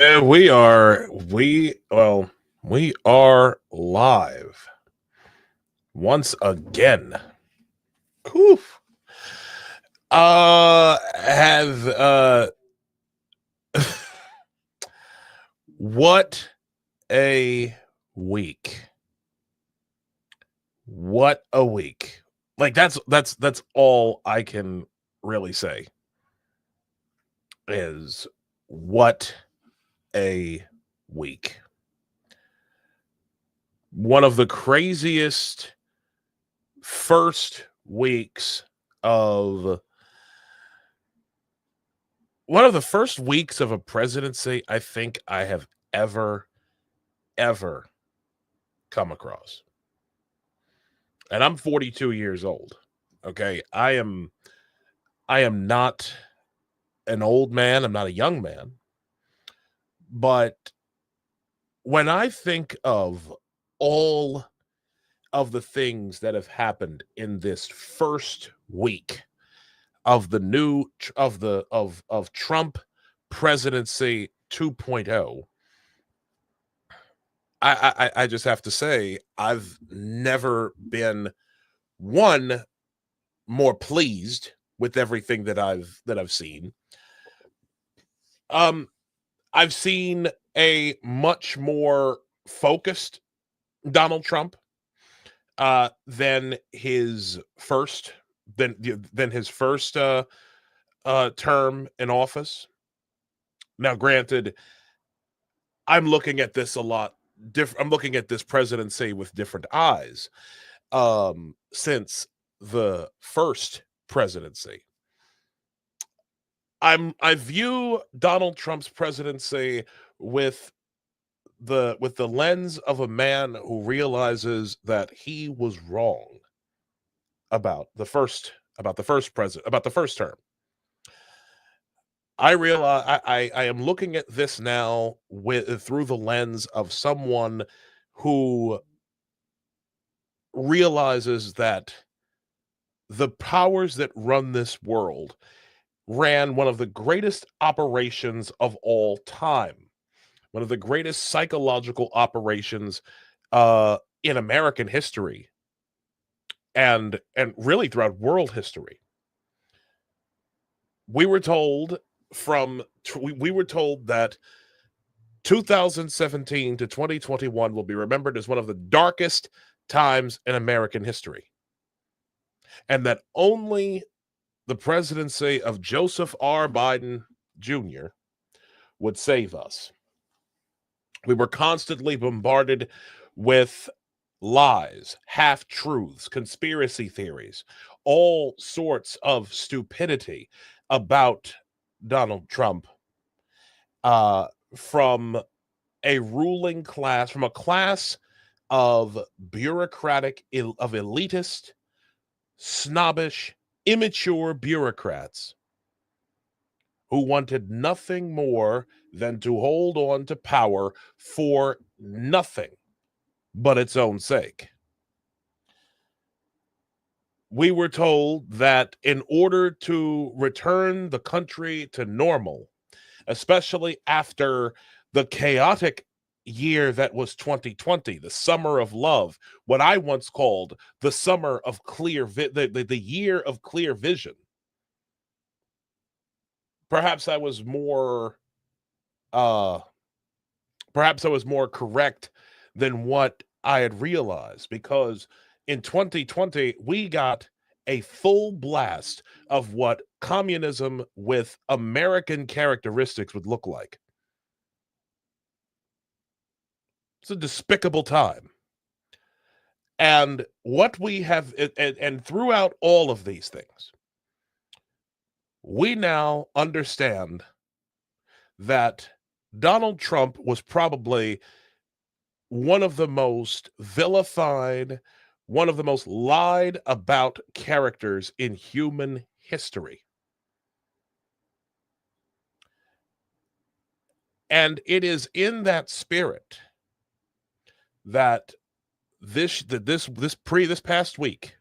We are live once again. Oof. Have what a week. What a week. Like that's all I can really say is what a week. One of the craziest first weeks of one of the first weeks of a presidency I think I have ever come across. And I'm 42 years old. Okay. I am not an old man. I'm not a young man. But when I think of all of the things that have happened in this first week of the new of Trump presidency 2.0, I just have to say I've never been one more pleased with everything that I've seen. I've seen a much more focused Donald Trump than his first than his first term in office. Now, granted, I'm looking at this a lot different. I'm looking at this presidency with different eyes since the first presidency. I view Donald Trump's presidency with the lens of a man who realizes that he was wrong about the first term. I realize I am looking at this now through the lens of someone who realizes that the powers that run this world ran one of the greatest operations of all time, one of the greatest psychological operations in American history and really throughout world history. We were told that 2017 to 2021 will be remembered as one of the darkest times in American history, and that only the presidency of Joseph R. Biden Jr. would save us. We were constantly bombarded with lies, half-truths, conspiracy theories, all sorts of stupidity about Donald Trump from a ruling class, from a class of bureaucratic, of elitist, snobbish, immature bureaucrats who wanted nothing more than to hold on to power for nothing but its own sake. We were told that in order to return the country to normal, especially after the chaotic year that was 2020, the summer of love, what I once called the summer of the year of clear vision. Perhaps I was more correct than what I had realized, because in 2020 we got a full blast of what communism with American characteristics would look like. It's a despicable time. And what we have, and throughout all of these things, we now understand that Donald Trump was probably one of the most vilified, one of the most lied about characters in human history. And it is in that spirit that this past week,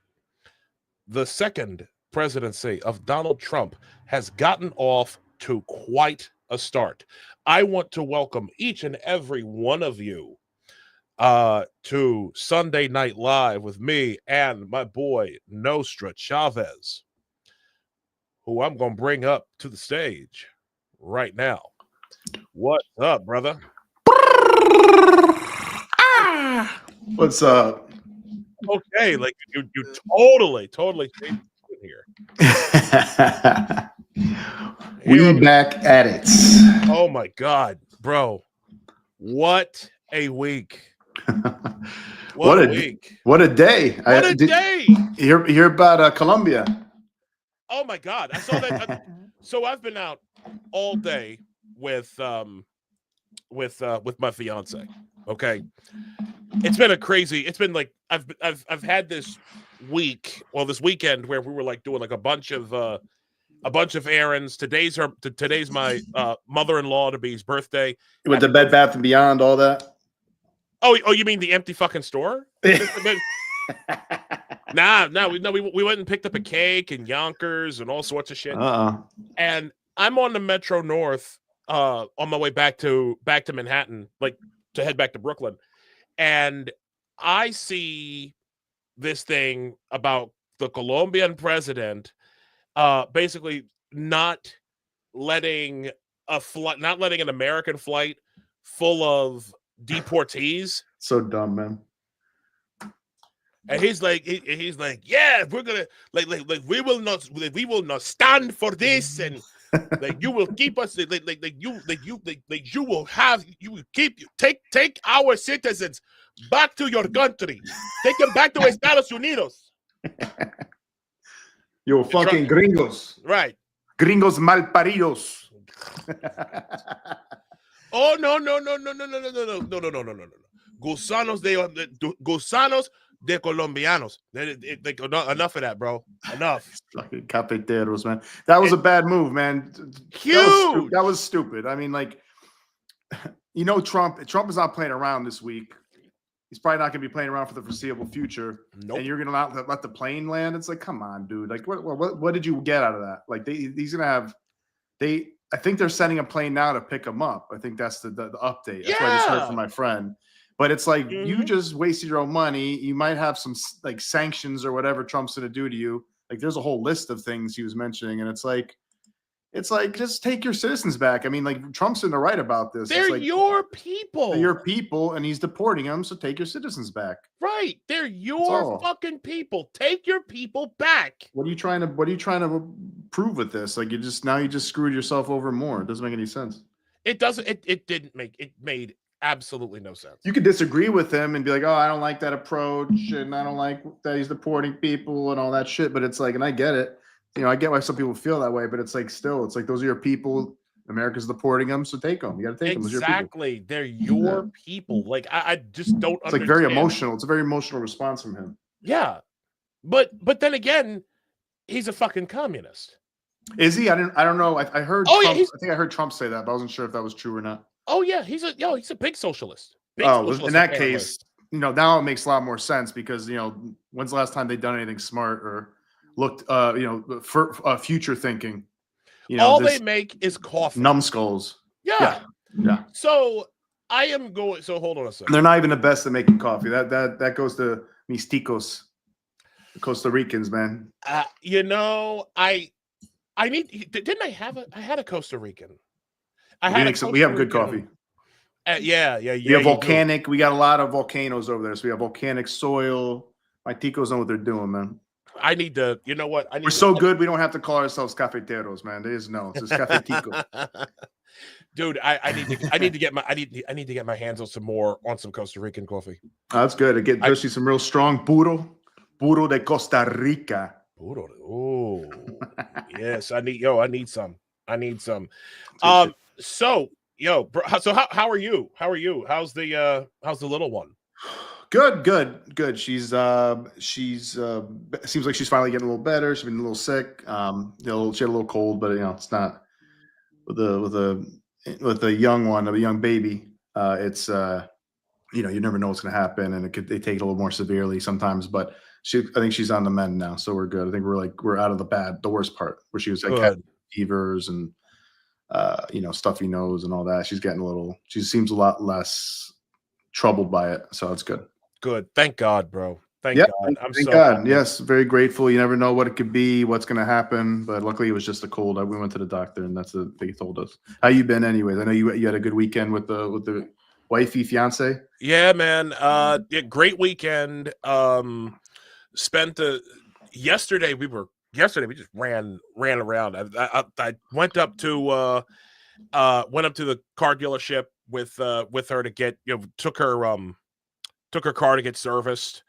the second presidency of Donald Trump has gotten off to quite a start. I want to welcome each and every one of you to Sunday Night Live with me and my boy Nostra Chavez, who I'm going to bring up to the stage right now. What's up, brother? What's up? Okay, like you totally changed it here. We back at it. Oh my God, bro. What a week. What a week. What a day. What a day. Hear about Colombia. Oh my God. I saw that. So I've been out all day with my fiance. Okay. It's been it's been like I've had this week, this weekend where we were like doing like a bunch of errands. Today's my mother-in-law to be's birthday. With the Bed Bath & Beyond, all that? Oh, you mean the empty fucking store? Nah, we went and picked up a cake and Yonkers and all sorts of shit. And I'm on the Metro North on my way back to Manhattan, like to head back to Brooklyn. And I see this thing about the Colombian president basically not letting an American flight full of deportees. So dumb, man. And he's like, yeah, we're gonna like we will not stand for this, and like you will keep us you will take our citizens back to your country, take them back to Estados Unidos. Yo, fucking gringos, right? Gringos malparidos. Oh no! Gusanos de colombianos. Enough of that, bro. Enough. Fucking cafeteros, man. That was a bad move, man. Huge. That was stupid. I mean, like, Trump is not playing around this week. He's probably not going to be playing around for the foreseeable future. Nope. And you're going to let the plane land. It's like, come on, dude. Like, what did you get out of that? Like, he's going to have. I think they're sending a plane now to pick him up. I think that's the update. That's what I just heard from my friend. But it's like, you just wasted your own money. You might have some like sanctions or whatever Trump's going to do to you. Like, there's a whole list of things he was mentioning. And it's like, just take your citizens back. I mean, like, Trump's in the right about this. They're like, your people. They're your people, and he's deporting them. So take your citizens back. Right. They're your fucking people. Take your people back. What are you trying to prove with this? Like, you just screwed yourself over more. It doesn't make any sense. It doesn't. It made absolutely no sense. You could disagree with him and be like, oh, I don't like that approach, and I don't like that he's deporting people and all that shit. But it's like, and I get it. I get why some people feel that way, but it's like, still, it's like, those are your people. America's deporting them, so take them. You got to take them. Exactly. They're your people. Like, I just don't understand. Like, very emotional. It's a very emotional response from him. Yeah. But then again, he's a fucking communist. Is he? I don't know. I heard Trump, I think I heard Trump say that, but I wasn't sure if that was true or not. Oh yeah, he's a big socialist. In that case, now it makes a lot more sense because, when's the last time they've done anything smart or looked, for future thinking? All they make is coffee. Numbskulls. Yeah. So I am going. So hold on a second. They're not even the best at making coffee. That goes to Misticos, the Costa Ricans, man. I need. Didn't I have I had a Costa Rican. We have good coffee. Yeah. We have volcanic. We got a lot of volcanoes over there, so we have volcanic soil. My ticos know what they're doing, man. I need to. You know what? We're so good. We don't have to call ourselves cafeteros, man. It's just cafetico. Dude, I need to get my hands on some Costa Rican coffee. Oh, that's good. Especially some real strong puro de Costa Rica. Puro. Oh, yes. I need some. So how are you? How's the little one? Good. She's seems like she's finally getting a little better. She's been a little sick. She had a little cold, but it's not with the young one, a young baby. It's you never know what's going to happen, and they take it a little more severely sometimes. But I think she's on the mend now, so we're good. I think we're out of the worst part where she was like had fevers and stuffy nose and all that. She seems a lot less troubled by it. So it's good. Good. Thank God, bro. Thank Yeah, God. I'm thank so God. happy. Yes, very grateful. You never know what it could be, what's going to happen. But luckily, it was just a cold. We went to the doctor, and that's what they told us. How you been, anyways? I know you had a good weekend with the wifey, fiance. Yeah, man. Yeah, great weekend. Spent yesterday. We just ran around. I went up to the car dealership with her to get took her car to get serviced.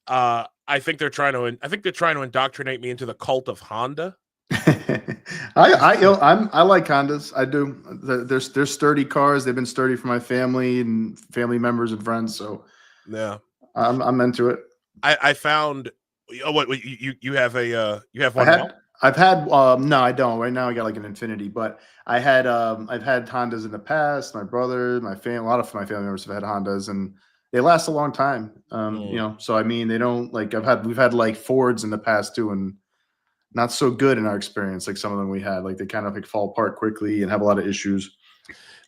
I think they're trying to indoctrinate me into the cult of Honda. I like Hondas. I do. They're sturdy cars. They've been sturdy for my family and family members and friends. So yeah, I'm into it. I found. Oh, what you have you have one now? I've had no, I don't. Right now I got like an Infinity, but I've had Hondas in the past. My brother, my family, a lot of my family members have had Hondas, and they last a long time. So I mean, they don't like we've had like Fords in the past too, and not so good in our experience. Like some of them we had, like they kind of like fall apart quickly and have a lot of issues.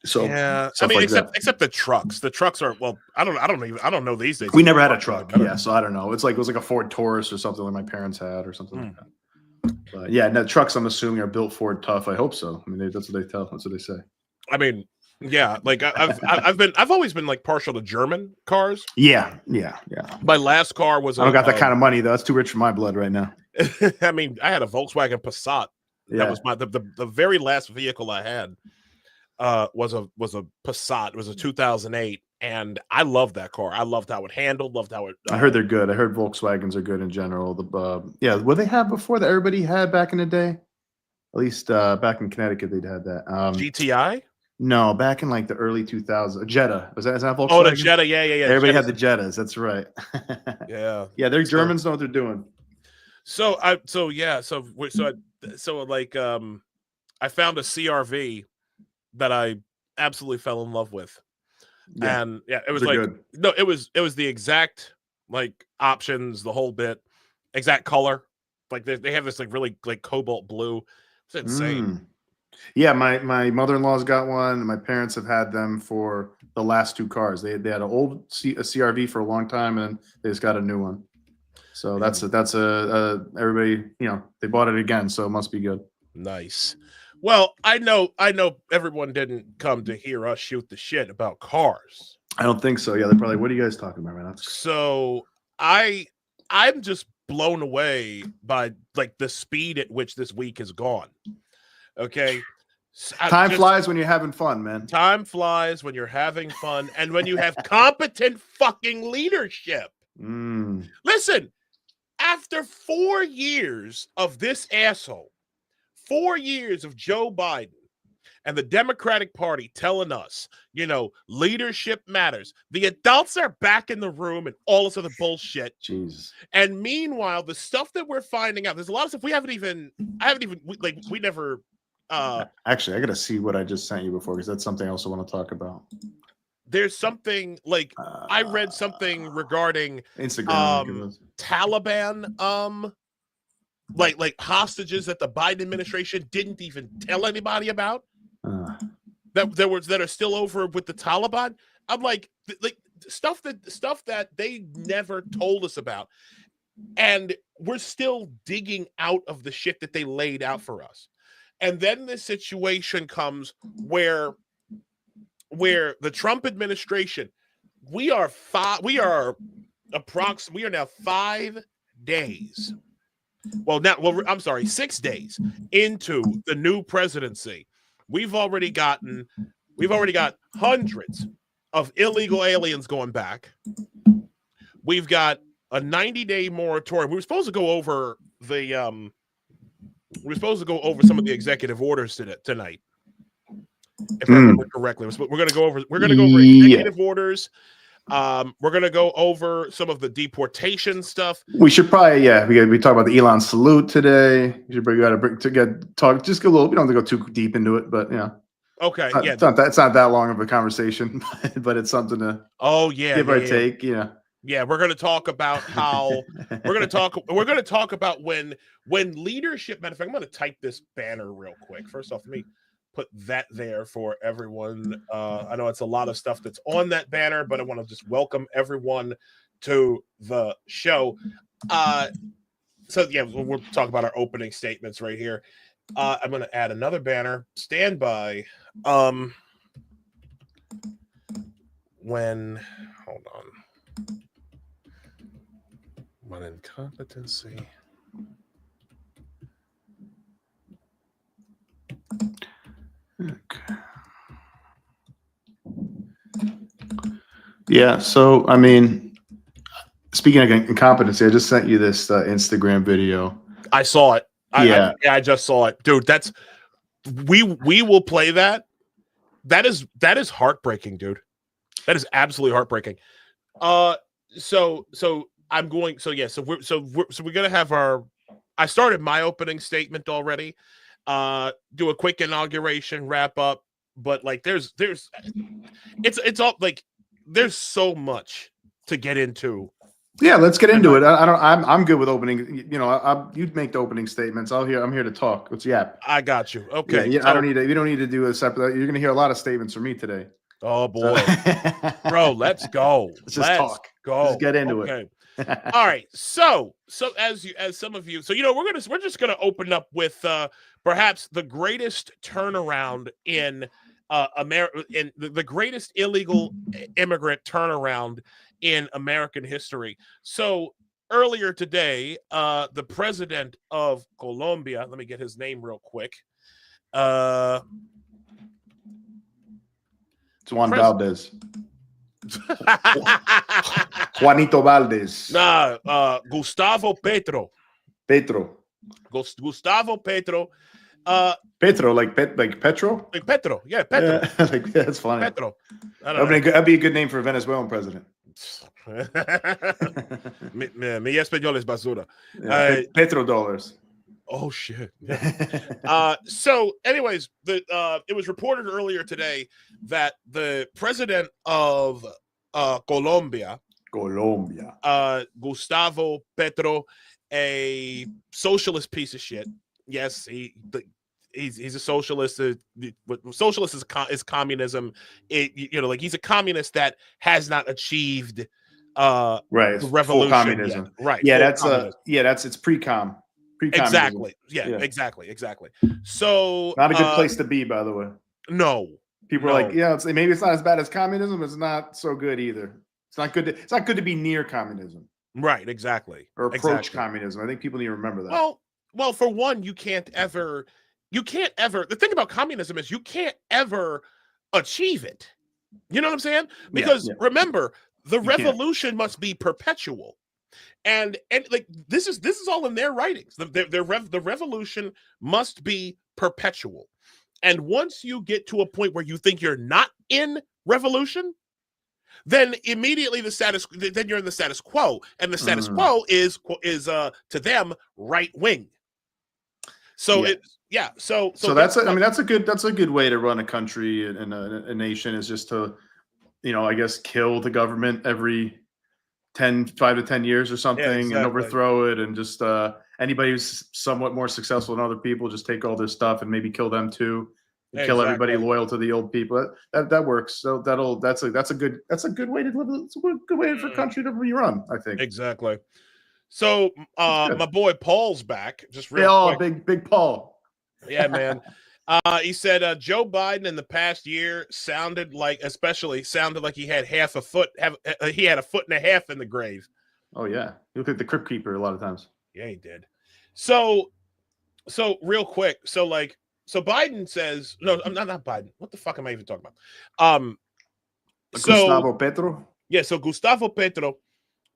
So yeah, I mean, except the trucks. The trucks are I don't know these days. We never had a truck, yeah. So I don't know. It was like a Ford Taurus or something like my parents had or something like that. But yeah, no, trucks I'm assuming are built Ford tough. I hope so. I mean, that's what they tell. That's what they say. I mean, yeah, like I've always been like partial to German cars. Yeah. My last car was I don't got that kind of money though. That's too rich for my blood right now. I mean, I had a Volkswagen Passat. That was the very last vehicle I had. Was a Passat. It was a 2008, and I loved that car. I loved how it handled. Loved how it. I heard they're good. I heard Volkswagens are good in general. What they had before that everybody had back in the day. At least back in Connecticut, they'd had that. GTI. No, back in like the early 2000s, Jetta. Is that Volkswagen? Oh, the Jetta. Yeah. Everybody had the Jettas. That's right. Yeah. They're Germans know what they're doing. I found a CRV that I absolutely fell in love with. Yeah. And yeah, it was like good. No, it was the exact like options, the whole bit, exact color. Like they have this like really like cobalt blue. It's insane. Yeah, my mother-in-law's got one, and my parents have had them for the last two cars. They had an old CRV for a long time, and they just got a new one. So that's everybody, they bought it again, so it must be good. Nice. Well, I know everyone didn't come to hear us shoot the shit about cars. I don't think so. Yeah, they're probably, what are you guys talking about right now? So I'm just blown away by like the speed at which this week has gone. Okay. Time flies when you're having fun, man. Time flies when you're having fun and when you have competent fucking leadership. Listen, after 4 years of this asshole, 4 years of Joe Biden and the Democratic Party telling us, leadership matters. The adults are back in the room and all this other bullshit. Jesus. And meanwhile, the stuff that we're finding out, there's a lot of stuff we never. Actually, I got to see what I just sent you before, because that's something else I want to talk about. There's something like I read something regarding Instagram Taliban like hostages that the Biden administration didn't even tell anybody about that are still over with the Taliban. I'm like stuff that they never told us about, and we're still digging out of the shit that they laid out for us. And then this situation comes where the Trump administration, we are now 5 days. I'm sorry, 6 days into the new presidency. We've already got hundreds of illegal aliens going back. We've got a 90-day moratorium. We were supposed to go over some of the executive orders tonight, if I remember correctly. We're going to go over executive orders. We're going to go over some of the deportation stuff. We should probably, we talk about the Elon salute today. We should just a little. We don't have to go too deep into it, but okay, it's not that long of a conversation, but it's something to give or take. Yeah, we're going to talk about how we're going to talk about when leadership. Matter of fact, I'm going to type this banner real quick. First off, let put that there for everyone. I know it's a lot of stuff that's on that banner, but I want to just welcome everyone to the show. So yeah, we'll talk about our opening statements right here. I'm going to add another banner. Stand by. When hold on. When incompetency. Okay. Yeah. So, I mean, speaking of incompetency, I just sent you this Instagram video. I saw it. Yeah. I just saw it, dude. That's we will play that. That is heartbreaking, dude. That is absolutely heartbreaking. So I'm going. So yeah. So we're gonna have our. I started my opening statement already. Do a quick inauguration, wrap up. But like, there's it's all like there's so much to get into. Yeah, let's get into it. I'm good with opening. You know, you'd make the opening statements. I'm here to talk. Let's yap. I got you. Okay. Yeah, I don't need to. You don't need to do a separate. You're going to hear a lot of statements from me today. Oh boy, bro, let's go. Let's just talk. Go. Let's get into it. All right. So as some of you, so you know, we're just gonna open up with perhaps the greatest turnaround in America, in the greatest illegal immigrant turnaround in American history. So earlier today, the president of Colombia, let me get his name real quick. Juan Valdez. Juanito Valdez. Nah, Gustavo Petro. Gustavo Petro. Petro, like Petro? Like Petro, yeah, Petro. Yeah, like, that's funny. Petro. That'd be a good name for a Venezuelan president. Mi español es basura. Petro dollars. Oh shit. Yeah. So anyways, it was reported earlier today that the president of Colombia, Gustavo Petro, a socialist piece of shit. Yes, he's a socialist. Socialist is communism. Like he's a communist that has not achieved right revolution. Full communism. Yet. Right. Yeah, it's pre-com. Exactly. Yeah, exactly. So not a good place to be, by the way. No. People are like, yeah, maybe it's not as bad as communism, but it's not so good either. It's not good to be near communism. Right, exactly. Or approach communism. I think people need to remember that. Well, for one, you can't ever the thing about communism is you can't ever achieve it. You know what I'm saying? Because remember, the revolution must be perpetual. And like this is all in their writings. The revolution must be perpetual. And once you get to a point where you think you're not in revolution, then immediately then you're in the status quo, and the status quo is to them right wing. So So that's a good way to run a country and a nation, is just to, I guess, kill the government every 5 to 10 years or something, and overthrow it, and just anybody who's somewhat more successful than other people, just take all their stuff and maybe kill them too, and kill everybody loyal to the old people. That works. So that's a good way to live. It's a good way for a country to rerun, I think. Exactly. So my boy Paul's back. Just real quick. Big Paul. Yeah, man. He said Joe Biden in the past year sounded like he had half a foot. He had a foot and a half in the grave. Oh yeah, he looked like the Crypt Keeper a lot of times. Yeah, he did. So real quick. So Biden says no. I'm not Biden. What the fuck am I even talking about? Gustavo Petro. Yeah. So Gustavo Petro,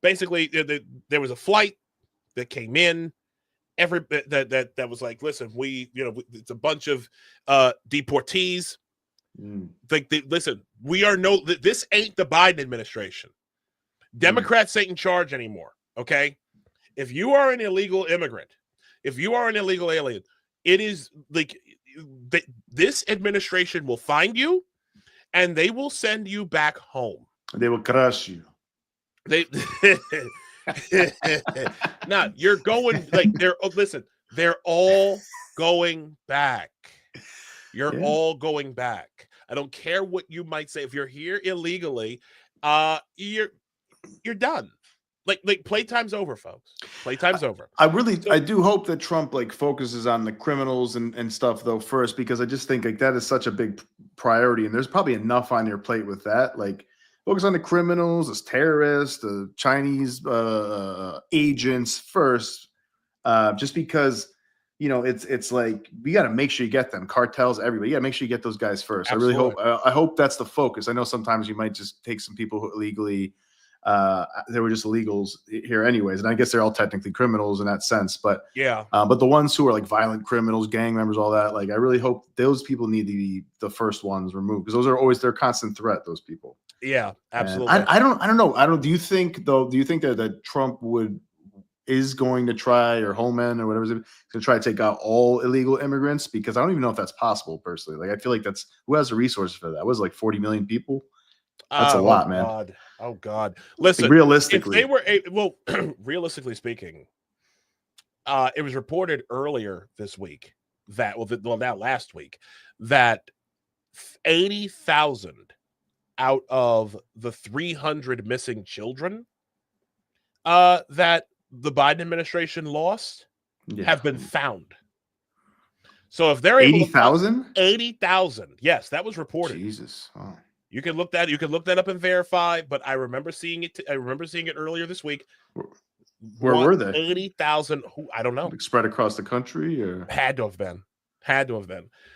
basically, there was a flight that came in. That was like, listen, it's a bunch of deportees. Listen, this ain't the Biden administration. Democrats ain't in charge anymore. Okay, if you are an illegal immigrant, if you are an illegal alien, it is like this administration will find you, and they will send you back home. They will crush you. Nah, you're going they're all going back. You're all going back. I don't care what you might say. If you're here illegally, you're done. Like playtime's over, folks. Playtime's over. I do hope that Trump like focuses on the criminals and stuff though first, because I just think like that is such a big priority, and there's probably enough on your plate with that. Like focus on the criminals, the terrorists, the Chinese agents first, just because it's like we got to make sure you get them, cartels, everybody. You got to make sure you get those guys first. Absolutely. I hope that's the focus. I know sometimes you might just take some people who illegally. They were just illegals here anyways, and I guess they're all technically criminals in that sense, but but the ones who are like violent criminals, gang members, all that, like I really hope those people need to be the first ones removed, because those are always their constant threat, those people. Absolutely. I don't know, do you think that Trump is going to try, or Holman or whatever, to try to take out all illegal immigrants? Because I don't even know if that's possible personally. Like I feel like that's, who has the resources for that? It was like 40 million people. That's a lot, man. Oh God! Listen, like, realistically, if they were realistically speaking, it was reported earlier this week that now last week that 80,000 out of the 300 missing children that the Biden administration lost have been found. So if they're 80,000, 80,000, yes, that was reported. Jesus. Wow. You can look that up and verify, but I remember seeing it. I remember seeing it earlier this week. Where were they? 80,000. Who, I don't know. Like spread across the country, or had to have been.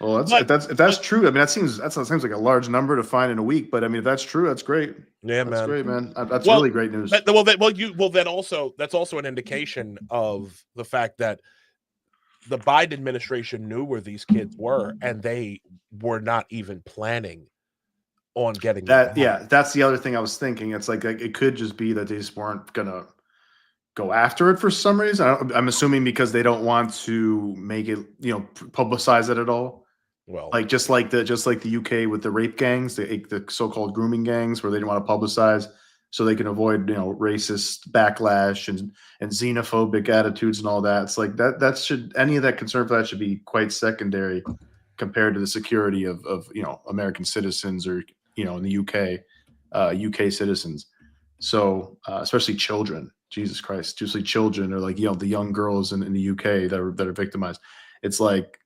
Well, if that's true. I mean, that seems like a large number to find in a week. But I mean, if that's true, that's great. Yeah, that's great, man. That's really great news. That's also an indication of the fact that the Biden administration knew where these kids were, and they were not even planning on getting that. Yeah, that's the other thing I was thinking. It's like it could just be that they just weren't gonna go after it for some reason. I'm assuming because they don't want to make it, publicize it at all. Well, like just like the UK with the rape gangs, the so-called grooming gangs, where they didn't want to publicize so they can avoid racist backlash and xenophobic attitudes and all that. It's like that should, any of that concern for that should be quite secondary compared to the security of American citizens, or in the UK citizens. So especially children. Jesus Christ, usually children, or like the young girls in the UK that are victimized. It's like,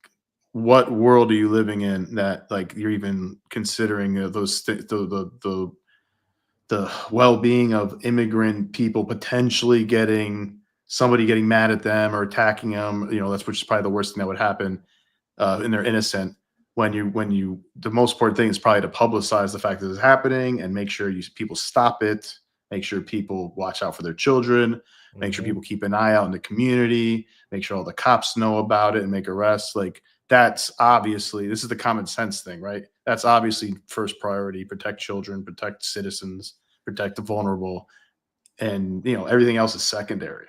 what world are you living in that like you're even considering the well-being of immigrant people potentially getting mad at them or attacking them? Which is probably the worst thing that would happen, and they're innocent. When the most important thing is probably to publicize the fact that it's happening and make sure people stop it. Make sure people watch out for their children. Make sure people keep an eye out in the community. Make sure all the cops know about it and make arrests. Like, that's obviously, this is the common sense thing, right? That's obviously first priority. Protect children, protect citizens, protect the vulnerable, and everything else is secondary.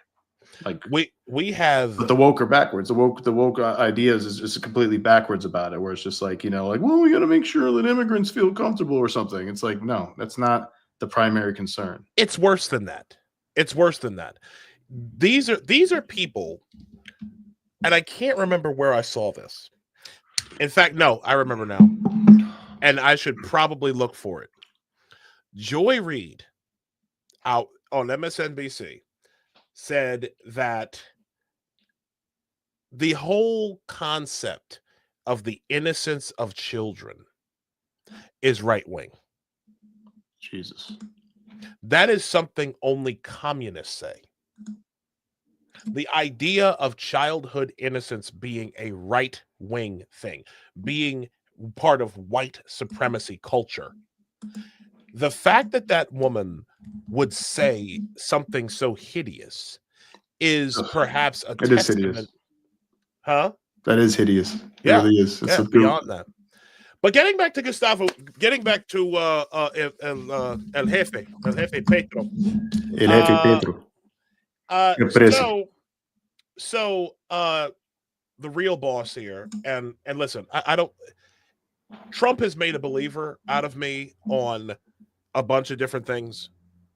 Like we have, but the woke are backwards. The woke ideas is just completely backwards about it. Where it's just like well, we got to make sure that immigrants feel comfortable or something. It's like, no, that's not the primary concern. It's worse than that. These are people, and I can't remember where I saw this. In fact, no, I remember now, and I should probably look for it. Joy Reid out on MSNBC said that the whole concept of the innocence of children is right-wing. Jesus. That is something only communists say. The idea of childhood innocence being a right-wing thing, being part of white supremacy culture. The fact that woman would say something so hideous is perhaps a testament. Is hideous. Huh? That is hideous. It really is. It's beyond that. But getting back to Gustavo, getting back to El Jefe Petro. El Jefe Petro. So the real boss here, and listen, I don't. Trump has made a believer out of me on a bunch of different things.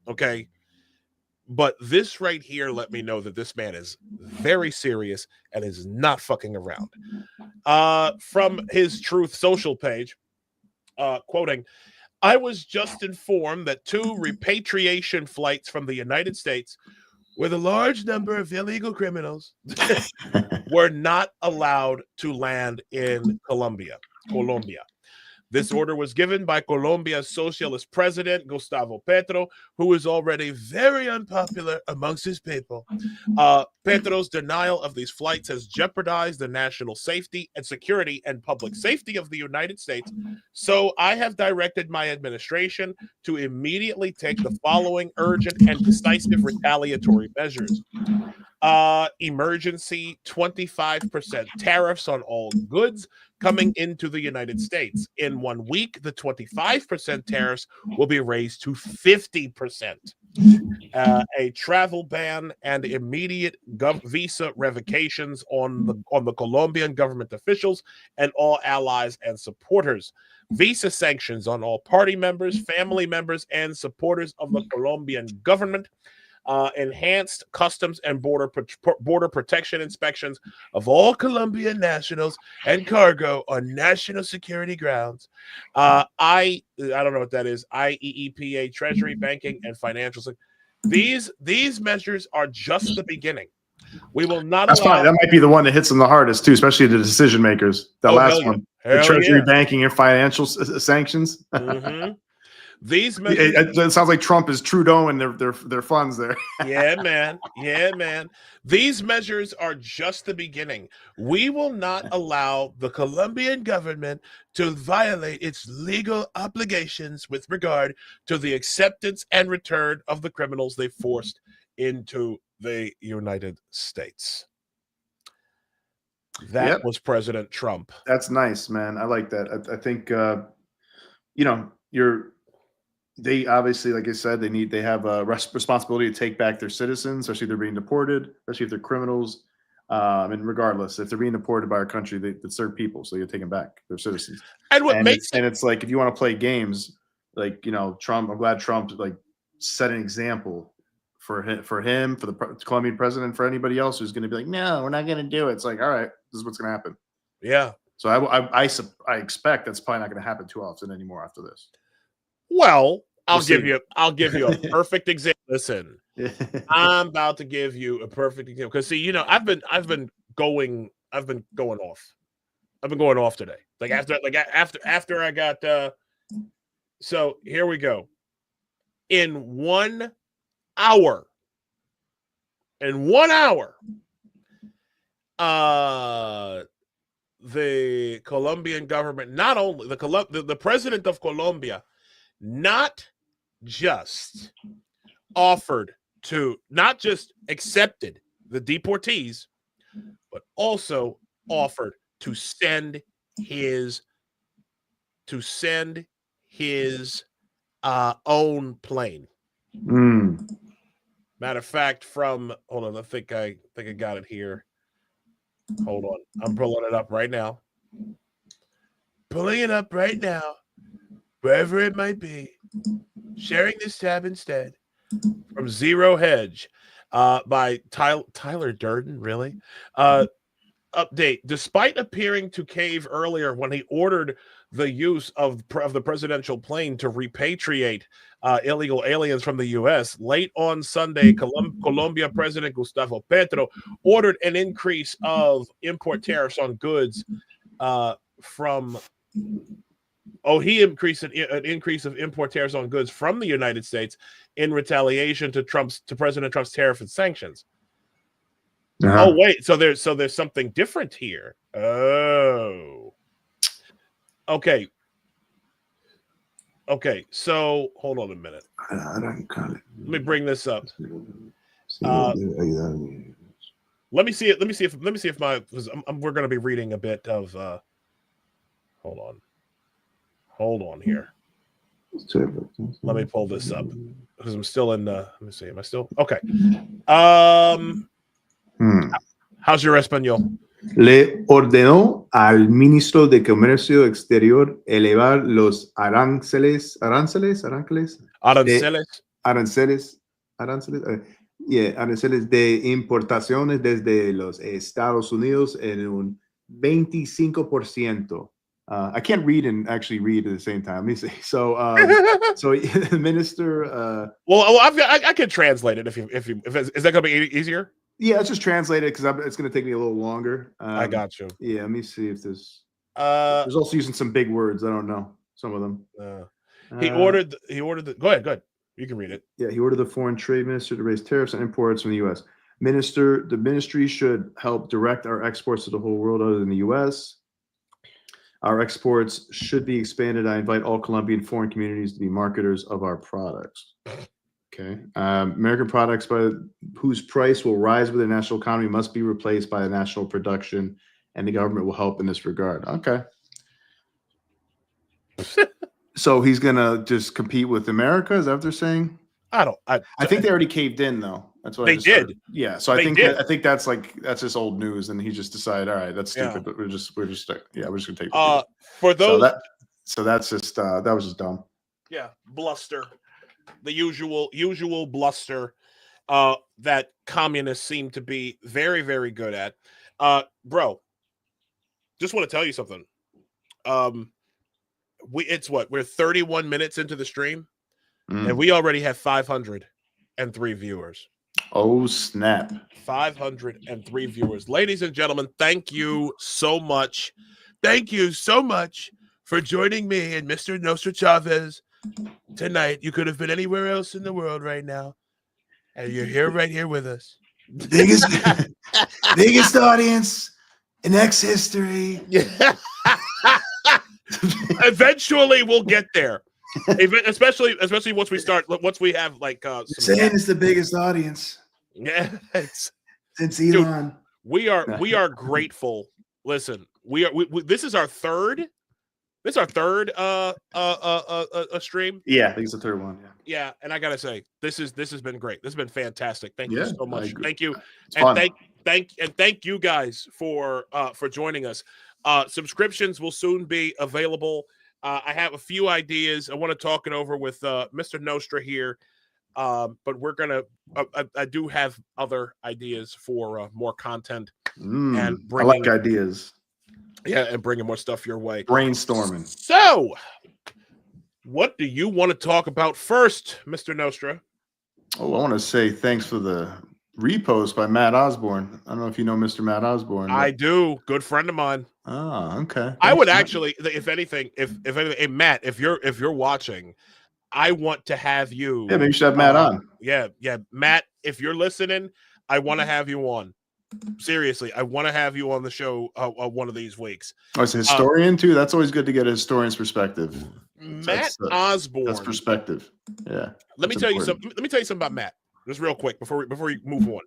Okay, But this right here let me know that this man is very serious and is not fucking around. From his Truth Social page, quoting, I was just informed that 2 repatriation flights from the United States with a large number of illegal criminals were not allowed to land in Colombia. This order was given by Colombia's socialist president, Gustavo Petro, who is already very unpopular amongst his people. Petro's denial of these flights has jeopardized the national safety and security and public safety of the United States. So I have directed my administration to immediately take the following urgent and decisive retaliatory measures. Emergency 25% tariffs on all goods coming into the United States. In 1 week, the 25% tariffs will be raised to 50%. A travel ban and immediate visa revocations on the Colombian government officials and all allies and supporters. Visa sanctions on all party members, family members, and supporters of the Colombian government. Enhanced customs and border protection inspections of all Colombian nationals and cargo on national security grounds. I don't know what that is. IEEPA, Treasury, Banking, and Financial. These measures are just the beginning. We will not allow. That might be the one that hits them the hardest too, especially the decision makers. The last one, the Treasury, Banking, and Financial sanctions. Mm-hmm. These measures, it sounds like Trump is Trudeau and their funds there. Yeah, man. These measures are just the beginning. We will not allow the Colombian government to violate its legal obligations with regard to the acceptance and return of the criminals they forced into the United States. That was President Trump. That's nice, man. I like that. I think they obviously, like I said, they have a responsibility to take back their citizens, especially if they're being deported, especially if they're criminals. And regardless, if they're being deported by our country, it's their people, so you're taking back their citizens. And it's like, if you want to play games, like, Trump. I'm glad Trump set an example for him, for the Colombian president, for anybody else who's going to be like, no, we're not going to do it. It's like, all right, this is what's going to happen. Yeah. So I expect that's probably not going to happen too often anymore after this. Well, I'll give you a perfect example. Listen, I'm about to give you a perfect example because I've been going off. I've been going off today. After I got. So here we go. In 1 hour. The Colombian government, not only the president of Colombia, not just accepted the deportees, but also offered to send his own plane. Matter of fact, hold on, I think I got it here. Hold on, I'm pulling it up right now. Wherever it might be, sharing this tab instead from Zero Hedge by Tyler Durden, really? Update. Despite appearing to cave earlier when he ordered the use of the presidential plane to repatriate illegal aliens from the U.S., late on Sunday, Colombia President Gustavo Petro ordered an increase of import tariffs on goods he increased an increase of import tariffs on goods from the United States in retaliation to President Trump's tariff and sanctions. Oh wait, so there's something different here. Oh, okay. So hold on a minute. Let me bring this up. Let me see it. Let me see if we're going to be reading a bit of. Hold on here. Let me pull this up because I'm still in. Let me see. Am I still okay? How's your español? Le ordenó al ministro de Comercio Exterior elevar los aranceles aranceles de importaciones desde los Estados Unidos en un 25%. I can't read and actually read at the same time. Let me see. So, so Minister. Well, I could translate it if is that going to be easier? Yeah, let's just translate it because it's going to take me a little longer. I got you. Yeah, let me see if there's. There's also using some big words. I don't know some of them. He ordered the. Go ahead. You can read it. Yeah, he ordered the foreign trade minister to raise tariffs on imports from the U.S. The ministry should help direct our exports to the whole world other than the U.S. Our exports should be expanded. I invite all Colombian foreign communities to be marketers of our products. Okay. American products whose price will rise with the national economy must be replaced by a national production, and the government will help in this regard. Okay. So he's gonna just compete with America? Is that what they're saying? I think they already caved in, though. That's what they I just did. Heard. Yeah. So I think that's just old news, and he just decided, all right, that's stupid. But we're just gonna take. For those. So that's just that was just dumb. Yeah, bluster, the usual bluster that communists seem to be very, very good at. Bro, just want to tell you something. We're 31 minutes into the stream, and we already have 503 viewers. Oh, snap. 503 viewers. Ladies and gentlemen, thank you so much. Thank you so much for joining me and Mr. Nostra Chavez tonight. You could have been anywhere else in the world right now, and you're here right here with us. Biggest audience in X history. Eventually, we'll get there. Especially once we have like saying it's the biggest audience. Yeah, since Elon. Dude, we are grateful. Listen, this is our third. This is our third stream. Yeah, I think it's the third one. Yeah, and I gotta say, this has been great. This has been fantastic. Thank you so much. Thank you, and thank you guys for joining us. Subscriptions will soon be available. I have a few ideas. I want to talk it over with Mr. Nostra here, but we're gonna. I do have other ideas for more content and bringing, I like ideas. Yeah, and bringing more stuff your way. Brainstorming. So, what do you want to talk about first, Mr. Nostra? Oh, I want to say thanks for the repost by Matt Osborne. I don't know if you know Mr. Matt Osborne. I do. Good friend of mine. Oh, okay. Thanks, I would actually, if anything, hey, Matt, if you're watching, I want to have you. Yeah, maybe you should have Matt on. Yeah, Matt, if you're listening, I want to have you on. Seriously, I want to have you on the show one of these weeks. Oh, it's a historian too. That's always good to get a historian's perspective. Matt Osborne. That's perspective. Yeah. Let me tell you something about Matt, just real quick before we move on.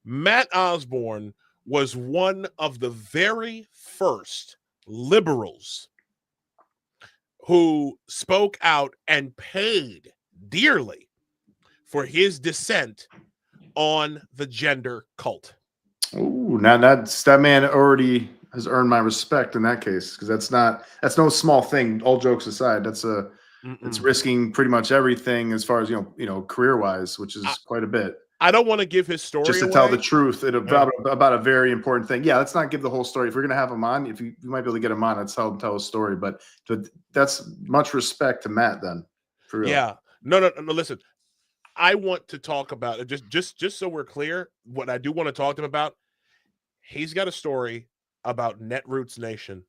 Matt Osborne was one of the very first liberals who spoke out and paid dearly for his dissent on the gender cult. Oh, now that man already has earned my respect in that case, because that's no small thing. All jokes aside, it's risking pretty much everything as far as you know career wise, which is quite a bit. I don't want to give his story just to tell the truth about a very important thing. Yeah, let's not give the whole story. If we're gonna have him on, if you might be able to get him on, let's tell a story. But that's much respect to Matt then. For real. Yeah, no. Listen, I want to talk about it just so we're clear. What I do want to talk to him about, he's got a story about Netroots Nation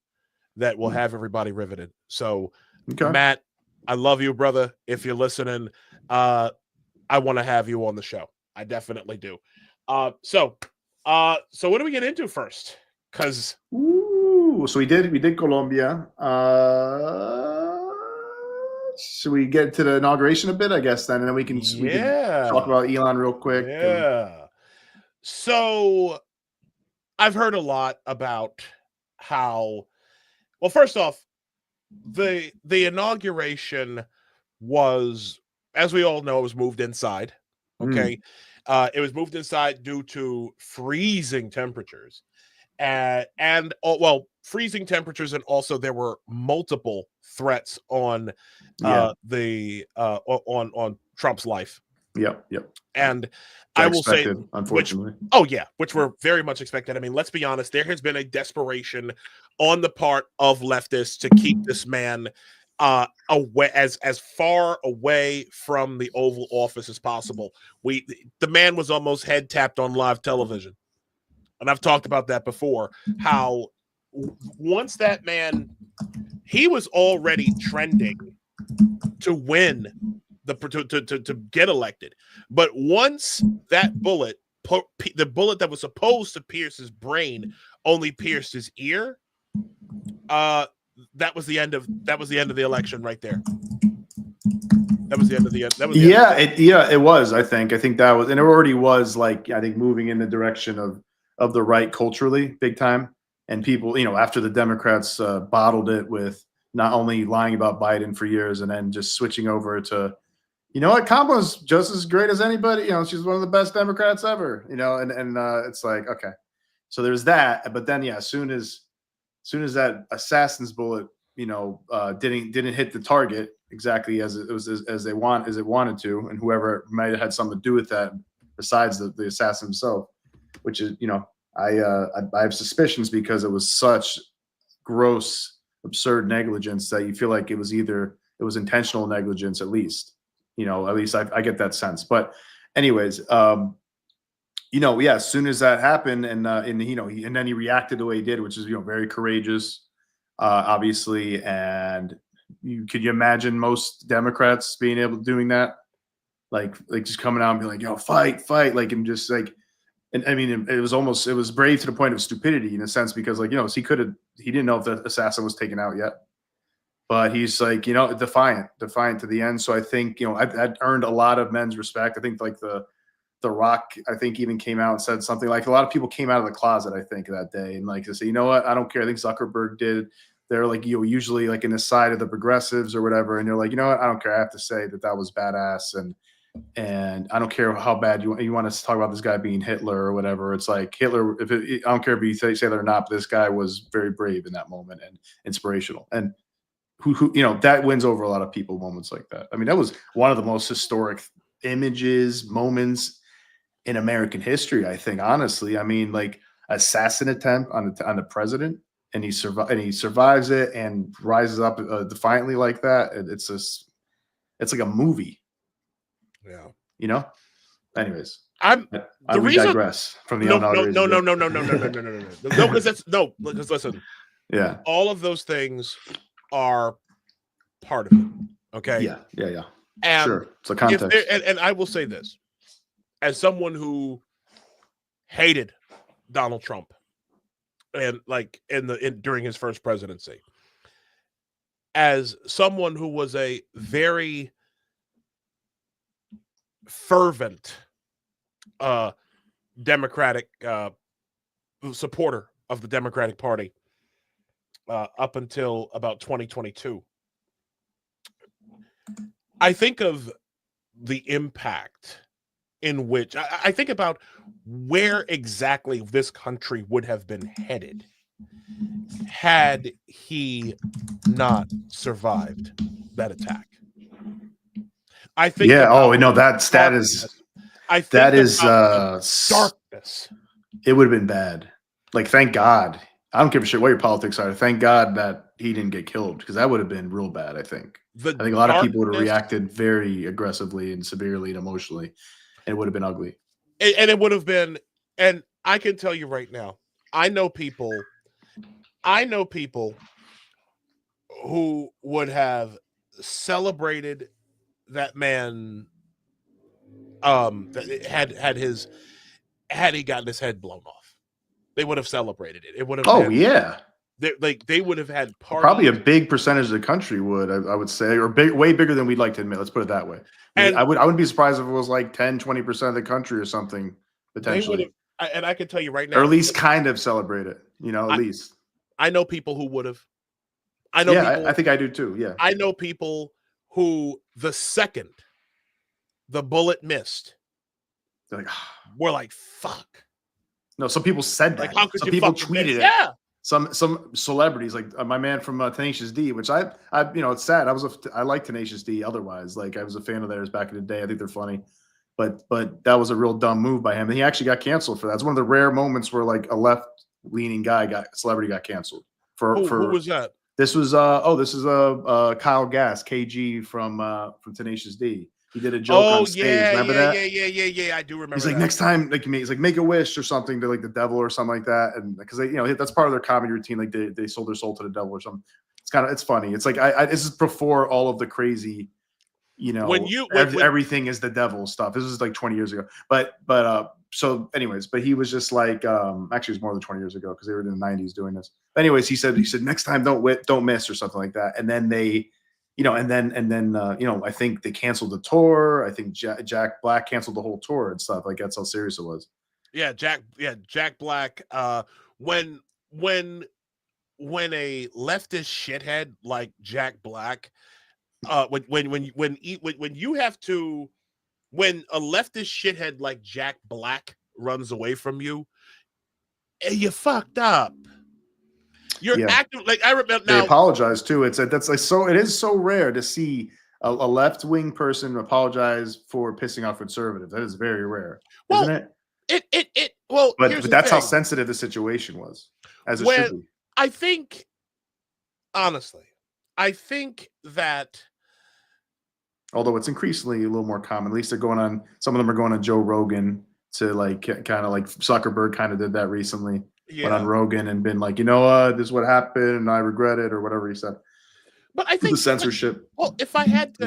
that will have everybody riveted. So, Matt, I love you, brother. If you're listening, I want to have you on the show. I definitely do. So what do we get into first? Because so we did Colombia. Should we get to the inauguration a bit, I guess, then, and then we can talk about Elon real quick. Yeah. So I've heard a lot about how, well, first off, the inauguration was, as we all know, it was moved inside. Okay. It was moved inside due to freezing temperatures. And freezing temperatures, and also there were multiple threats on on Trump's life. Yep. And I I will say, expected, unfortunately. which were very much expected. I mean, let's be honest, there has been a desperation on the part of leftists to keep this man away, as far away from the Oval Office as possible. The man was almost head tapped on live television, and I've talked about that before. How once that man, he was already trending to win to get elected, but once that bullet, the bullet that was supposed to pierce his brain, only pierced his ear, that was the end of the election right there. That was the end of the. It was. I think that was, and it already was, like, I think moving in the direction of the right culturally, big time. And people, after the Democrats bottled it with not only lying about Biden for years and then just switching over to, Kamala's just as great as anybody. She's one of the best Democrats ever. And it's like, okay, so there's that. But then, as soon as that assassin's bullet, didn't hit the target exactly as it wanted to, and whoever might have had something to do with that besides the assassin himself, which is, I have suspicions because it was such gross, absurd negligence that you feel like it was intentional negligence, at least. At least I get that sense. But anyways, as soon as that happened, and and then he reacted the way he did, which is very courageous, obviously. And could you imagine most Democrats being able to doing that, like just coming out and being like, fight, like, and just like, and I mean, it was brave to the point of stupidity in a sense, because he didn't know if the assassin was taken out yet. But he's like, defiant to the end. So I think, I've earned a lot of men's respect. I think like the Rock, I think, even came out and said something like, a lot of people came out of the closet, I think, that day. And like, they say, you know what? I don't care. I think Zuckerberg did. They're like, usually like in the side of the progressives or whatever. And th're like, you know what? I don't care. I have to say that was badass. And I don't care how bad you want to talk about this guy being Hitler or whatever. It's like Hitler, I don't care if you say that or not, but this guy was very brave in that moment and inspirational. And who that wins over a lot of people, moments like that. I mean, that was one of the most historic moments in American history, I think, honestly. I mean, like, assassin attempt on the president, and he survives it and rises up defiantly like that. It's like a movie. Yeah. Anyways, we digress from the No, because listen. Yeah. All of those things are part of it. Okay. Yeah. And sure. It's a context. And I will say this, as someone who hated Donald Trump, and like during his first presidency, as someone who was a very fervent Democratic supporter of the Democratic Party up until about 2022, I think of the impact in which I think about where exactly this country would have been headed had he not survived that attack. I think. Yeah. That is darkness. It would have been bad. Like, thank God. I don't give a shit what your politics are. Thank God that he didn't get killed, because that would have been real bad. I think a lot of people would have reacted very aggressively and severely and emotionally, and it would have been ugly. And it would have been. And I can tell you right now, I know people who would have celebrated that man had he gotten his head blown off. They would have celebrated it. It would have. They would have had parties. Probably a big percentage of the country would, I would say, or way bigger than we'd like to admit. Let's put it that way. And I wouldn't be surprised if it was like 10-20% of the country or something, potentially. And I can tell you right now, or at least kind of celebrate it. At least. I know people who would have. I think I do too. Yeah. I know people who, the second the bullet missed, they're like, we're like, fuck. No, some people said that. Like, how could some you people tweeted it. Yeah. Some celebrities, like my man from Tenacious D, which I it's sad. I like Tenacious D. Otherwise, like, I was a fan of theirs back in the day. I think they're funny. but that was a real dumb move by him, and he actually got canceled for that. It's one of the rare moments where like a left-leaning celebrity got canceled Who was that? This was Kyle Gass, KG from Tenacious D. He did a joke on stage. Remember that? Yeah. I do remember. He's like, next time, like, he's like, make a wish or something to like the devil or something like that, and because that's part of their comedy routine. Like they sold their soul to the devil or something. It's funny. It's like this is before all of the crazy, everything is the devil stuff. This was like 20 years ago. But so anyways, but he was just like, actually it was more than 20 years ago because they were in the 90s doing this. But anyways, he said next time don't miss or something like that. And then they, and then I think they canceled the tour. I think Jack Black canceled the whole tour and stuff. Like that's how serious it was. Yeah, Jack Black. When a leftist shithead like Jack Black, when a leftist shithead like Jack Black runs away from you, you fucked up. You're acting like I remember. Now, they apologize too. It is so rare to see a left-wing person apologize for pissing off conservatives. That is very rare, isn't it? But that's how sensitive the situation was, as it should be. I think, honestly, that although it's increasingly a little more common, at least some of them are going on Joe Rogan to like kind of like Zuckerberg kind of did that recently. Went on Rogan and been like, this is what happened and I regret it or whatever he said. But I think the censorship. If I had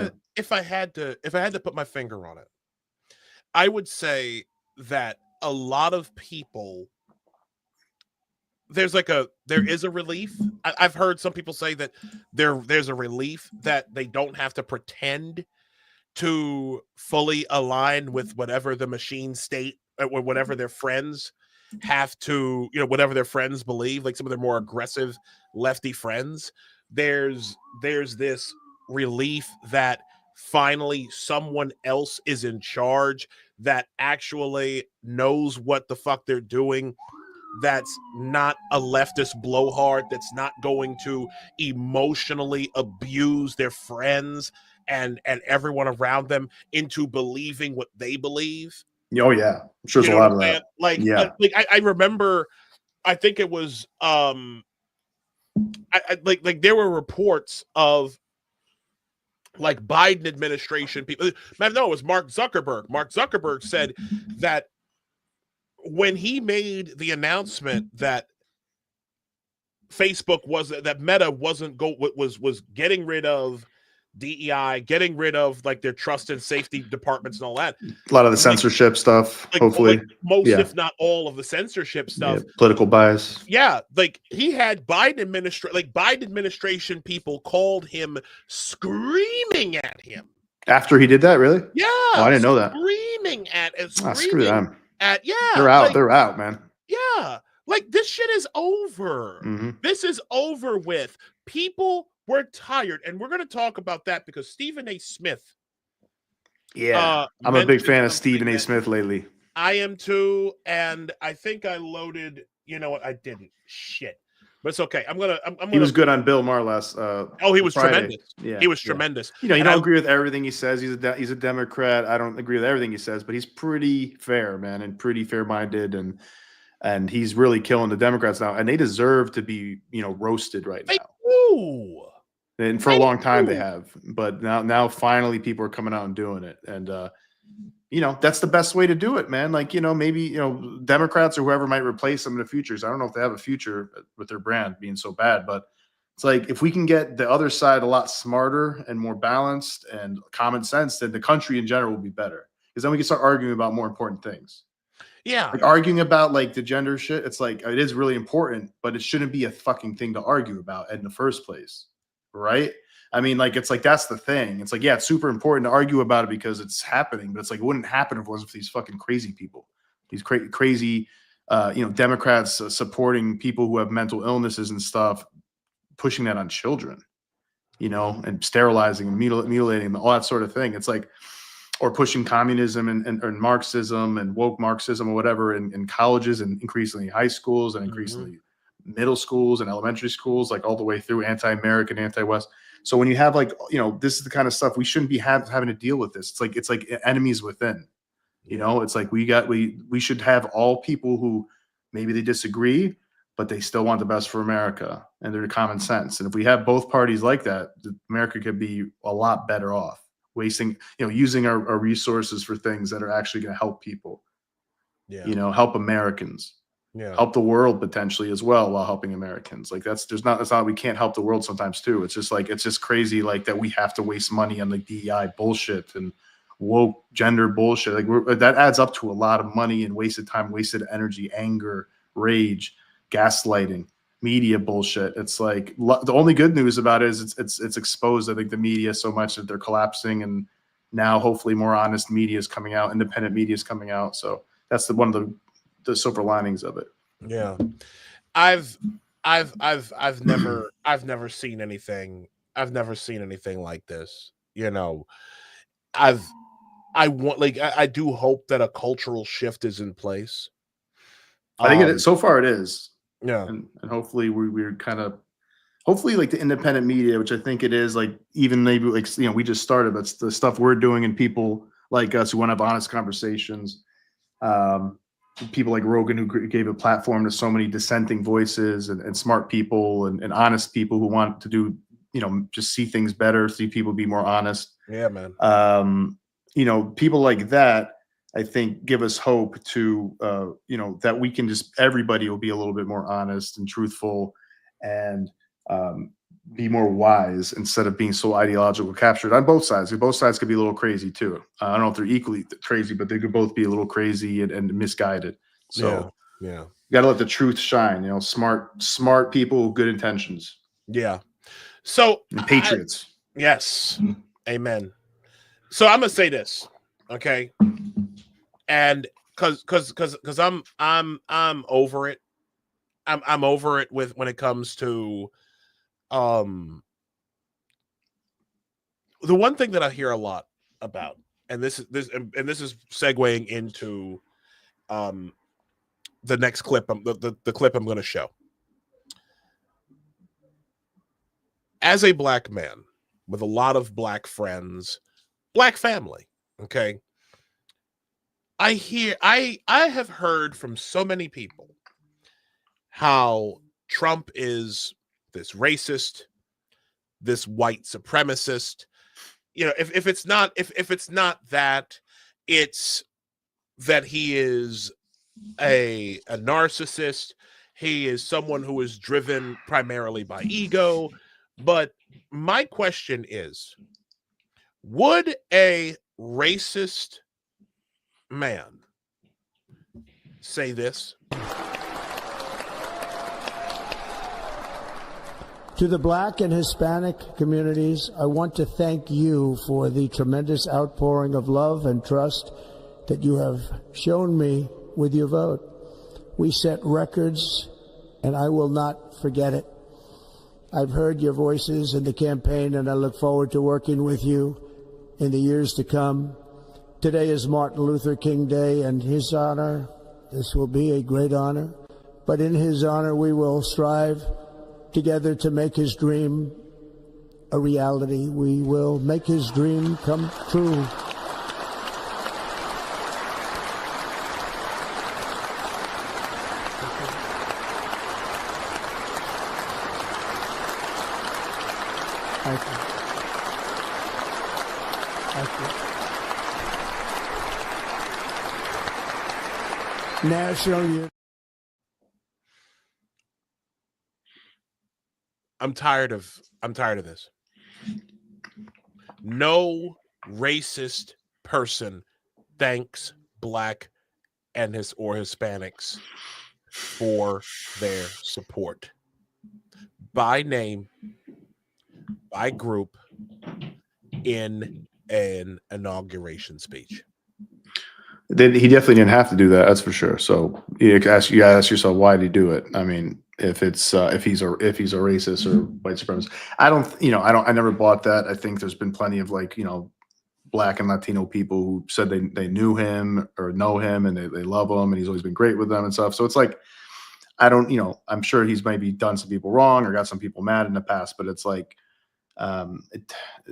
to put my finger on it, I would say that a lot of people, there is a relief. I've heard some people say that there's a relief that they don't have to pretend to fully align with whatever the machine state or whatever their friends have to, whatever their friends believe, like some of their more aggressive lefty friends. There's this relief that finally someone else is in charge that actually knows what the fuck they're doing, that's not a leftist blowhard, that's not going to emotionally abuse their friends and everyone around them into believing what they believe. Oh yeah, I'm sure there's a lot of that. I remember, I think it was there were reports of like Biden administration people. No, it was Mark Zuckerberg. Mark Zuckerberg said that when he made the announcement that Meta was getting rid of DEI, getting rid of like their trust and safety departments and all that. A lot of the censorship stuff, hopefully. Most, if not all of the censorship stuff. Yeah, political bias. Yeah, like he had Biden administration people called him screaming at him. After he did that, really? Yeah. Oh, I didn't know that. Screaming screw them. They're out. They're out, man. Yeah. Like this shit is over. Mm-hmm. This is over with. People were tired, and we're going to talk about that because Stephen A. Smith. Yeah, I'm a big fan of Stephen A. Smith lately. I am too, and I think I loaded. You know what? I didn't. Shit, but it's okay. He was good on Bill Maher last. He was Friday. tremendous. Yeah, he was tremendous. You don't agree with everything he says. He's a Democrat. I don't agree with everything he says, but he's pretty fair, man, and pretty fair-minded, and he's really killing the Democrats now, and they deserve to be, roasted right now. Ooh. And for a long time they have, but now finally people are coming out and doing it. And, that's the best way to do it, man. Like, maybe, Democrats or whoever might replace them in the future. I don't know if they have a future with their brand being so bad, but it's like, if we can get the other side a lot smarter and more balanced and common sense, then the country in general will be better. Because then we can start arguing about more important things. Yeah. Like arguing about like the gender shit. It's like, it is really important, but it shouldn't be a fucking thing to argue about in the first place. Right? I mean, like, it's like, that's the thing. It's like, yeah, it's super important to argue about it because it's happening, but it's like, it wouldn't happen if it wasn't for these fucking crazy people, these crazy, Democrats supporting people who have mental illnesses and stuff, pushing that on children, and sterilizing and mutilating them, all that sort of thing. It's like, or pushing communism and Marxism and woke Marxism or whatever in colleges and increasingly high schools and increasingly middle schools and elementary schools, like all the way through anti-American, anti-West. So when you have like, this is the kind of stuff we shouldn't be having to deal with this. It's like enemies within. You know, it's like we should have all people who maybe they disagree, but they still want the best for America and they're common sense. And if we have both parties like that, America could be a lot better off wasting, using our resources for things that are actually going to help people, help Americans, help the world potentially as well while helping Americans. Like that's not, we can't help the world sometimes too. It's just crazy. Like that we have to waste money on like DEI bullshit and woke gender bullshit. Like that adds up to a lot of money and wasted time, wasted energy, anger, rage, gaslighting, media bullshit. It's like the only good news about it is it's exposed, I think, the media so much that they're collapsing, and now hopefully more honest media is coming out, independent media is coming out. So that's one of the silver linings of it. Yeah. I've never seen anything like this. I do hope that a cultural shift is in place. I think it is. So far it is. Yeah. And hopefully we're kind of, hopefully like the independent media, which I think it is, like even maybe like, we just started, that's the stuff we're doing, and people like us who want to have honest conversations. People like Rogan, who gave a platform to so many dissenting voices and smart people and honest people who want to do, just see things better, see people be more honest. Yeah, man. People like that, I think, give us hope to, that we can everybody will be a little bit more honest and truthful and be more wise instead of being so ideological captured on both sides. Both sides could be a little crazy too. I don't know if they're equally crazy, but they could both be a little crazy and misguided. So yeah. You got to let the truth shine, smart people with good intentions. Yeah. So and patriots. Yes. Amen. So I'm going to say this. Okay. And cause I'm over it. I'm over it when it comes to the one thing that I hear a lot about, and this is segueing into the next clip, the clip I'm going to show. As a black man with a lot of black friends, black family, okay, I have heard from so many people how Trump is this racist, this white supremacist. If it's not that, it's that he is a narcissist. He is someone who is driven primarily by ego. But my question is, would a racist man say this? To the Black and Hispanic communities, I want to thank you for the tremendous outpouring of love and trust that you have shown me with your vote. We set records, and I will not forget it. I've heard your voices in the campaign, and I look forward to working with you in the years to come. Today is Martin Luther King Day, and his honor, this will be a great honor, but in his honor we will strive together to make his dream a reality. We will make his dream come true. Thank you. Thank you. National Unity. I'm tired of this. No racist person thanks Black and Hispanics for their support. By name, by group, in an inauguration speech. He definitely didn't have to do that. That's for sure. So you gotta ask yourself, why did he do it? I mean, if he's a racist or white supremacist, I never bought that. I think there's been plenty of Black and Latino people who said they knew him or know him and they love him and he's always been great with them and stuff. So it's like, I'm sure he's maybe done some people wrong or got some people mad in the past, but it's like, there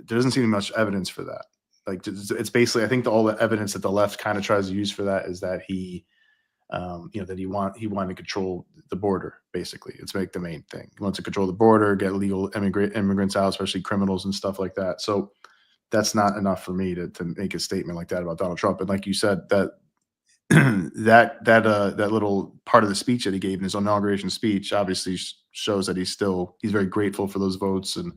doesn't seem much evidence for that. Like it's basically, I think all the evidence that the left kind of tries to use for that is that he, that he wanted to control the border. Basically, it's like the main thing. He wants to control the border, get legal immigrants out, especially criminals and stuff like that. So that's not enough for me to make a statement like that about Donald Trump. And like you said, that that little part of the speech that he gave in his inauguration speech obviously shows that he's very grateful for those votes, and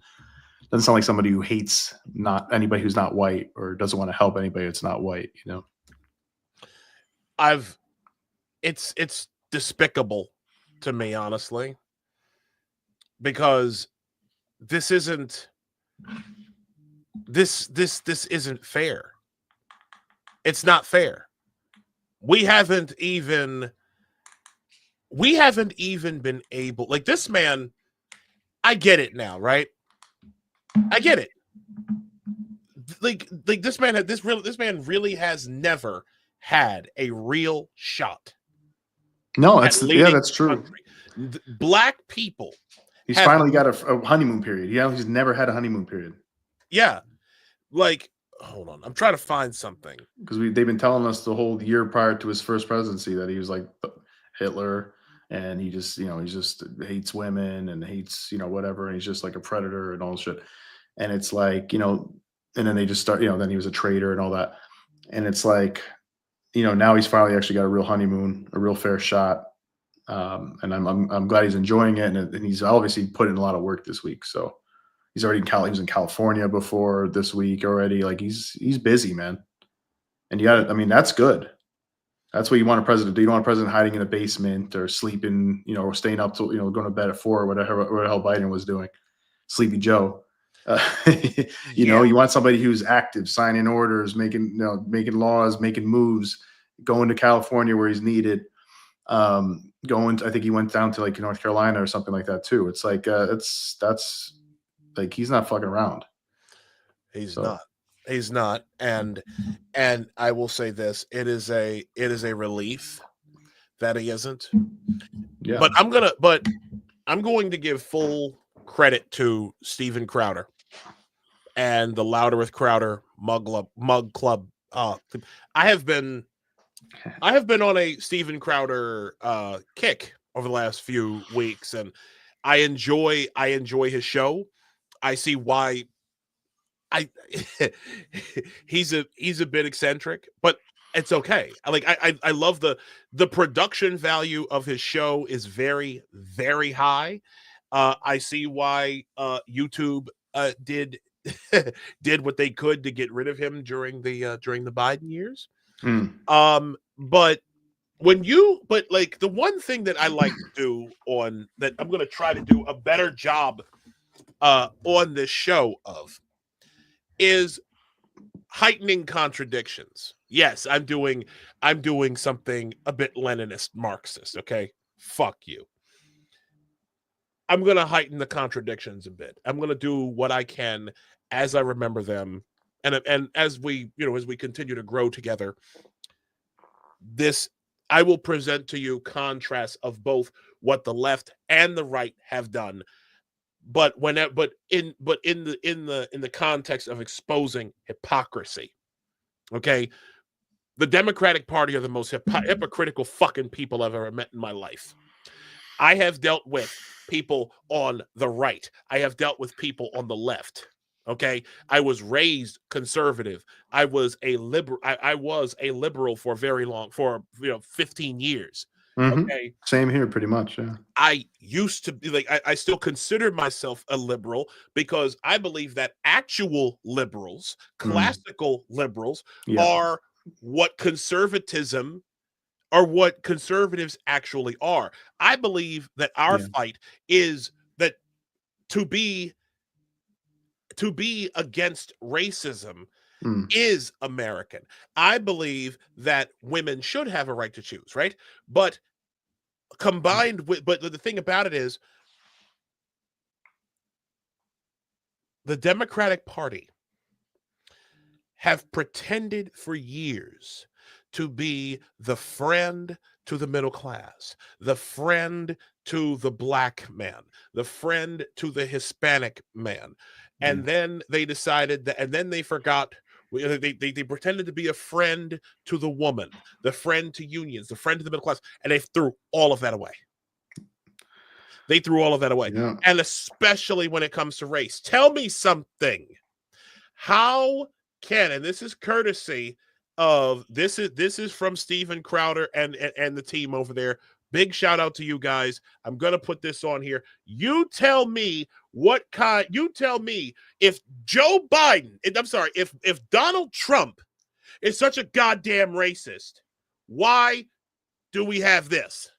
doesn't sound like somebody who hates not anybody who's not white or doesn't want to help anybody that's not white. It's despicable to me, honestly, because this isn't fair. It's not fair. We haven't even been able, like, this man, I get it now, right? I get it. Like this man really has never had a real shot. No, that's true. Black people. He's finally got a honeymoon period. He's never had a honeymoon period. Yeah. Like, hold on. I'm trying to find something. Because they've been telling us the whole year prior to his first presidency that he was like Hitler, and he just hates women and hates, whatever. And he's just like a predator and all this shit. And it's like, and then they just start, then he was a traitor and all that. And it's like, now he's finally actually got a real honeymoon, a real fair shot. And I'm glad he's enjoying it. And he's obviously put in a lot of work this week. So he's already he was in California before this week already. Like he's busy, man. And that's good. That's what you want a president to do. You don't want a president hiding in a basement or sleeping, or staying up till, going to bed at 4 or whatever the hell Biden was doing. Sleepy Joe. You want somebody who's active, signing orders, making laws, making moves, going to California where he's needed. I think he went down to like North Carolina or something like that too. It's like that's like he's not fucking around. He's not. And I will say this: it is a relief that he isn't. Yeah. But I'm going to give full credit to Steven Crowder and the Louder with Crowder Mug Club. I have been on a Steven Crowder kick over the last few weeks, and I enjoy his show. I see why he's a bit eccentric, but it's okay. I love the production value of his show is very, very high. I see why YouTube did what they could to get rid of him during the Biden years. But the one thing that I like to do that I'm going to try to do a better job on this show of is heightening contradictions. Yes, I'm doing something a bit Leninist Marxist. Okay, fuck you. I'm going to heighten the contradictions a bit. I'm going to do what I can as I remember them. And as we continue to grow together, I will present to you contrasts of both what the left and the right have done. But in the context of exposing hypocrisy. Okay. The Democratic Party are the most hypocritical fucking people I've ever met in my life. I have dealt with people on the right. I have dealt with people on the left. Okay. I was raised conservative. I was a liberal for very long, 15 years. Mm-hmm. Okay. Same here, pretty much. Yeah. I used to be I still consider myself a liberal because I believe that actual liberals, classical liberals, are what conservatism or what conservatives actually are. I believe that our fight is that to be against racism is American. I believe that women should have a right to choose, right? But the thing about it is the Democratic Party have pretended for years to be the friend to the middle class, the friend to the black man, the friend to the Hispanic man. And then they decided that, and then they forgot They pretended to be a friend to the woman, the friend to unions, the friend to the middle class, and they threw all of that away. They threw all of that away. Yeah. And especially when it comes to race. Tell me something. How can, and this is courtesy of, this is from Steven Crowder and the team over there. Big shout out to you guys. I'm going to put this on here. You tell me if Joe Biden, I'm sorry, if Donald Trump is such a goddamn racist, why do we have this?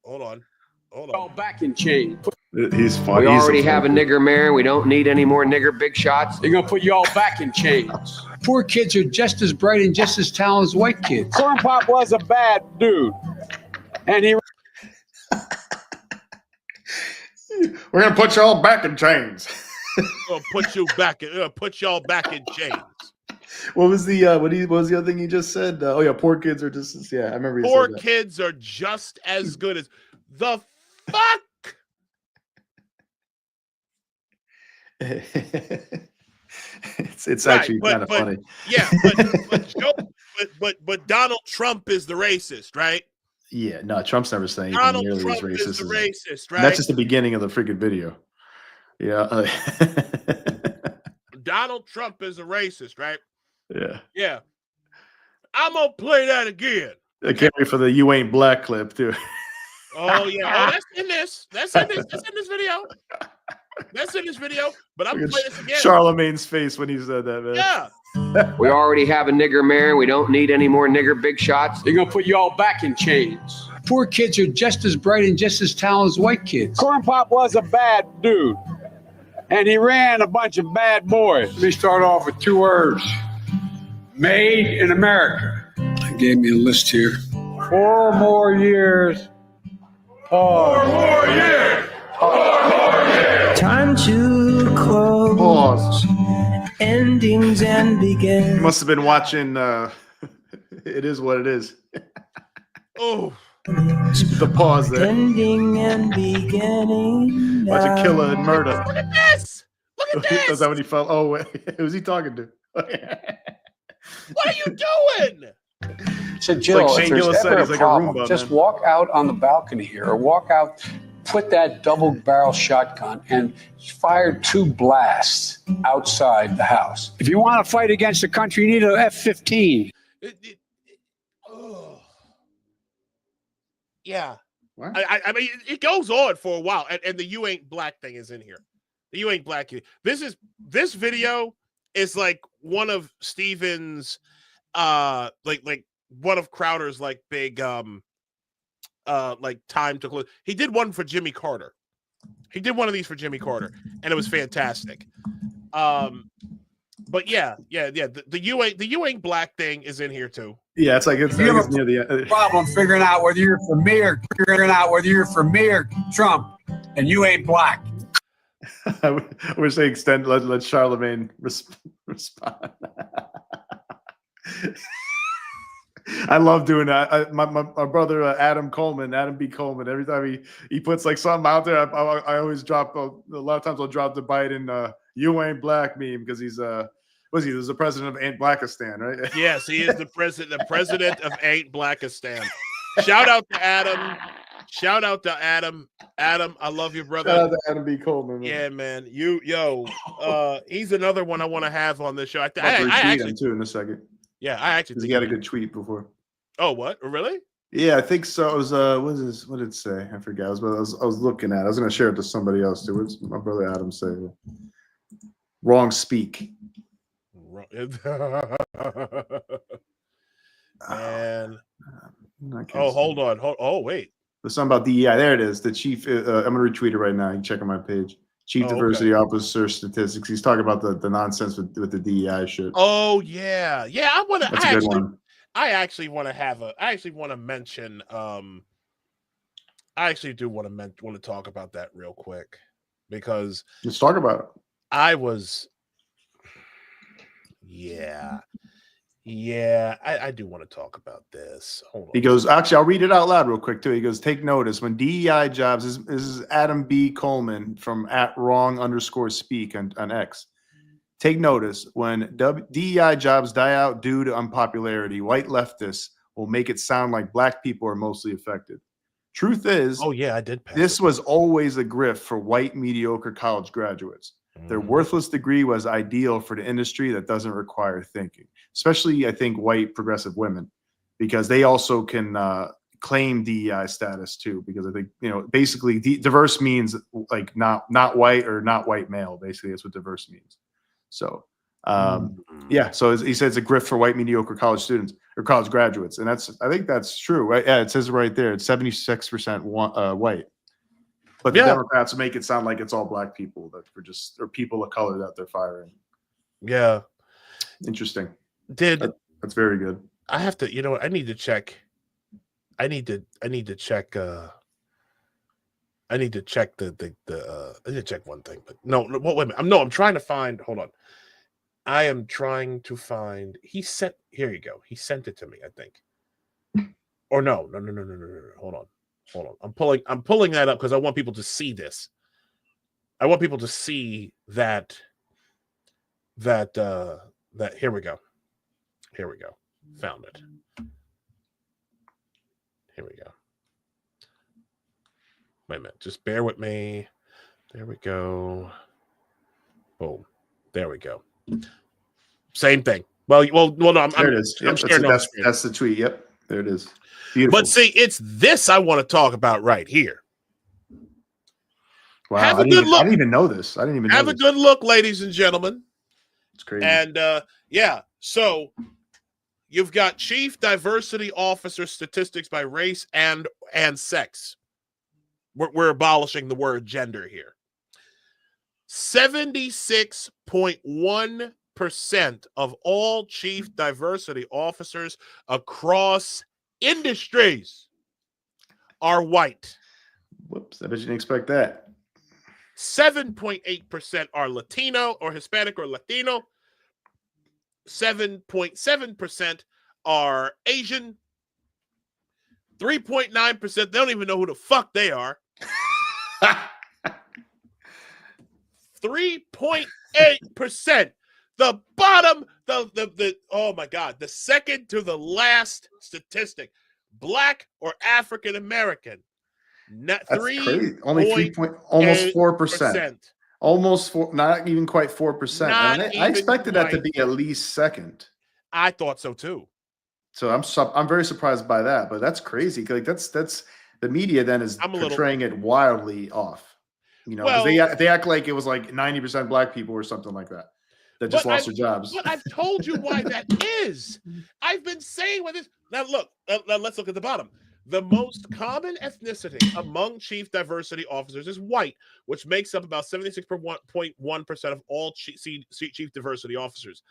Hold on. All back in chains. He's funny. We already have a nigger mayor. We don't need any more nigger big shots. They're going to put you all back in chains. Poor kids are just as bright and just as talented as white kids. Corn Pop was a bad dude. And he... We're going to put you all back in chains. Put y'all back in chains. What was the what was the other thing he just said? Oh yeah, poor kids are just I remember. Poor kids are just as good as the fuck. It's actually kind of funny. Yeah, but Donald Trump is the racist, right? Yeah, no, Trump's never saying Donald anything nearly Trump as racist. is the racist, right? That's just the beginning of the freaking video. Yeah. Donald Trump is a racist, right? Yeah. Yeah. I'm gonna play that again. I can't wait for the "You Ain't Black" clip too. Oh yeah. Oh, that's in this. That's in this video. That's in this video. But I'm gonna play this again. Charlemagne's face when he said that, man. Yeah. We already have a nigger mayor. We don't need any more nigger big shots. They're going to put you all back in chains. Poor kids are just as bright and just as talented as white kids. Corn Pop was a bad dude. And he ran a bunch of bad boys. Let me start off with 2 words. Made in America. They gave me a list here. 4 more years. Pause. 4 more years. 4 more years. Time to close. Pause. Endings and begins. You must have been watching It Is What It Is. Oh. The pause there. Ending and beginning. Bunch of killer and murder. Look at this. Look at this. Is that what he felt? Oh, wait. Who's he talking to? What are you doing? So Jill, like Shane if there's Gillis said, ever he's a like a problem, Roomba, just man. walk out on the balcony here, or walk out, put that double barrel shotgun and fire 2 blasts outside the house. If you want to fight against the country, you need an F-15. Oh. Yeah. What? I mean, it goes on for a while, and the "You Ain't Black" thing is in here. The "You Ain't Black." This video is like one of Steven's, like one of Crowder's like big like time to close. He did one for Jimmy Carter. He did one of these for Jimmy Carter, and it was fantastic. But yeah. The "You Ain't Black" thing is in here too. Yeah, it's like it's near the Problem figuring out whether you're for me or Trump, and you ain't black. We're saying extend. Let Charlemagne respond. I love doing that. My brother Adam B. Coleman. Every time he puts like something out there, I always drop. A lot of times I'll drop the Biden "You Ain't Black" meme because he's was he? He was the president of Ain't Blackistan, right? Yes, he is the president of Ain't Blackistan. Shout out to Adam. Adam, I love you, brother. Shout out to Adam B. Coleman. Man. Yeah, man. He's another one I want to have on this show. I I actually him too in a second. Yeah, I actually He got a good tweet before. Oh, what? Really? Yeah, I think so. It was what did it say? I forgot. I was looking at it. I was gonna share it to somebody else too. What's my brother Adam say? Wrong speak. And hold on. Oh, wait. There's something about DEI. There it is. The chief. I'm gonna retweet it right now. You can check on my page. Chief Diversity Officer Statistics. He's talking about the nonsense with the DEI shit. Oh yeah. I want to. That's a good one. I actually want to mention. I actually do want to talk about that real quick because let's talk about it. I was. Yeah, I do want to talk about this. Hold on. He goes, actually, I'll read it out loud real quick too. He goes, take notice when DEI jobs. This is Adam B. Coleman from @wrong_speak on X. Take notice, when DEI jobs die out due to unpopularity, white leftists will make it sound like black people are mostly affected. Truth is, Oh yeah, I did pass this it. was always a grift for white mediocre college graduates. Their Mhm. worthless degree was ideal for the industry that doesn't require thinking, especially I think white progressive women, because they also can claim DEI status too. Because I think basically diverse means like not white or not white male. Basically, that's what diverse means. So yeah, so he says it's a grift for white mediocre college students or college graduates, and I think that's true, right? Yeah, it says right there it's 76% white. But the Democrats make it sound like it's all black people or people of color that they're firing. Yeah. Interesting. That's very good. I have to, you know what? I need to check. I need to check I need to check I need to check one thing, but no, wait a minute. I'm trying to find, hold on. I am trying to find, here you go. He sent it to me, I think. Or no. Hold on. I'm pulling that up because I want people to see this. I want people to see that here we go. Found it. Here we go. Wait a minute. Just bear with me. There we go. Boom. There we go. Same thing. Well, no. There it is. Yep, that's the tweet. Yep, there it is. Beautiful. But see, it's this I want to talk about right here. Wow, have a good look. I didn't even know this. Have a good look, ladies and gentlemen. It's crazy. And yeah, so you've got Chief Diversity Officer statistics by race and sex. We're abolishing the word gender here. 76.1% of all chief diversity officers across industries are white. Whoops, I bet you didn't expect that. 7.8% are Latino or Hispanic or Latino. 7.7% are Asian. 3.9%, they don't even know who the fuck they are. 3.8%. The bottom, the oh my God, the second to the last statistic, Black or African American. That's crazy. Only almost 4%. Almost 4, not even quite 4%. I expected that to be at least second. I thought so too. So I'm very surprised by that, but that's crazy. Like that's the media then is portraying it wildly off. Because they act like it was like 90% black people or something like that just lost their jobs. But I've told you why that is. I've been saying what this. Now look, let's look at the bottom. The most common ethnicity among chief diversity officers is white, which makes up about 76.1% of all chief diversity officers.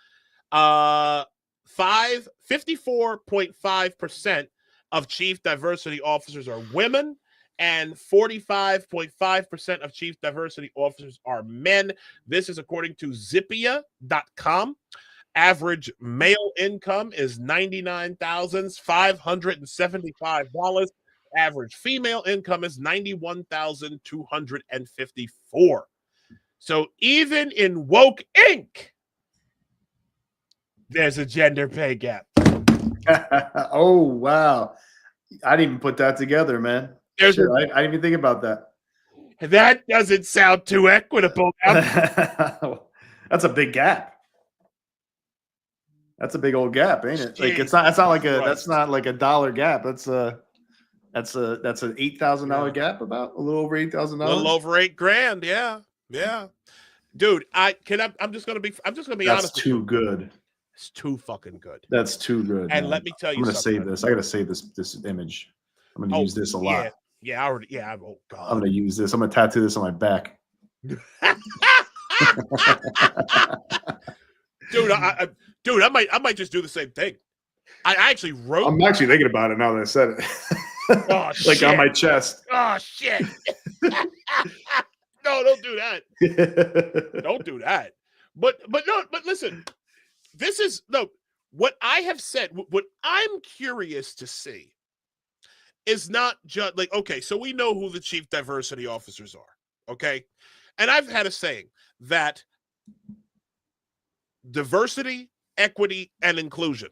54.5% of chief diversity officers are women, and 45.5% of chief diversity officers are men. This is according to Zippia.com. Average male income is $99,575. Average female income is $91,254. So even in Woke Inc., there's a gender pay gap. Oh, wow. I didn't even put that together, man. I didn't even think about that. That doesn't sound too equitable. That's a big gap. That's a big old gap, ain't it? Like that's not like a dollar gap. That's an $8,000 gap, about a little over $8,000. A little over $8,000, yeah. Dude, I'm just gonna be honest. That's too good. It's too fucking good. That's too good. And man. let me tell you, I'm gonna save this. I gotta save this image. I'm gonna use this a lot. Yeah, oh God. I'm gonna use this. I'm gonna tattoo this on my back. Dude, I might just do the same thing. I actually wrote. I'm actually thinking about it now that I said it. Oh, like shit. on my chest. Oh shit! No, don't do that. Don't do that. But listen, this is what I have said. What I'm curious to see is not just like, okay, so we know who the chief diversity officers are, okay, and I've had a saying that diversity, equity, and inclusion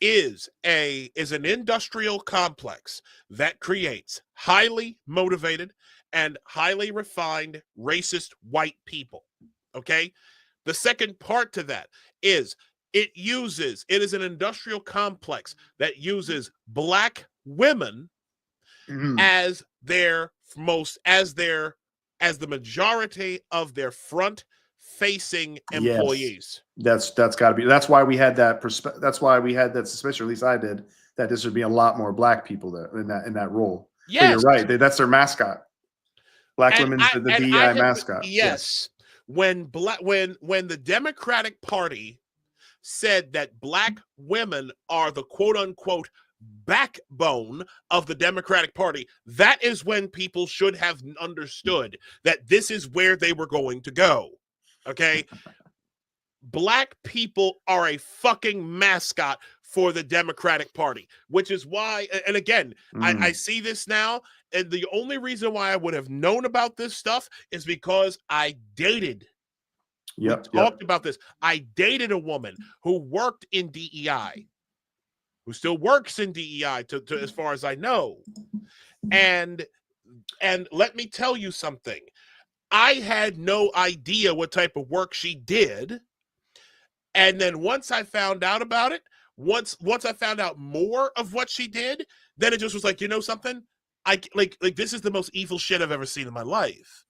is an industrial complex that creates highly motivated and highly refined racist white people. Okay? The second part to that is it is an industrial complex that uses black women as the majority of their front facing employees. That's got to be. That's why we had that that's why we had that suspicion, or at least I did, that this would be a lot more black people there in that role. Yes, but you're right. That's their mascot. Black women's the DEI mascot. Yes. When the Democratic Party said that black women are the quote unquote backbone of the Democratic Party, that is when people should have understood that this is where they were going to go. Okay? Black people are a fucking mascot for the Democratic Party, which is why, and again, I see this now, and the only reason why I would have known about this stuff is because I dated. We talked about this. I dated a woman who worked in DEI, who still works in DEI, to as far as I know. And let me tell you something. I had no idea what type of work she did. And then once I found out about it, once I found out more of what she did, then it just was like, you know something? I like this is the most evil shit I've ever seen in my life.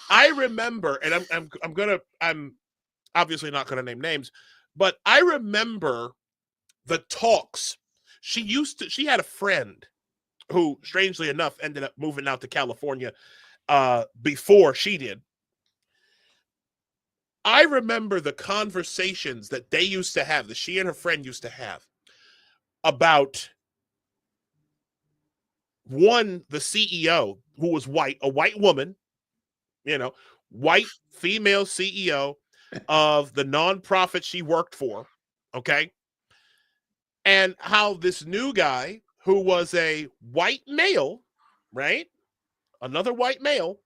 I remember, and I'm obviously not gonna name names, but I remember the talks. She had a friend who, strangely enough, ended up moving out to California before she did. I remember the conversations that they used to have, that she and her friend used to have, about one, the CEO, who was white, a white woman, white female CEO of the nonprofit she worked for, okay? And how this new guy, who was a white male, right? Another white male,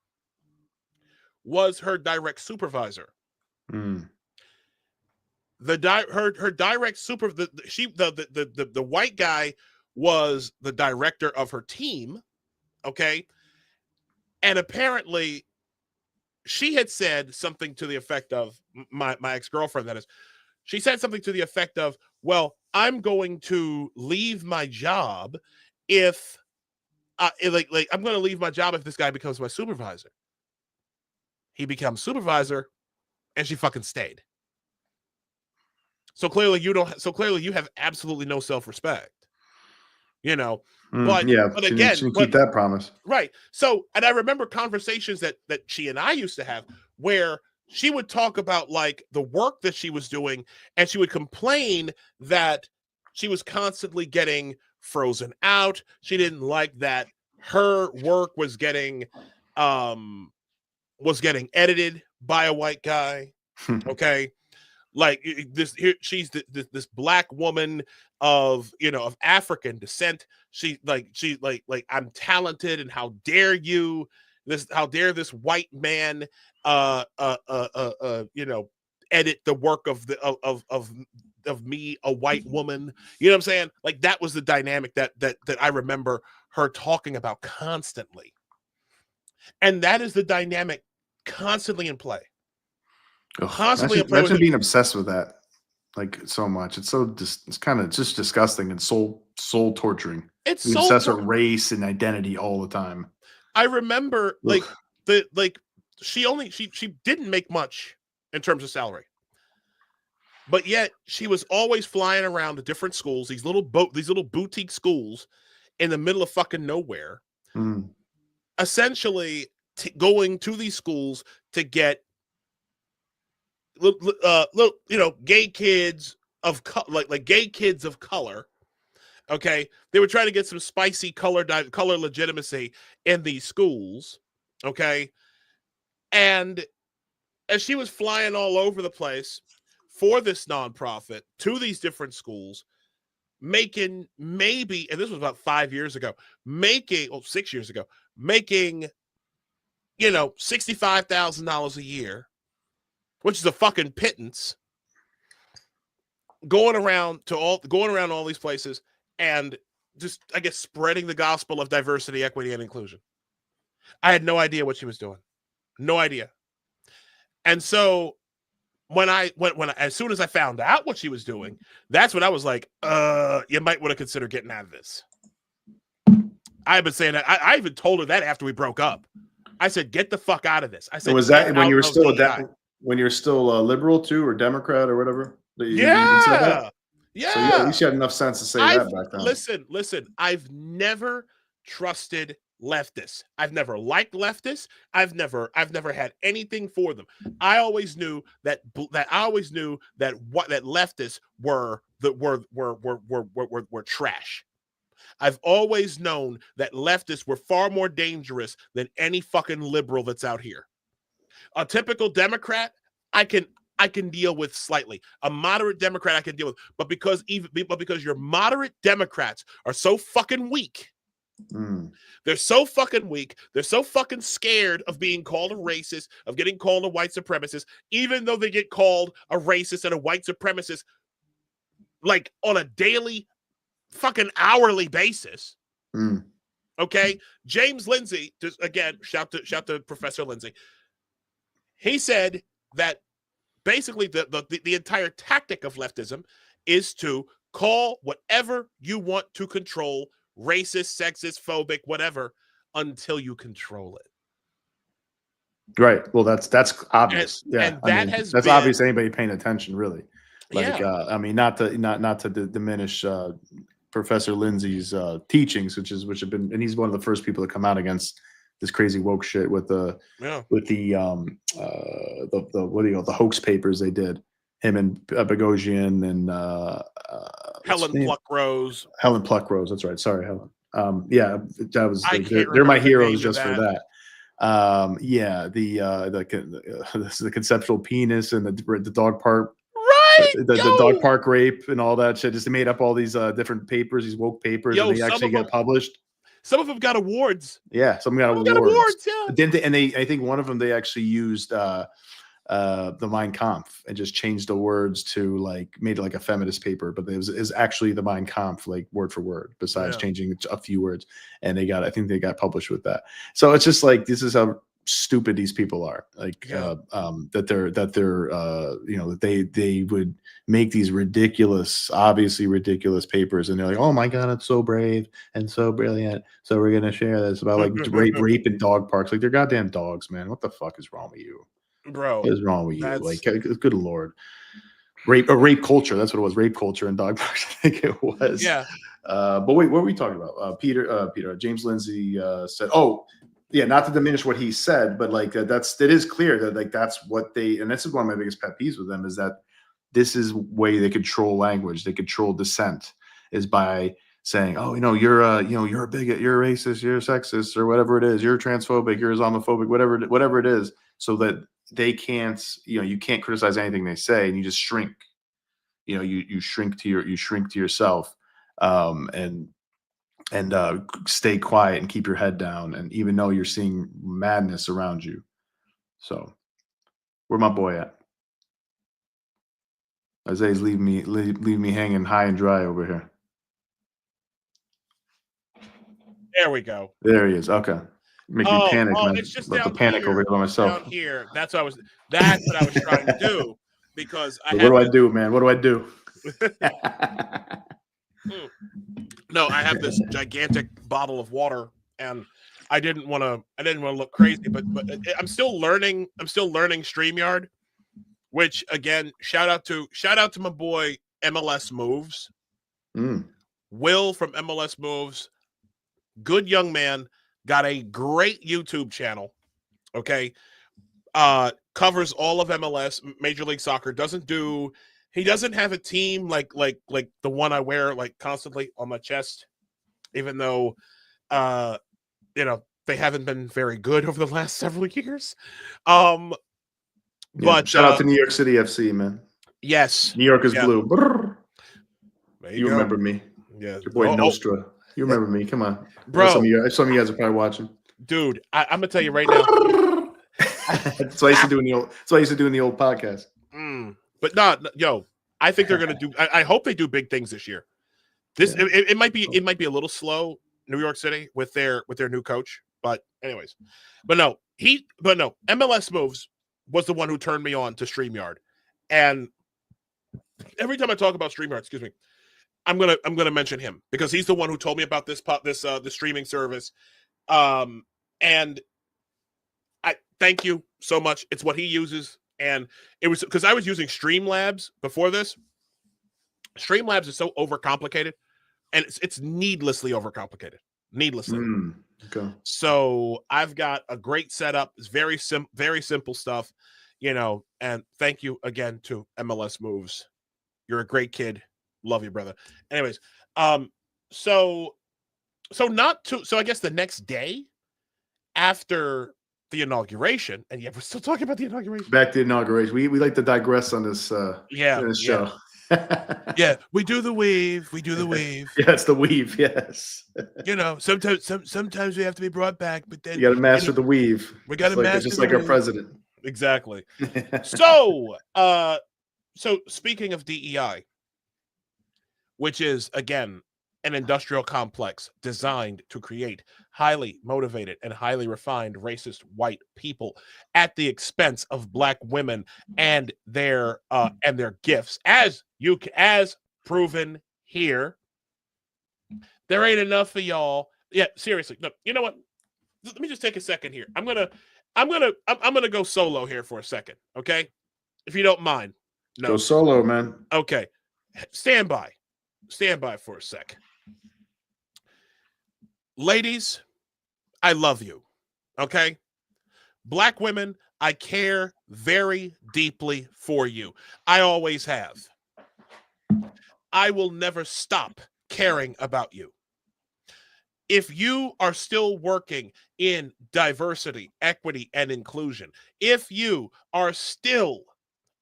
was her direct supervisor. Her direct super, the white guy was the director of her team, okay? And apparently she had said something to the effect of, my ex-girlfriend, that is, she said something to the effect of, well, I'm going to leave my job if I'm going to leave my job if this guy becomes my supervisor. He becomes supervisor, and she fucking stayed. So clearly you have absolutely no self-respect. But again, she keep that promise. Right. So, and I remember conversations that she and I used to have where she would talk about like the work that she was doing, and she would complain that she was constantly getting frozen out. She didn't like that her work was getting edited by a white guy. Okay. Like this here, she's this black woman of African descent. She's like I'm talented, and how dare this white man edit the work of me, a white woman. You know what I'm saying? Like that was the dynamic that I remember her talking about constantly. And that is the dynamic constantly in play. Imagine being obsessed with that like so much. It's so it's kind of just disgusting and soul torturing. It's being obsessed with race and identity all the time. I remember she didn't make much in terms of salary, but yet she was always flying around to different schools, these little boutique schools in the middle of fucking nowhere, essentially going to these schools to get gay kids of gay kids of color. Okay, they were trying to get some spicy color legitimacy in these schools. Okay, and as she was flying all over the place for this nonprofit to these different schools, making maybe, and this was about 6 years ago, making $65,000 a year, which is a fucking pittance. going around all these places and just, I guess, spreading the gospel of diversity, equity, and inclusion. I had no idea what she was doing. No idea. And so when as soon as I found out what she was doing, that's when I was like, you might want to consider getting out of this. I've been saying that. I even told her that after we broke up. I said, get the fuck out of this. I said, was that when you were still when you're still a liberal too, or Democrat or whatever? Yeah. Yeah. So at least you had enough sense to say that back then. Listen, I've never trusted leftists. I've never liked leftists. I've never had anything for them. I always knew that leftists were trash. I've always known that leftists were far more dangerous than any fucking liberal that's out here. A typical Democrat, I can deal with slightly. A moderate Democrat I can deal with, but because your moderate Democrats are so fucking weak. They're so fucking weak. They're so fucking scared of being called a racist, of getting called a white supremacist, even though they get called a racist and a white supremacist like on a daily fucking hourly basis. Okay, James Lindsay, just again, shout to Professor Lindsay. He said that basically the entire tactic of leftism is to call whatever you want to control racist, sexist, phobic, whatever, until you control it. Right. Well, that's obvious. And that's obvious to anybody paying attention, really. Like, I mean, not to diminish Professor Lindsay's teachings, which have been, and he's one of the first people to come out against this crazy woke shit with the what do you call the hoax papers they did. Him and Boghossian and Helen Pluckrose. Helen Pluckrose, that's right. Sorry, Helen. Yeah, that was they're my heroes just for that. The conceptual penis and the dog park. Right, the dog park rape and all that shit. Just made up all these different papers, these woke papers, and they actually get published. Some of them got awards. Yeah, some got awards. Yeah. I think one of them they actually used the Mein Kampf and just changed the words to made it like a feminist paper, but it was actually the Mein Kampf, like word for word, besides changing a few words. And I think they got published with that. So it's just like, this is how stupid these people are. That they would make these obviously ridiculous papers, and they're like, oh my god, it's so brave and so brilliant, so we're gonna share this about like rape in dog parks. Like, they're goddamn dogs, man. What the fuck is wrong with you, bro? What is wrong with you? Like, good lord. Rape culture, that's what it was. Rape culture in dog parks, I think it was. Yeah. But wait, what were we talking about? James Lindsay said, not to diminish what he said, but it is clear that that's what they, and this is one of my biggest pet peeves with them, is that this is way they control language, they control dissent, is by saying, oh, you're a bigot, you're a racist, you're a sexist, or whatever it is, you're transphobic, you're Islamophobic, whatever it is, so that they can't, you can't criticize anything they say, and you just shrink. You shrink to yourself, and stay quiet and keep your head down, and even though you're seeing madness around you. So, where my boy at? Isaiah's leave me hanging high and dry over here. There we go. There he is. Okay. Make me panic, man. It's just Let down the panic here, over here by myself. Down here. That's what I was trying to do, because what do I do, man? What do I do? No, I have this gigantic bottle of water, and I didn't want to look crazy, but I'm still learning StreamYard, which, again, shout out to my boy MLS Moves. Will from MLS Moves, good young man, got a great YouTube channel. Okay. Covers all of MLS, Major League Soccer. He doesn't have a team like the one I wear constantly on my chest, even though they haven't been very good over the last several years. But shout out to New York City FC, man. Yes. New York is blue. You go. Remember me. Yeah. Your boy Nostra. You remember me. Come on. Bro. Some of you guys are probably watching. Dude, I'm gonna tell you right now. That's what I used to do in the old podcast. But no, I think they're going to do. I hope they do big things this year. It might be a little slow, New York City, with their new coach. But anyways, but no, MLS Moves was the one who turned me on to StreamYard, and every time I talk about StreamYard, excuse me, I'm gonna mention him because he's the one who told me about the streaming service. And I thank you so much. It's what he uses, and it was because I was using Streamlabs before this. Streamlabs is so overcomplicated, and it's needlessly overcomplicated. Needlessly. Okay. So I've got a great setup. It's very simple stuff, and thank you again to MLS Moves. You're a great kid. Love you, brother. Anyways, so I guess the next day after the inauguration, and we're still talking about the inauguration. Back to the inauguration. We like to digress on this this show. Yeah, we do the weave. We do the weave. Yeah, it's the weave. Yes. Sometimes we have to be brought back, but then you got to master the weave. We got to master just like our president. Exactly. So speaking of DEI, which is again an industrial complex designed to create highly motivated and highly refined racist white people at the expense of black women and their gifts, as proven here. There ain't enough for y'all. Yeah, seriously. No, you know what? Let me just take a second here. I'm gonna go solo here for a second, okay? If you don't mind. No. Go solo, man. Okay. Stand by for a sec. Ladies, I love you. Okay? Black women, I care very deeply for you. I always have. I will never stop caring about you. If you are still working in diversity, equity, and inclusion, if you are still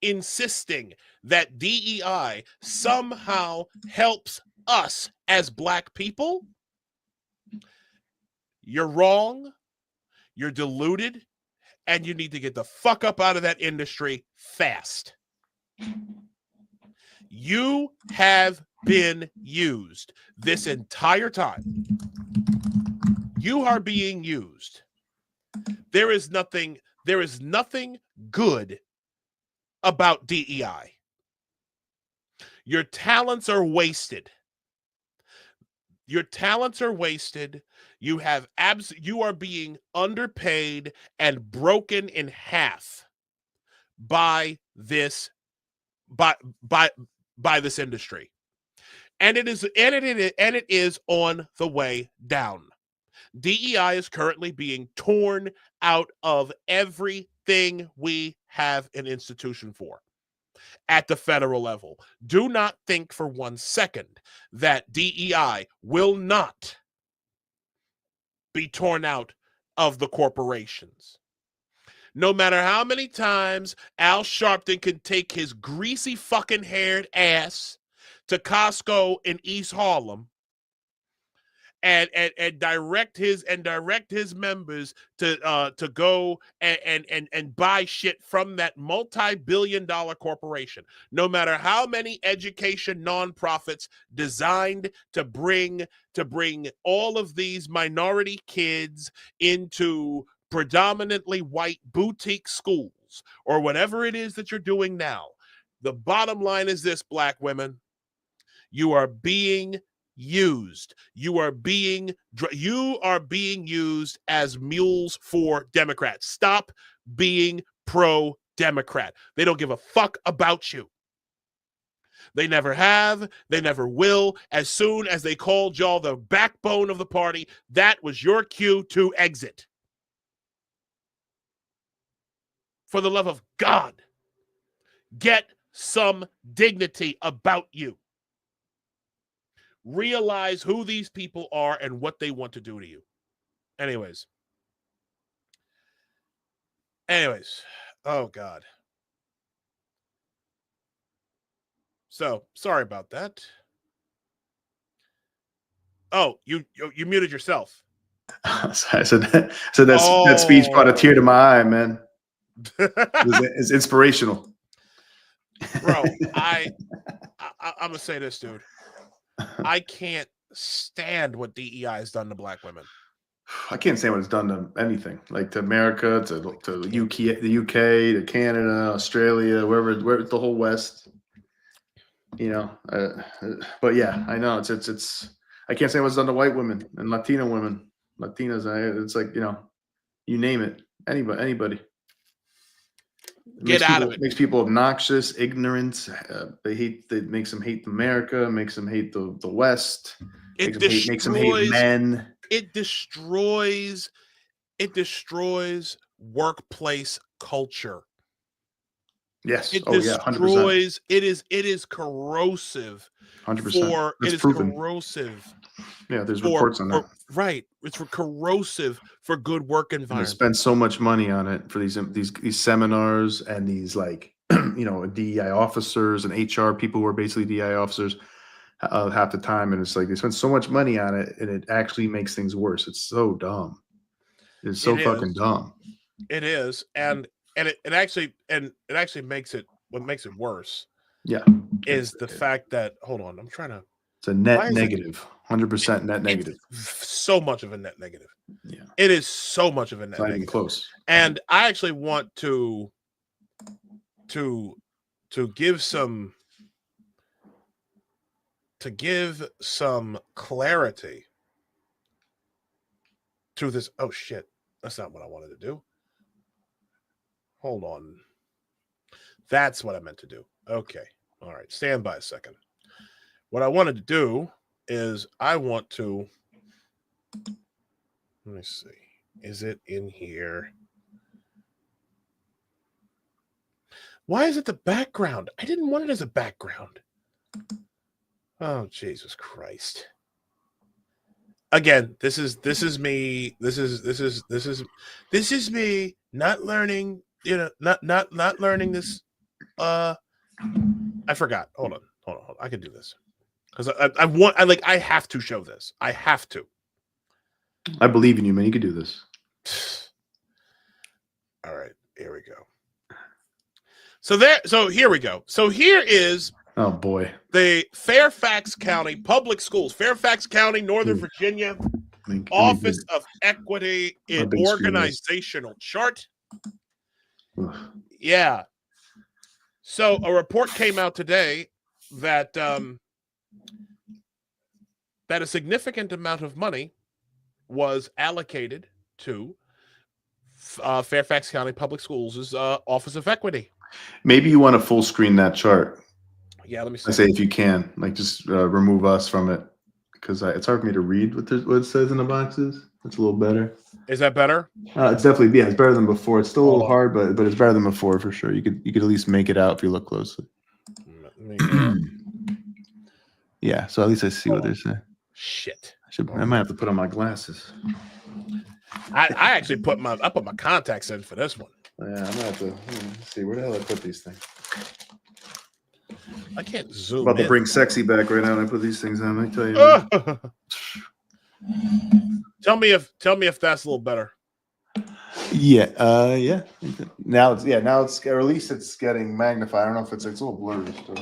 insisting that DEI somehow helps us as black people, you're wrong, you're deluded, and you need to get the fuck up out of that industry fast. You have been used this entire time. You are being used. There is nothing good about DEI. Your talents are wasted. Your talents are wasted. You are being underpaid and broken in half by this this industry. And it is on the way down. DEI is currently being torn out of everything we have an institution for at the federal level. Do not think for 1 second that DEI will not be torn out of the corporations. No matter how many times Al Sharpton can take his greasy fucking haired ass to Costco in East Harlem and direct his members to go and buy shit from that multi-billion-dollar corporation. No matter how many education nonprofits designed to bring all of these minority kids into predominantly white boutique schools or whatever it is that you're doing now, the bottom line is this, black women: you are being used. You are being used as mules for Democrats. Stop being pro-Democrat. They don't give a fuck about you. They never have. They never will. As soon as they called y'all the backbone of the party, that was your cue to exit. For the love of God, get some dignity about you. Realize who these people are and what they want to do to you. Anyways. Oh God. So, sorry about that. Oh, you muted yourself. I said that speech brought a tear to my eye, man. It's inspirational. Bro, I'm gonna say this, dude. I can't stand what DEI has done to black women. I can't say what it's done to anything, like to America, to the UK, to Canada, Australia, wherever the whole West. But yeah, I know it's. I can't say what's done to white women and Latino women, Latinas. It's like you name it, anybody. Get out of it. Makes people obnoxious, ignorant. It makes them hate America. Makes them hate the West. It makes them hate men. It destroys workplace culture. Yes. It 100%. destroys. It is corrosive. 100%. It is corrosive. Yeah, there's reports on that. Right. It's corrosive for good work They environment. spend so much money on it for these seminars and these DEI officers and HR people who are basically DEI officers half the time, and it's like they spend so much money on it, and it actually makes things worse. It's so dumb. It's so fucking dumb. It is, and it actually makes it. What makes it worse? Yeah, is the fact that I'm trying to. It's a net negative, 100% net negative. So much of a net negative. Yeah, it is so much of a net negative. Not even close. And I actually want to give some clarity to this. Oh shit, that's not what I wanted to do. Hold on. That's what I meant to do. Okay. All right. Stand by a second. What I wanted to do is I want to, let me see. Is it in here? Why is it the background? I didn't want it as a background. Oh, Jesus Christ. Again, this is me. This is me not learning, not learning this. I forgot. Hold on. I can do this. Because I have to show this. I have to. I believe in you, man. You can do this. All right, here we go. So here we go. So here is oh boy, the Fairfax County Public Schools, Fairfax County, Northern Virginia, Office of Equity in Organizational Chart. Yeah. So a report came out today that that a significant amount of money was allocated to Fairfax County Public Schools' Office of Equity. Maybe you want to full screen that chart. Yeah, let me see. I say if you can, just remove us from it, because it's hard for me to read what it says in the boxes. It's a little better. Is that better? It's definitely it's better than before. It's still a little hard, but it's better than before for sure. You could at least make it out if you look closely. Yeah, so at least I see what they're saying. Shit. I might have to put on my glasses. I actually put my contacts in for this one. Yeah, I'm gonna have to see where the hell I put these things. I can't zoom. I'm about to bring sexy back right now. And I put these things on. Let me tell you. Tell me if that's a little better. Yeah. Yeah. Now it's or at least it's getting magnified. I don't know if it's a little blurry still.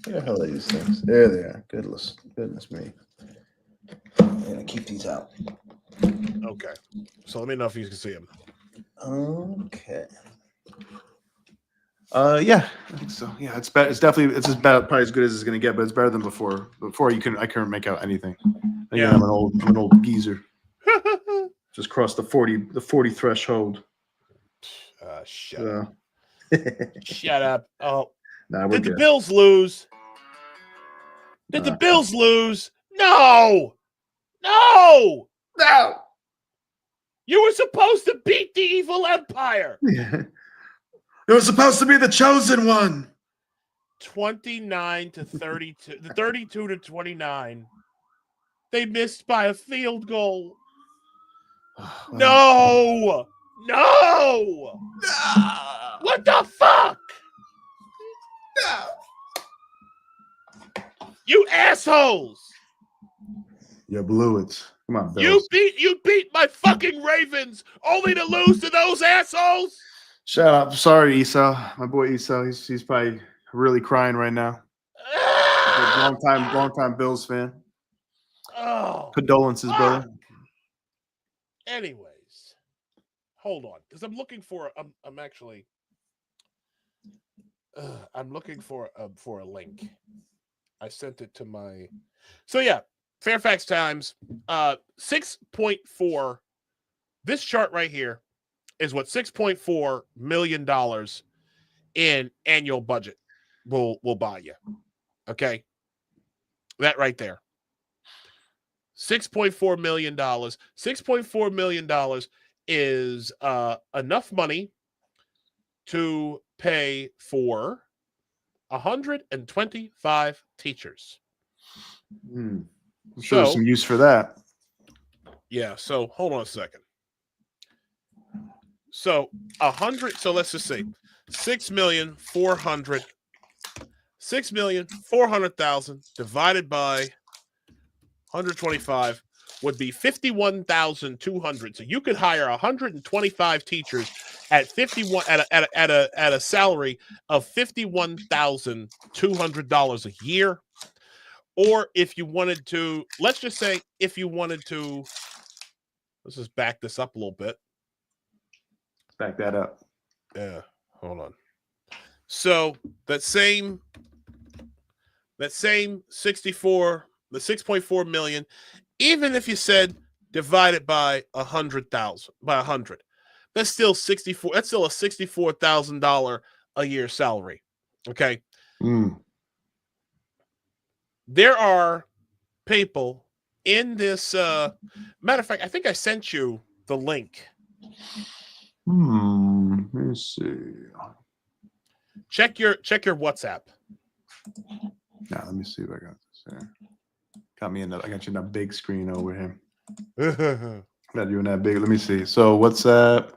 Where the hell are these things? There they are. Goodness me. I'm gonna keep these out. Okay. So let me know if you can see them. Okay. Yeah, I think so. Yeah, it's better. It's probably as good as it's gonna get, but it's better than before. Before I couldn't make out anything. Yeah, I'm an old geezer. Just crossed the 40 threshold. Shut up. Shut up. Oh. Nah, Did the Bills lose? Did the Bills lose? No! You were supposed to beat the evil empire. Yeah. It was supposed to be the chosen one. 29 to 32. 32 to 29. They missed by a field goal. No! What the fuck? No. You assholes! You blew it. Come on, Bills. You beat my fucking Ravens only to lose to those assholes. Shut up. Sorry, Esau. My boy Esau. He's probably really crying right now. Long time Bills fan. Oh, Condolences, brother. anyways, hold on, because I'm looking for. I'm actually. I'm looking for a link. I sent it to my. So yeah, Fairfax Times, 6.4. This chart right here is what $6.4 million in annual budget will buy you. Okay, that right there. $6.4 million. $6.4 million is enough money to pay for 125 teachers. I'm sure there's some use for that. Yeah, so hold on a second. So 100, so let's just say 6,400,000 divided by 125 would be 51,200. So you could hire 125 teachers at 51 at a salary of $51,200 a year. Or if you wanted to, let's just say if you wanted to, let's just back this up a little bit. Back that up. Yeah, hold on. So that same 64, the 6.4 million, even if you said divide it by 100,000, by 100, that's still 64. That's still a $64,000 a year salary. Okay. There are people in this. Matter of fact, I think I sent you the link. Let me see. Check your WhatsApp. Now let me see if I got this here. I got you in that big screen over here. Got you in that big. Let me see. So WhatsApp.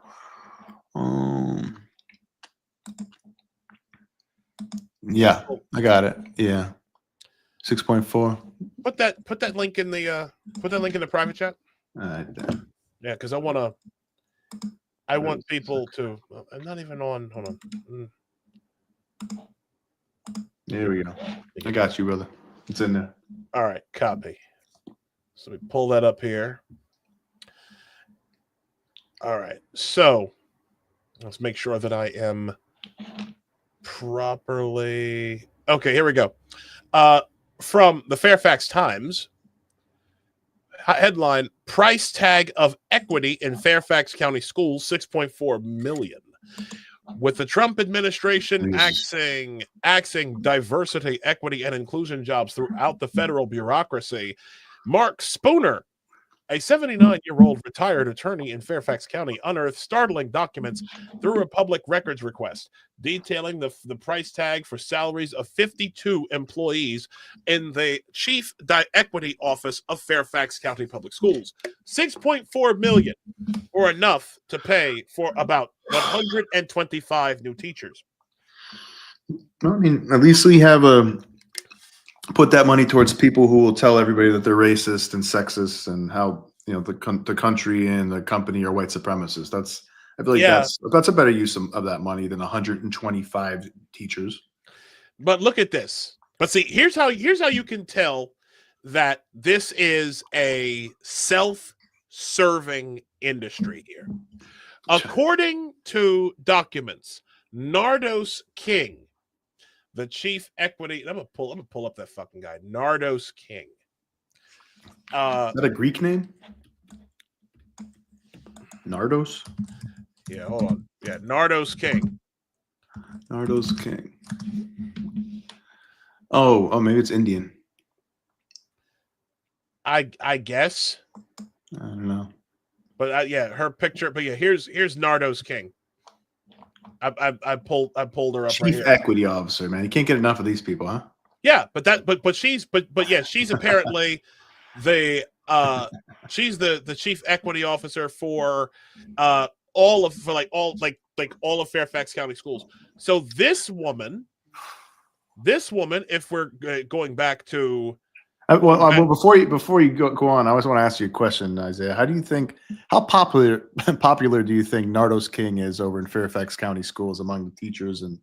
Yeah, I got it. Yeah. 6.4. Put that link in the private chat. All right. Yeah, because I want people to. I'm not even on. Hold on. There we go. I got you, brother. It's in there. All right, copy. So we pull that up here. All right, so let's make sure that I am properly. Okay, here we go. From the Fairfax Times, headline: Price tag of equity in Fairfax County schools, $6.4 million. With the Trump administration axing diversity, equity, and inclusion jobs throughout the federal bureaucracy, Mark Spooner, a 79-year-old retired attorney in Fairfax County, unearthed startling documents through a public records request detailing the price tag for salaries of 52 employees in the Chief Equity Office of Fairfax County Public Schools. $6.4 million, or enough to pay for about 125 new teachers. I mean, at least we have put that money towards people who will tell everybody that they're racist and sexist and how the country and the company are white supremacists. I feel like that's a better use of that money than 125 teachers. But look at this. But see, here's how you can tell that this is a self-serving industry here. According to documents, Nardos King, the chief equity. I'm gonna pull up that fucking guy, Nardos King. Is that a Greek name? Nardos? Yeah, hold on. Yeah, Nardos King. Nardos King. Oh, maybe it's Indian. I guess. I don't know. But yeah, her picture. But yeah, here's Nardos King. I pulled her up. Chief right here. Equity Officer, man. You can't get enough of these people, huh? Yeah, but she's apparently the she's the chief equity officer for all of Fairfax County schools. So this woman, if we're going back to Well, before you go on, I always want to ask you a question, Isaiah. How popular do you think Nardos King is over in Fairfax County schools among the teachers and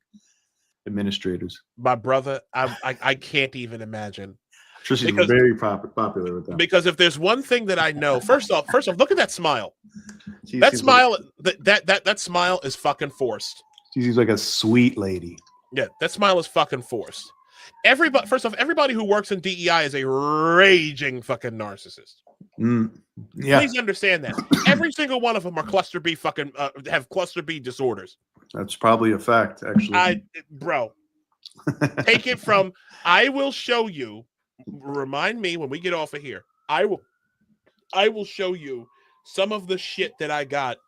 administrators? My brother, I can't even imagine. Sure, she's very popular with them. Because if there's one thing that I know, first off, look at that smile. That smile is fucking forced. She seems like a sweet lady. Yeah, that smile is fucking forced. Everybody who works in DEI is a raging fucking narcissist. Yeah, please understand that. Every single one of them are cluster B fucking have cluster B disorders. That's probably a fact, actually. Bro, take it from. I will show you. Remind me when we get off of here. I will show you some of the shit that I got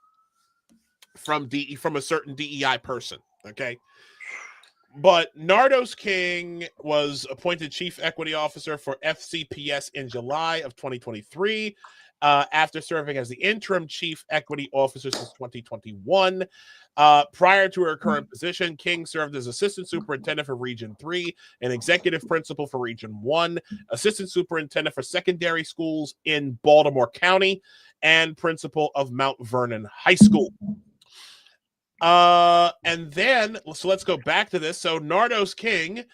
from a certain DEI person. Okay. But Nardos King was appointed Chief Equity Officer for FCPS in July of 2023, after serving as the interim Chief Equity Officer since 2021. Prior to her current position, King served as Assistant Superintendent for Region 3 and Executive Principal for Region 1, Assistant Superintendent for Secondary Schools in Baltimore County, and Principal of Mount Vernon High School. And then, so let's go back to this. So Nardos King,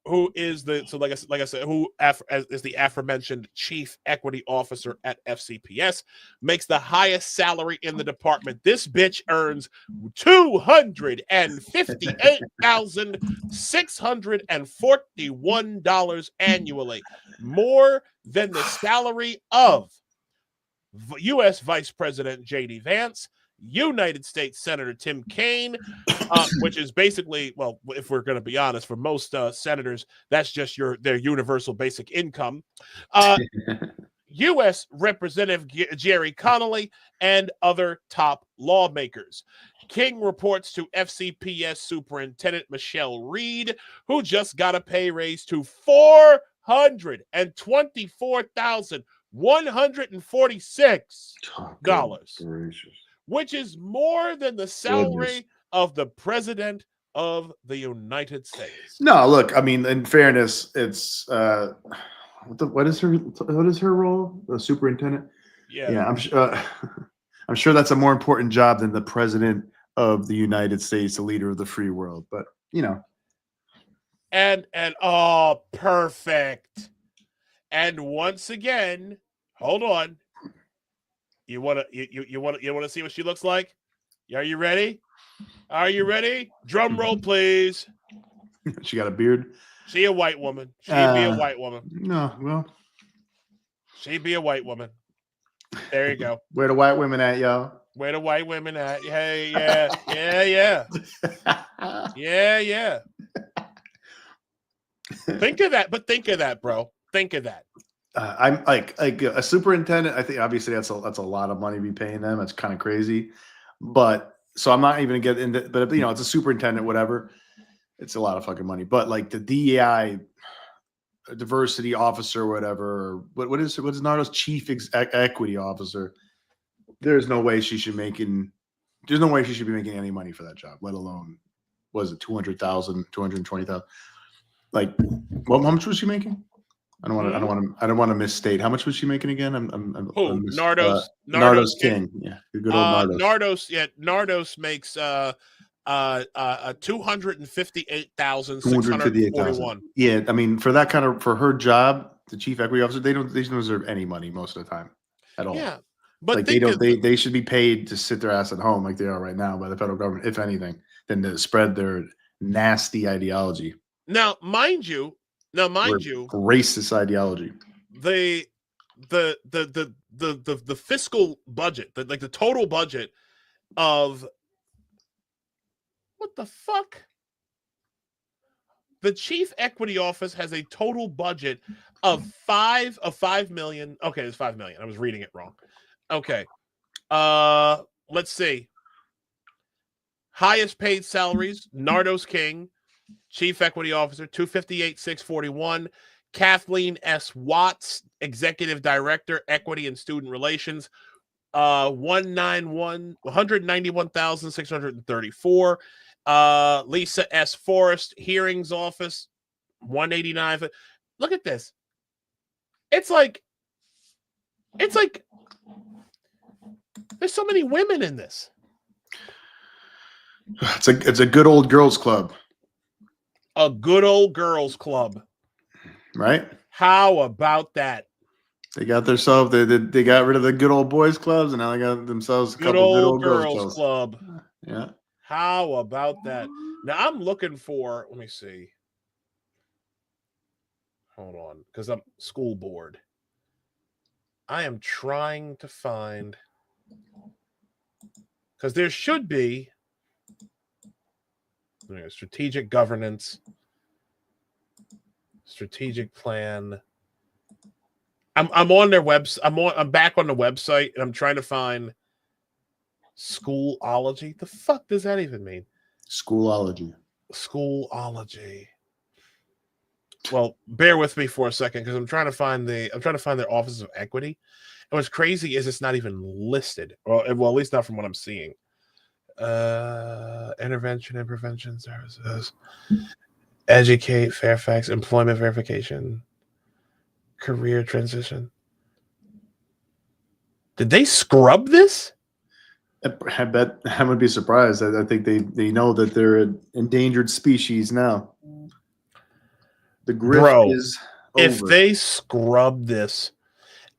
who is like I said, is the aforementioned Chief Equity Officer at FCPS, makes the highest salary in the department. This bitch earns $258,641 annually, more than the salary of U.S. Vice President J.D. Vance, United States Senator Tim Kaine, which is basically, well, if we're going to be honest, for most senators, that's just their universal basic income. U.S. Representative Jerry Connolly, and other top lawmakers. King reports to FCPS Superintendent Michelle Reed, who just got a pay raise to $424,146. Which is more than the salary of the President of the United States. No, look, I mean, in fairness, it's what is her role? The superintendent? Yeah. I'm sure that's a more important job than the President of the United States, the leader of the free world. But And oh, perfect. And once again, hold on. You want to see what she looks like? Are you ready? Drum roll, please. She got a beard. She a white woman. She'd be a white woman. No, well, she'd be a white woman. There you go. Where the white women at, y'all? Where the white women at? Hey, yeah. Think of that, bro. Think of that. I'm like a superintendent. I think obviously that's a lot of money to be paying them. That's kind of crazy, but so I'm not even gonna get into. But it's a superintendent, whatever. It's a lot of fucking money. But like the DEI diversity officer, whatever. What is Nardo's Chief Equity Officer? There's no way she should be making any money for that job. Let alone, was it 200,000, 220,000? Like, how much was she making? I don't want to misstate. How much was she making again? Nardos King. Yeah, good old Nardos. Nardos makes $258,641. Yeah, I mean, for her job, the chief equity officer, they don't deserve any money most of the time at all. Yeah, but like they should be paid to sit their ass at home like they are right now by the federal government, if anything, than to spread their nasty ideology. Now, mind you, racist ideology. The fiscal budget, the total budget of what the fuck? The Chief Equity Office has a total budget of 5 million. Okay, it's 5 million. I was reading it wrong. Okay. Let's see. Highest paid salaries, Nardos King, Chief Equity Officer, $258,641. Kathleen S. Watts, Executive Director, Equity and Student Relations, $191,634. Lisa S. Forrest, Hearings Office, $189. Look at this. It's like there's so many women in this. It's a good old girls club, A good old girls club. right? How about that? They got themselves. They got rid of the good old boys clubs, and now they got themselves a Good couple good old old girls girls clubs. club. Yeah. How about that? Now I'm looking for, let me see. Hold on, because I'm school board. I am trying to find, because there should be strategic governance, strategic plan. I'm on their website. I'm back on the website, and I'm trying to find Schoolology. The fuck does that even mean? Schoolology. Schoolology. Well, bear with me for a second because I'm trying to find their Office of Equity. And what's crazy is it's not even listed. Well, at least not from what I'm seeing. Intervention and prevention services. Educate, Fairfax, employment verification, career transition. Did they scrub this? I bet I would be surprised. I think they know that they're an endangered species now. The grift is over. If they scrub this,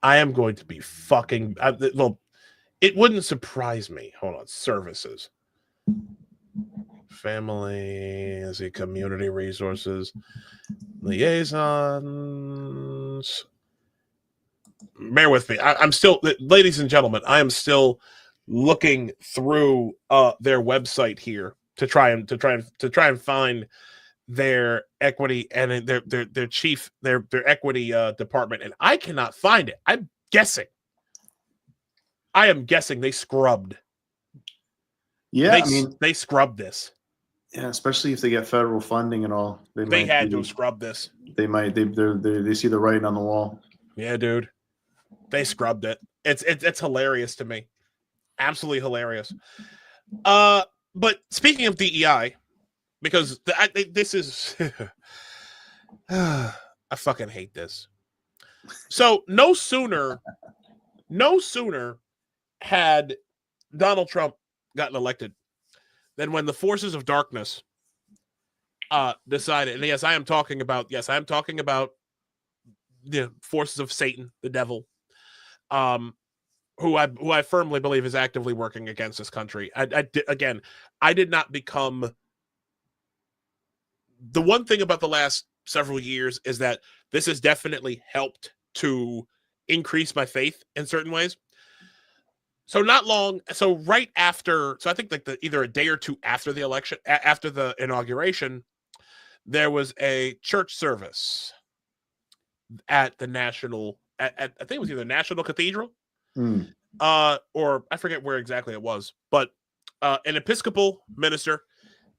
I am going to be fucking. Well, it wouldn't surprise me. Hold on, services, family, let's see, community resources, liaisons. Bear with me. I'm still, ladies and gentlemen, I am still looking through their website here to try and find their equity and their chief their equity department, and I cannot find it. I am guessing they scrubbed. Yeah, they scrubbed this. Yeah, especially if they get federal funding and all. They had to scrub this. They might. They see the writing on the wall. Yeah, dude. They scrubbed it. It's hilarious to me. Absolutely hilarious. But speaking of DEI, because this is I fucking hate this. So no sooner had Donald Trump gotten elected than when the forces of darkness decided, and yes, I am talking about the forces of Satan, the devil, who I firmly believe is actively working against this country. I did not become. The one thing about the last several years is that this has definitely helped to increase my faith in certain ways. So right after, I think like either a day or two after the election, after the inauguration, there was a church service at the National, I think it was either National Cathedral, or I forget where exactly it was, but an Episcopal minister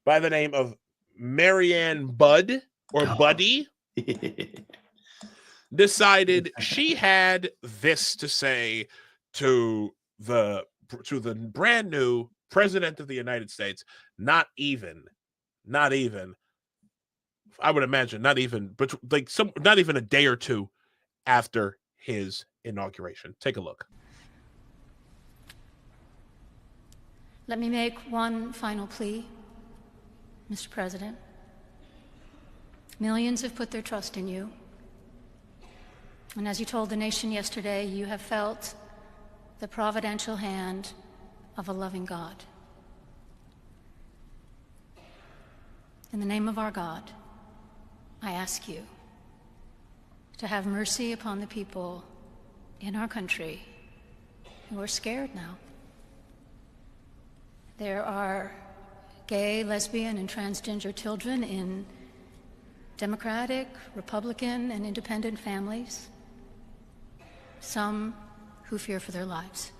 by the name of Marianne Budd or Buddy decided she had this to say to the brand new president of the United States. Not even I would imagine not even a day or two after his inauguration. Take a look. Let me make one final plea, Mr. President. Millions have put their trust in you. And as you told the nation yesterday, you have felt the providential hand of a loving God. In the name of our God, I ask you to have mercy upon the people in our country who are scared now. There are gay, lesbian, and transgender children in Democratic, Republican, and independent families, some who fear for their lives.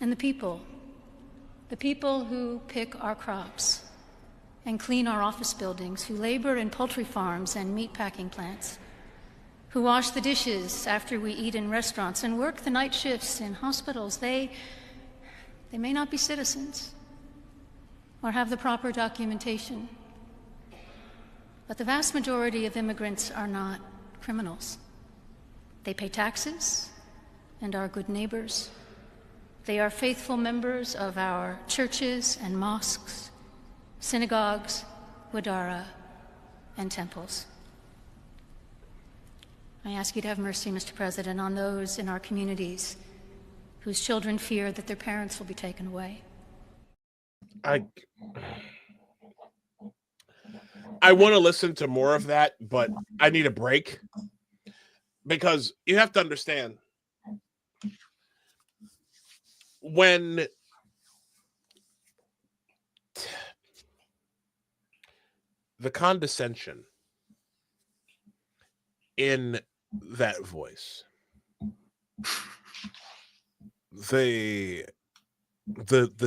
And the people who pick our crops and clean our office buildings, who labor in poultry farms and meat packing plants, who wash the dishes after we eat in restaurants and work the night shifts in hospitals, they may not be citizens or have the proper documentation, but the vast majority of immigrants are not criminals. They pay taxes and are good neighbors. They are faithful members of our churches and mosques, synagogues, wadara, and temples. I ask you to have mercy, Mr. President, on those in our communities whose children fear that their parents will be taken away. I want to listen to more of that, but I need a break because you have to understand when the condescension in that voice, the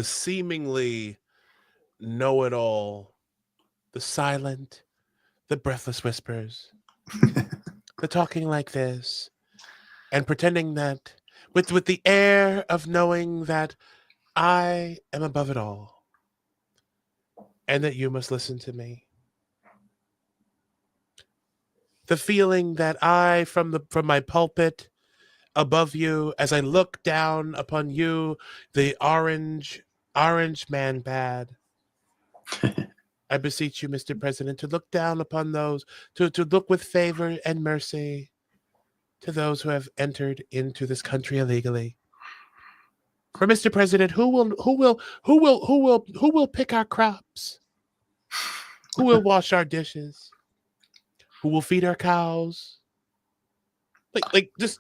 seemingly know-it-all, the silent, the breathless whispers, the talking like this, and pretending that with the air of knowing that I am above it all and that you must listen to me. The feeling that I, from my pulpit above you, as I look down upon you, the orange man bad. I beseech you, Mr. President, to look down upon those, to look with favor and mercy to those who have entered into this country illegally. For Mr. President, who will pick our crops? Who will wash our dishes? Who will feed our cows? Like just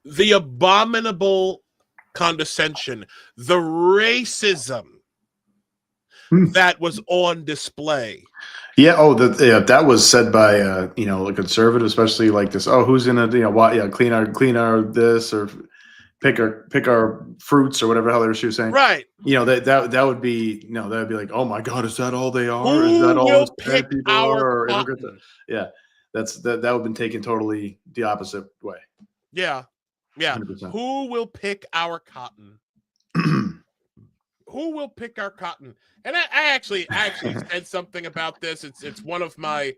the abominable condescension, the racism that was on display. Yeah. Oh, that was said by a conservative, especially like this. Oh, who's gonna clean our this or pick our fruits or whatever the hell she was saying. Right. That would be that'd be like, oh my God, is that all they are? Is that all bad people are? Or immigrants? Yeah, that would have been taken totally the opposite way. Yeah. 100%. Who will pick our cotton? Who will pick our cotton? And I actually said something about this. It's one of my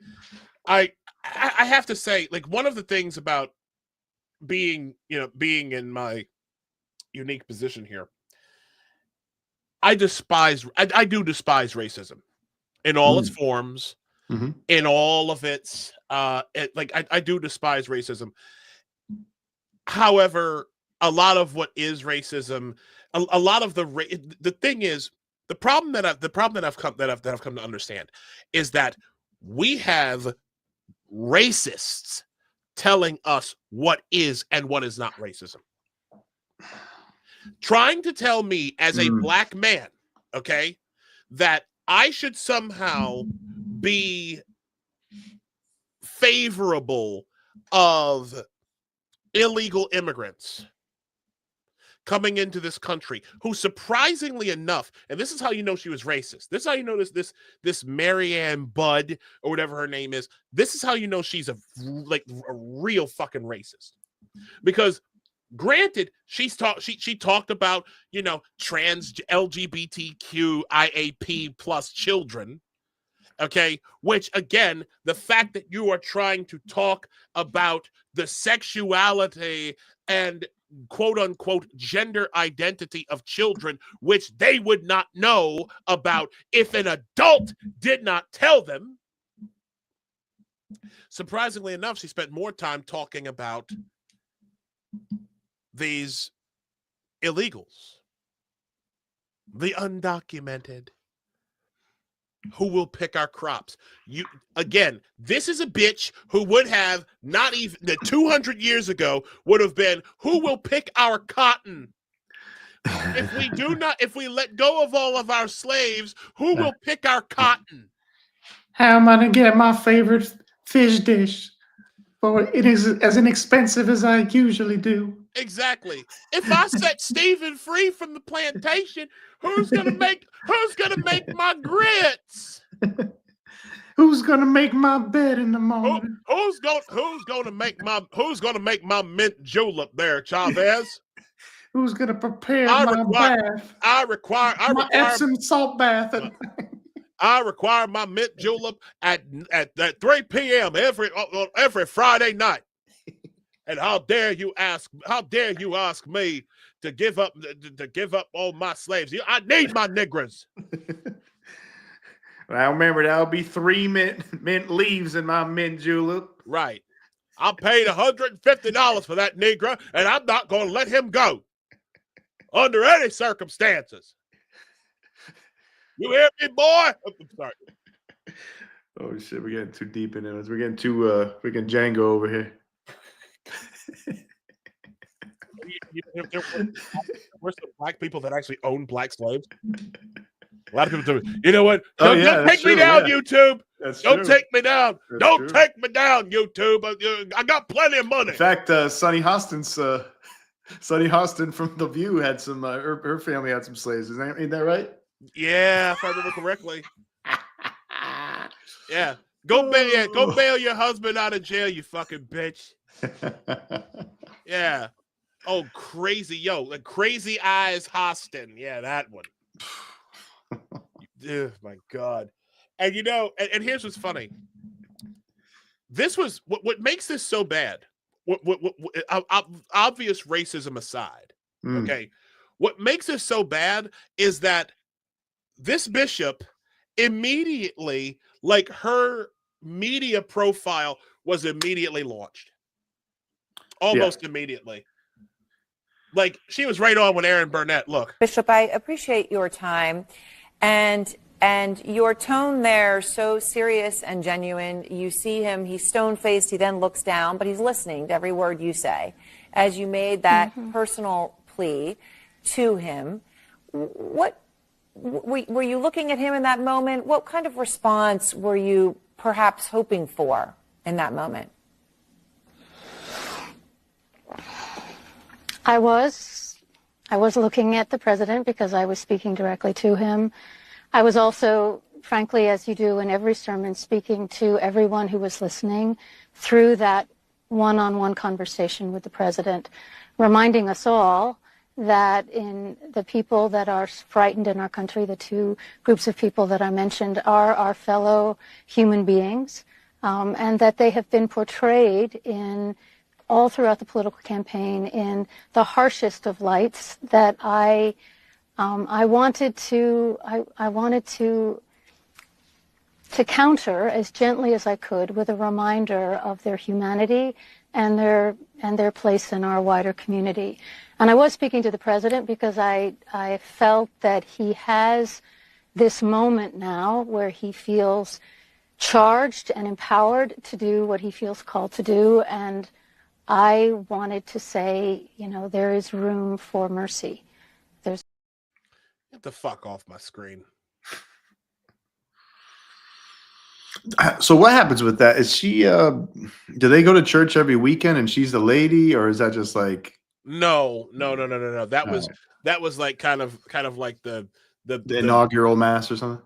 I have to say, like, one of the things about being in my unique position here, I do despise racism in all its forms, in all of its I do despise racism. However, a lot of what is racism, a lot of the thing is, the problem that I've come to understand is that we have racists telling us what is and what is not racism. Trying to tell me as a black man, okay, that I should somehow be favorable of illegal immigrants coming into this country, who surprisingly enough, and this is how you know she was racist. This is how you know this Marianne Budd or whatever her name is. This is how you know she's a real fucking racist. Because granted, she talked about, trans LGBTQ IAP plus children. Okay, which again, the fact that you are trying to talk about the sexuality and quote unquote gender identity of children, which they would not know about if an adult did not tell them. Surprisingly enough, she spent more time talking about these illegals, the undocumented, who will pick our crops. This is a bitch who would have not even 200 years ago would have been, who will pick our cotton? If we let go of all of our slaves, who will pick our cotton? How am I going to get my favorite fish dish? For it is as inexpensive as I usually do. Exactly. If I set Stephen free from the plantation, who's gonna make my grits? Who's gonna make my bed in the morning? Who's gonna make my mint julep there, Chavez? Who's gonna prepare my bath? I require Epsom salt bath. I require my mint julep at 3 p.m. every Friday night. And how dare you ask me to give up all my slaves? I need my niggers. I remember that'll be 3 mint leaves in my mint julep. Right. I paid $150 for that Negro, and I'm not going to let him go under any circumstances. You hear me, boy? I'm sorry. Oh shit, we're getting too deep into this. We're getting too freaking Django over here. There's some black people that actually own black slaves. A lot of people do. You know what? Don't take me down, YouTube. Don't take me down. Don't take me down, YouTube. I got plenty of money. In fact, Sonny Hostin from The View had some. Her family had some slaves. Ain't that right? Yeah, if I remember correctly. Yeah, go bail your husband out of jail, you fucking bitch. Yeah. Oh, crazy, like Crazy Eyes Hostin. Yeah, that one. Oh my God. And and here's what's funny. This was what makes this so bad. What obvious racism aside, okay. What makes this so bad is that this bishop immediately, like, her media profile was immediately launched. Almost immediately. Like, she was right on with Aaron Burnett. Look, Bishop, I appreciate your time and your tone there, so serious and genuine. You see him, he's stone-faced, he then looks down, but he's listening to every word you say. As you made that personal plea to him, what were you looking at him in that moment? What kind of response were you perhaps hoping for in that moment? I was looking at the president because I was speaking directly to him. I was also, frankly, as you do in every sermon, speaking to everyone who was listening through that one-on-one conversation with the president, reminding us all that in the people that are frightened in our country, the two groups of people that I mentioned are our fellow human beings, and that they have been portrayed in all throughout the political campaign in the harshest of lights that I wanted to counter as gently as I could with a reminder of their humanity and their place in our wider community. And I was speaking to the president because I felt that he has this moment now where he feels charged and empowered to do what he feels called to do, and I wanted to say, there is room for mercy. Get the fuck off my screen. So what happens with that? Is she, do they go to church every weekend and she's the lady, or is that just like? No. That was like kind of like the inaugural mass or something.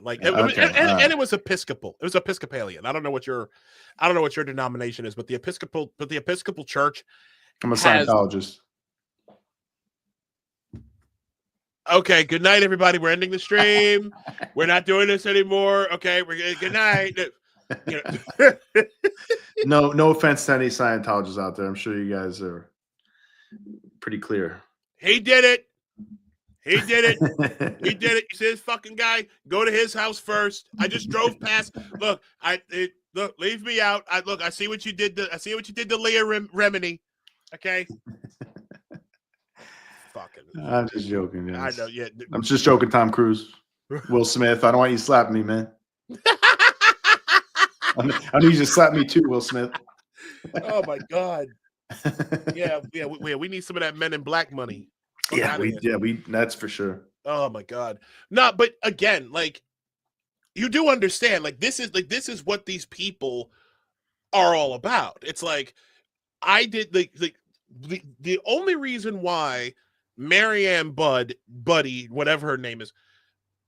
Like and it was Episcopal. It was Episcopalian. I don't know what your denomination is, but the Episcopal Church. I'm a Scientologist. Okay, good night, everybody. We're ending the stream. We're not doing this anymore. Okay, good night. No offense to any Scientologists out there. I'm sure you guys are pretty clear. He did it. He did it. You see this fucking guy? Go to his house first. I just drove past. Look, look. Leave me out. I see what you did. I see what you did to Leah Remini. Okay. Fucking. I'm just joking, guys. I know. Yeah. I'm just joking. Tom Cruise, Will Smith. I don't want you slapping me, man. I need you to slap me too, Will Smith. Oh my God. Yeah. We need some of that Men in Black money. We that's for sure. Oh my God. No, but again, like, you do understand, like, this is what these people are all about. It's like, I did the only reason why Marianne Buddy, whatever her name is,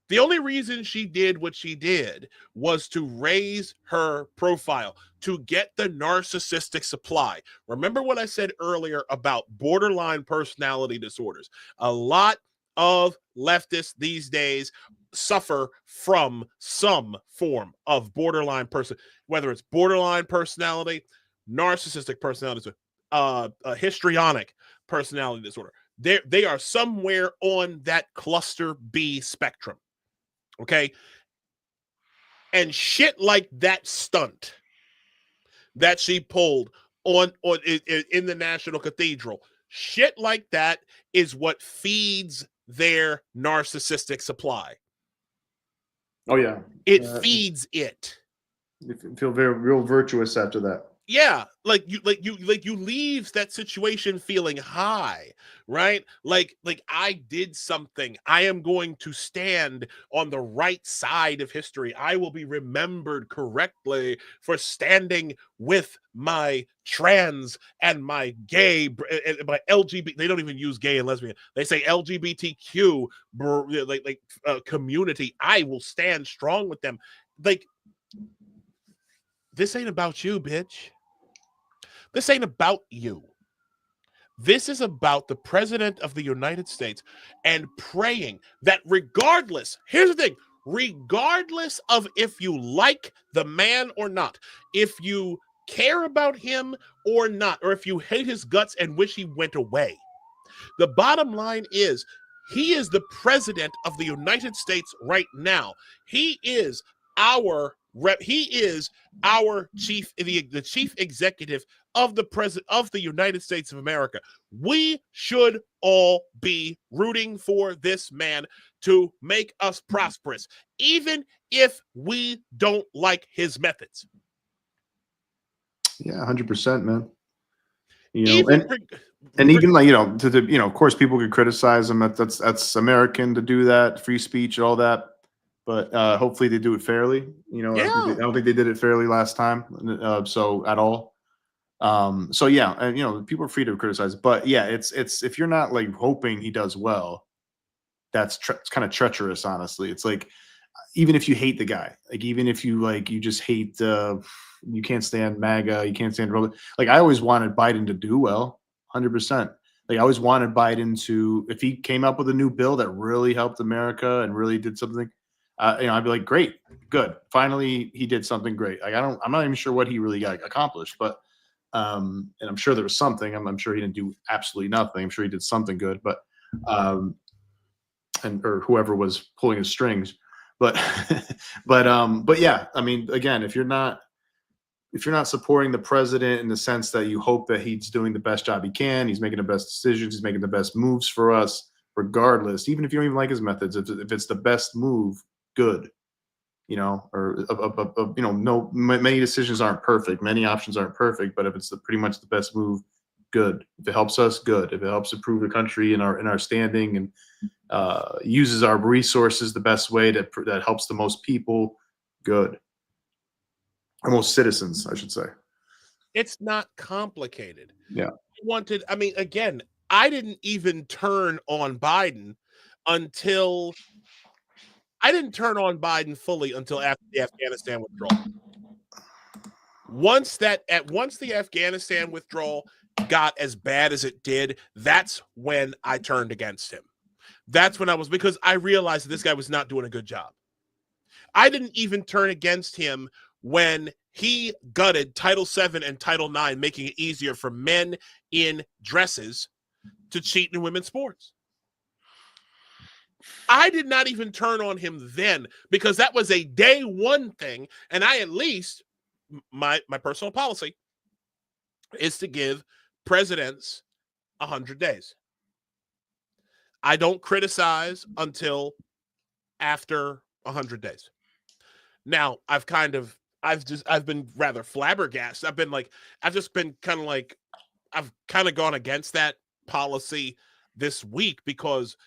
the only reason she did what she did was to raise her profile, to get the narcissistic supply. Remember what I said earlier about borderline personality disorders? A lot of leftists these days suffer from some form of borderline person, whether it's borderline personality, narcissistic personality. a histrionic personality disorder. They are somewhere on that cluster B spectrum. Okay. And shit like that stunt that she pulled in the National Cathedral, shit like that is what feeds their narcissistic supply. Oh yeah, it feeds it. You feel real virtuous after that. Yeah, like you leave that situation feeling high, right? Like I did something. I am going to stand on the right side of history. I will be remembered correctly for standing with my trans and my gay and my LGBT. They don't even use gay and lesbian. They say LGBTQ community. I will stand strong with them. Like, this ain't about you, bitch. This ain't about you. This is about the President of the United States and praying that regardless, here's the thing, regardless of if you like the man or not, if you care about him or not, or if you hate his guts and wish he went away, the bottom line is he is the President of the United States right now. He is our chief, the chief executive of the President of the United States of America. We should all be rooting for this man to make us prosperous, even if we don't like his methods. Yeah, 100%, man. You know, and even like, of course, people could criticize him. That's American to do that, free speech and all that. But hopefully they do it fairly. I don't think they did it fairly last time. So at all. So yeah, and people are free to criticize. But yeah, it's if you're not like hoping he does well, it's kind of treacherous. Honestly, it's like even if you hate the guy, like even if you just hate you can't stand MAGA, you can't stand like I always wanted Biden to do well, 100%. Like I always wanted Biden to, if he came up with a new bill that really helped America and really did something. I'd be like, great, good. Finally, he did something great. Like I'm not even sure what he really got accomplished, but and I'm sure there was something. I'm sure he didn't do absolutely nothing. I'm sure he did something good, but or whoever was pulling his strings, but yeah. I mean, again, if you're not supporting the president in the sense that you hope that he's doing the best job he can, he's making the best decisions, he's making the best moves for us, regardless, even if you don't even like his methods, if it's the best move, good, no, many decisions aren't perfect, many options aren't perfect, but if it's pretty much the best move, good. If it helps us, good. If it helps improve the country in our standing and uses our resources the best way that helps the most people, good. Or most citizens, I should say. It's not complicated. Yeah. Again, I didn't even turn on Biden fully until after the Afghanistan withdrawal. Once the Afghanistan withdrawal got as bad as it did, that's when I turned against him. That's when because I realized that this guy was not doing a good job. I didn't even turn against him when he gutted Title VII and Title IX, making it easier for men in dresses to cheat in women's sports. I did not even turn on him then because that was a day one thing. And I at least, my personal policy is to give presidents 100 days. I don't criticize until after 100 days. Now, I've been rather flabbergasted. I've kind of gone against that policy this week because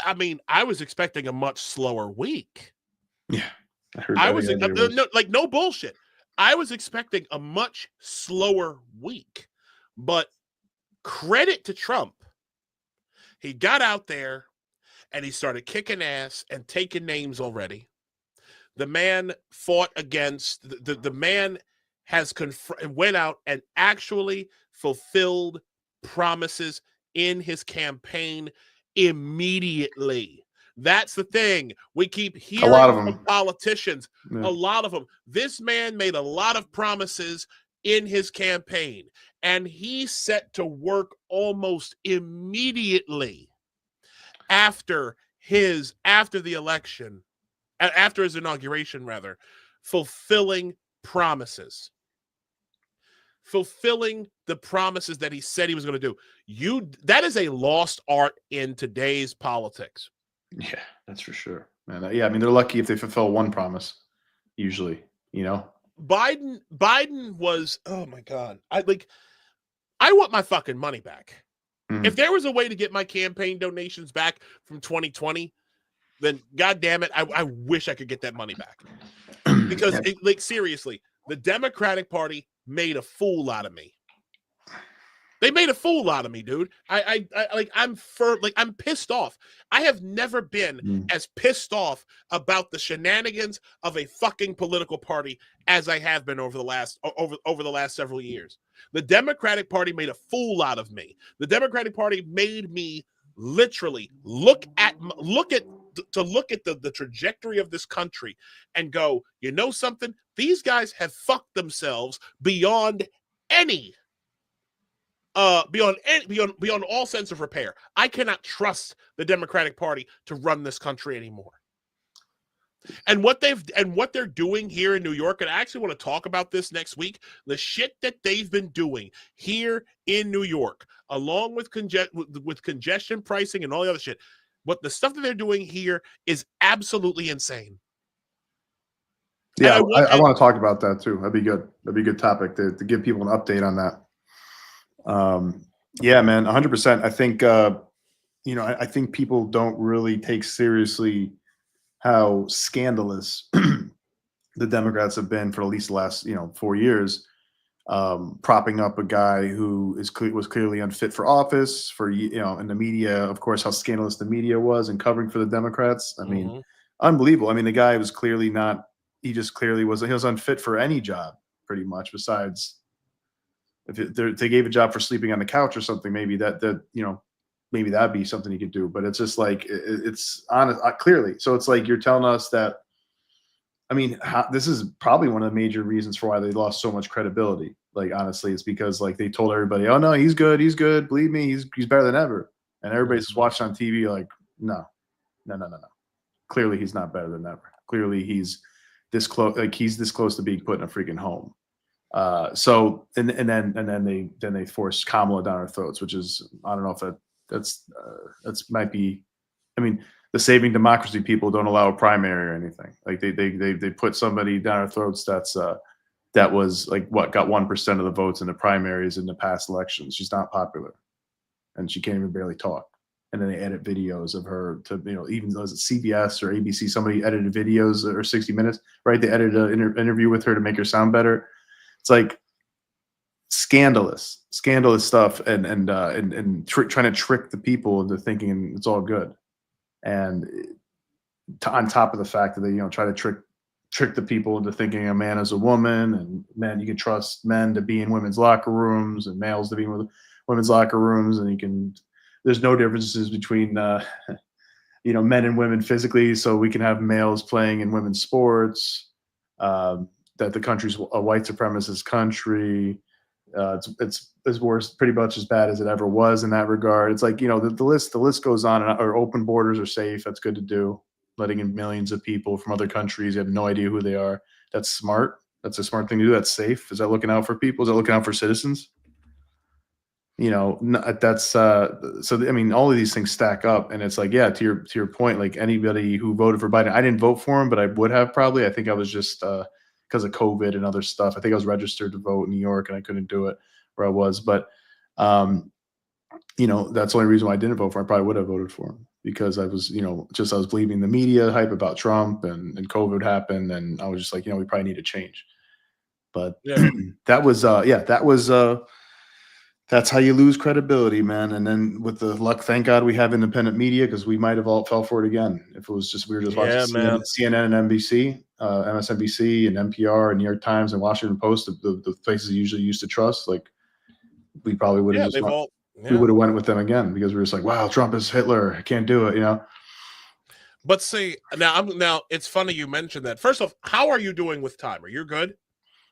I was expecting a much slower week. Yeah. No bullshit. I was expecting a much slower week, but credit to Trump. He got out there and he started kicking ass and taking names already. The man fought against the man has went out and actually fulfilled promises in his campaign immediately. That's the thing. We keep hearing from politicians, a lot of them. This man made a lot of promises in his campaign, and he set to work almost immediately after the election, after his inauguration, rather, fulfilling promises. Fulfilling the promises that he said he was going to do. That is a lost art in today's politics. Yeah, that's for sure, man. Yeah, I mean, they're lucky if they fulfill one promise, usually, you know. Biden was, oh my God. I want my fucking money back. Mhm. If there was a way to get my campaign donations back from 2020, then God damn it, I wish I could get that money back. Because seriously, the Democratic Party made a fool out of me. They made a fool out of me, dude. I'm pissed off. I have never been as pissed off about the shenanigans of a fucking political party as I have been over the last several years. The Democratic Party made a fool out of me. The Democratic Party made me literally look at the trajectory of this country and go, you know something? These guys have fucked themselves beyond all sense of repair. I cannot trust the Democratic Party to run this country anymore. And what they're doing here in New York, and I actually want to talk about this next week, the shit that they've been doing here in New York, along with congestion pricing and all the other shit, the stuff that they're doing here is absolutely insane. Yeah, I want to talk about that too. That'd be good. That'd be a good topic to give people an update on that. Yeah, man, 100%. I think, I think people don't really take seriously how scandalous the Democrats have been for at least the last, 4 years, propping up a guy who was clearly unfit for office, for, in the media, of course, how scandalous the media was and covering for the Democrats. I mean, unbelievable. I mean, the guy was clearly he was unfit for any job pretty much, besides if they gave a job for sleeping on the couch or something, maybe maybe that'd be something he could do. But it's just like, it's honest, clearly. So it's like, you're telling us that, I mean, this is probably one of the major reasons for why they lost so much credibility. Like, honestly, it's because like they told everybody, oh no, he's good. Believe me, he's better than ever. And everybody's just watching on TV like, no. Clearly he's not better than ever. Clearly he's this close, like he's this close to being put in a freaking home. So and then they forced Kamala down our throats, which is, I don't know if that's might be, I mean, the Saving Democracy people don't allow a primary or anything. Like they put somebody down our throats that was like got 1% of the votes in the primaries in the past elections. She's not popular, and she can't even barely talk. And then they edit videos of her to, even though it's CBS or ABC, somebody edited videos, or 60 Minutes, right? They edited an interview with her to make her sound better. It's like scandalous stuff, and trying to trick the people into thinking it's all good. And on top of the fact that they, try to trick the people into thinking a man is a woman, and men, you can trust men to be in women's locker rooms and males to be in women's locker rooms, and there's no differences between men and women physically, so we can have males playing in women's sports. That the country's a white supremacist country. It's worse, pretty much as bad as it ever was in that regard. It's like, the list goes on. Or open borders are safe. That's good to do. Letting in millions of people from other countries. You have no idea who they are. That's smart. That's a smart thing to do. That's safe. Is that looking out for people? Is that looking out for citizens? That's so. I mean, all of these things stack up, and it's like, yeah, to your point, like anybody who voted for Biden, I didn't vote for him, but I would have probably. I think I was just because of COVID and other stuff. I think I was registered to vote in New York, and I couldn't do it where I was. But that's the only reason why I didn't vote for him. I probably would have voted for him because I was, I was believing the media hype about Trump, and COVID happened, and I was just like, we probably need to change. But yeah. That's how you lose credibility, man. And then with the luck, thank God we have independent media, because we might have all fell for it again if it was just we were just watching CNN and NBC, MSNBC and NPR and New York Times and Washington Post, the places you usually used to trust. Like we probably would have we would have went with them again, because we were just like, wow, Trump is Hitler. I can't do it, But see, now it's funny you mentioned that. First off, how are you doing with time? Are you good?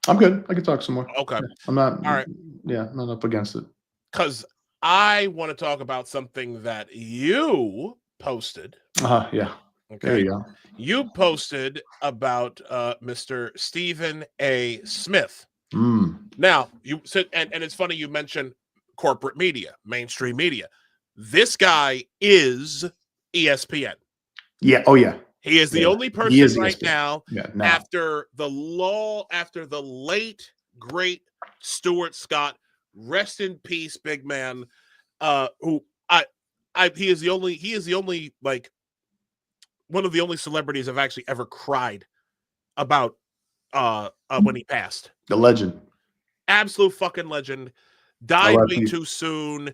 I'm good. I can talk some more. Okay. Yeah, I'm not. All right. Yeah, I'm not up against it. Because I want to talk about something that you posted. Yeah. Okay. There you go. You posted about Mr. Stephen A. Smith. Now, you said, and it's funny you mentioned corporate media, mainstream media. This guy is ESPN. Yeah. Oh, yeah. He is the only person right now, after the late great Stuart Scott, rest in peace, big man. He is the only like one of the only celebrities I've actually ever cried about when he passed. The legend, absolute fucking legend, died way too soon.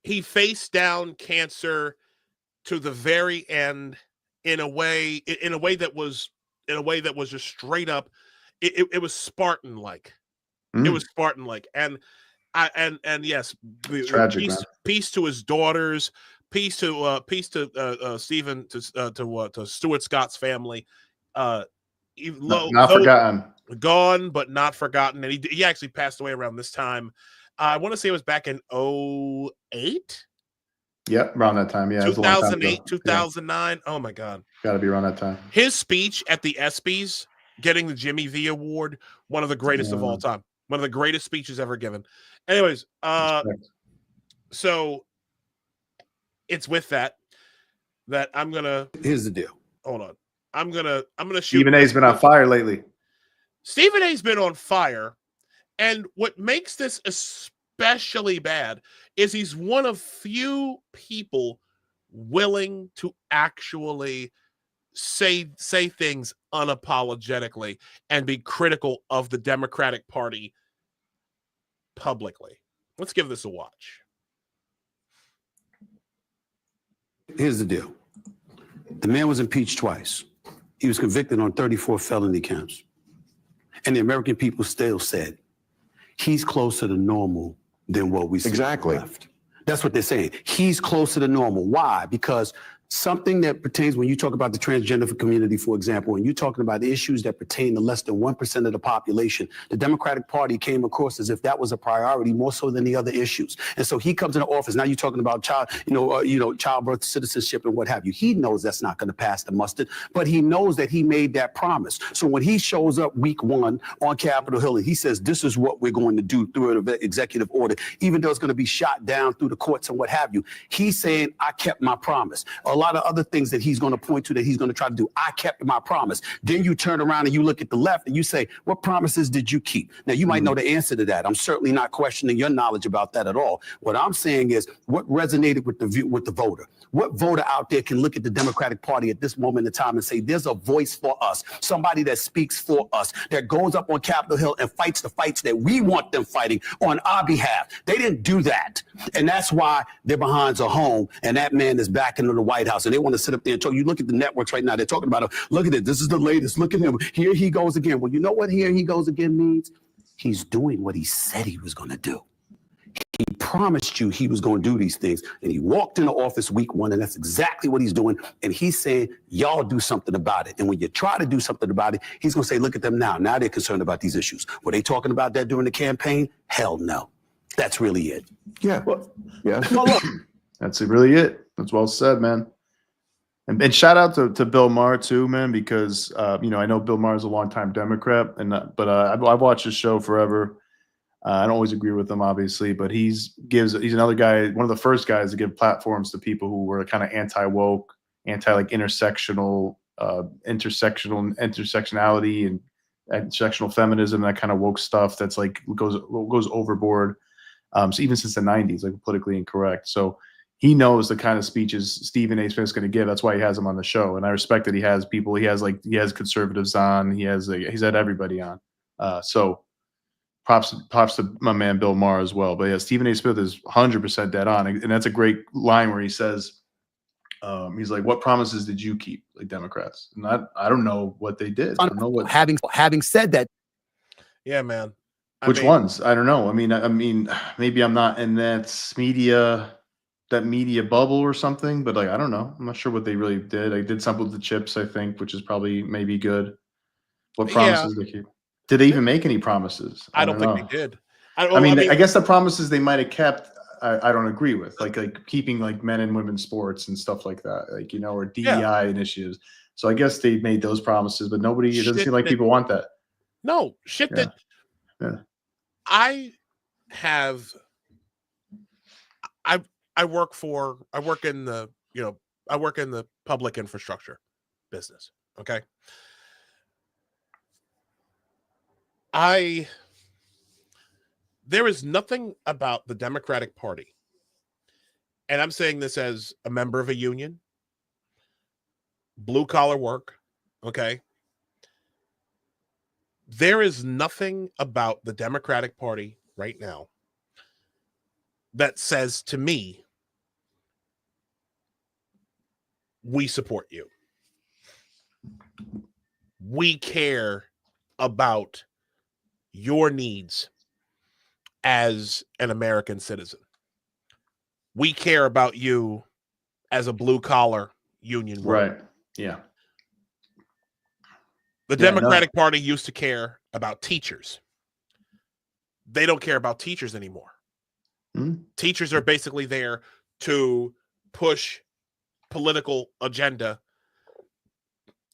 He faced down cancer to the very end in a way that was just straight up. It was Spartan like. It was Spartan like, and yes, tragic. Peace to his daughters. Peace to Stephen, to Stuart Scott's family. Not forgotten. Gone but not forgotten. And he actually passed away around this time. I want to say it was back in 2008. Yep, around that time. Yeah, 2008, 2009. Yeah. Oh my God, got to be around that time. His speech at the ESPYs, getting the Jimmy V Award, one of the greatest of all time. One of the greatest speeches ever given. Anyways, so it's with that I'm gonna. Here's the deal. Hold on. I'm gonna shoot. Stephen A's been on fire lately. Stephen A's been on fire, and what makes this especially bad is he's one of few people willing to actually say things unapologetically and be critical of the Democratic Party publicly. Let's give this a watch. Here's the deal. The man was impeached twice. He was convicted on 34 felony counts. And the American people still said, he's closer to normal than what we see. Exactly. Left. That's what they're saying. He's closer to normal. Why? Because something that pertains, when you talk about the transgender community, for example, and you're talking about the issues that pertain to less than 1% of the population, the Democratic Party came across as if that was a priority more so than the other issues. And so he comes into office. Now you're talking about childbirth, citizenship, and what have you. He knows that's not going to pass the mustard, but he knows that he made that promise. So when he shows up week 1 on Capitol Hill and he says, this is what we're going to do through an executive order, even though it's going to be shot down through the courts and what have you, he's saying, I kept my promise. A lot of other things that he's going to point to that he's going to try to do. I kept my promise. Then you turn around and you look at the left and you say, what promises did you keep? Now, you might know the answer to that. I'm certainly not questioning your knowledge about that at all. What I'm saying is what resonated with the voter. What voter out there can look at the Democratic Party at this moment in time and say, there's a voice for us, somebody that speaks for us, that goes up on Capitol Hill and fights the fights that we want them fighting on our behalf. They didn't do that. And that's why their behinds are home and that man is back into the White House. And they want to sit up there and talk. You look at the networks right now, they're talking about, look at it, this is the latest, look at him, here he goes again. Well, you know what here he goes again means? He's doing what he said he was going to do. He promised you he was going to do these things, and he walked into office week 1, and that's exactly what he's doing. And he's saying, y'all do something about it. And when you try to do something about it, he's going to say, look at them now. Now they're concerned about these issues. Were they talking about that during the campaign? Hell no. That's really it. Yeah. Well, yeah. Well, look, that's really it. That's well said, man. And shout out to Bill Maher too, man, because I know Bill Maher is a longtime Democrat, but I've watched his show forever. I don't always agree with him, obviously, but he's another guy, one of the first guys to give platforms to people who were kind of anti-woke, intersectionality and intersectional feminism, that kind of woke stuff that's like goes overboard. So even since the 90s, like politically incorrect. So he knows the kind of speeches Stephen A. Smith's going to give. That's why he has him on the show. And I respect that he has people. He has conservatives on. He's had everybody on. So props to my man Bill Maher as well. But yeah, Stephen A. Smith is 100% dead on, and that's a great line where he says, he's like, "What promises did you keep, like Democrats?" And I don't know what they did. I don't know what. Having said that, yeah, man. Which ones? I don't know. I mean, maybe I'm not in that media bubble or something, but like, I don't know. I'm not sure what they really did. I did something with the chips, I think, which is probably maybe good. What promises they keep? Did they even make any promises? I don't think know. they did. I mean, I guess the promises they might have kept, I don't agree with, like keeping like men and women's sports and stuff like that, like, you know, or DEI initiatives. So I guess they made those promises, but nobody, it doesn't seem like people want that. No, shit that I work in the, you know, I work in the public infrastructure business. Okay. There is nothing about the Democratic Party, and I'm saying this as a member of a union, blue collar work, okay? There is nothing about the Democratic Party right now that says to me, we support you. We care about your needs as an American citizen. We care about you as a blue collar union worker. Right. Yeah. The Democratic Party used to care about teachers. They don't care about teachers anymore. Teachers are basically there to push political agenda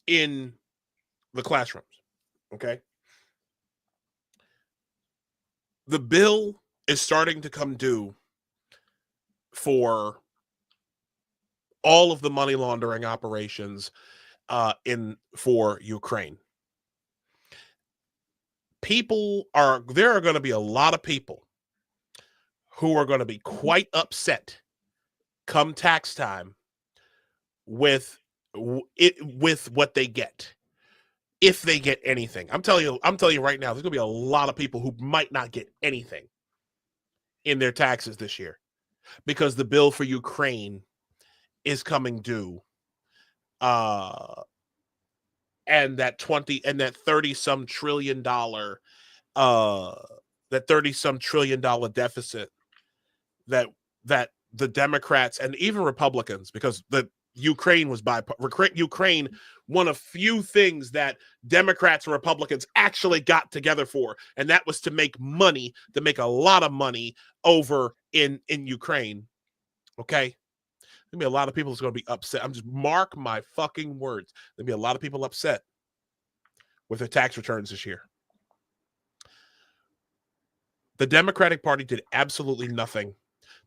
in the classrooms. Okay. The bill is starting to come due for all of the money laundering operations for Ukraine. There are going to be a lot of people who are going to be quite upset come tax time with what they get. If they get anything. I'm telling you right now, there's gonna be a lot of people who might not get anything in their taxes this year because the bill for Ukraine is coming due. And that 30 some trillion dollar deficit that the Democrats and even Republicans, because Ukraine, one of few things that Democrats and Republicans actually got together for, and that was to make a lot of money over in Ukraine. Okay, there'll be a lot of people who's going to be upset. I'm just mark my fucking words. There'll be a lot of people upset with their tax returns this year. The Democratic Party did absolutely nothing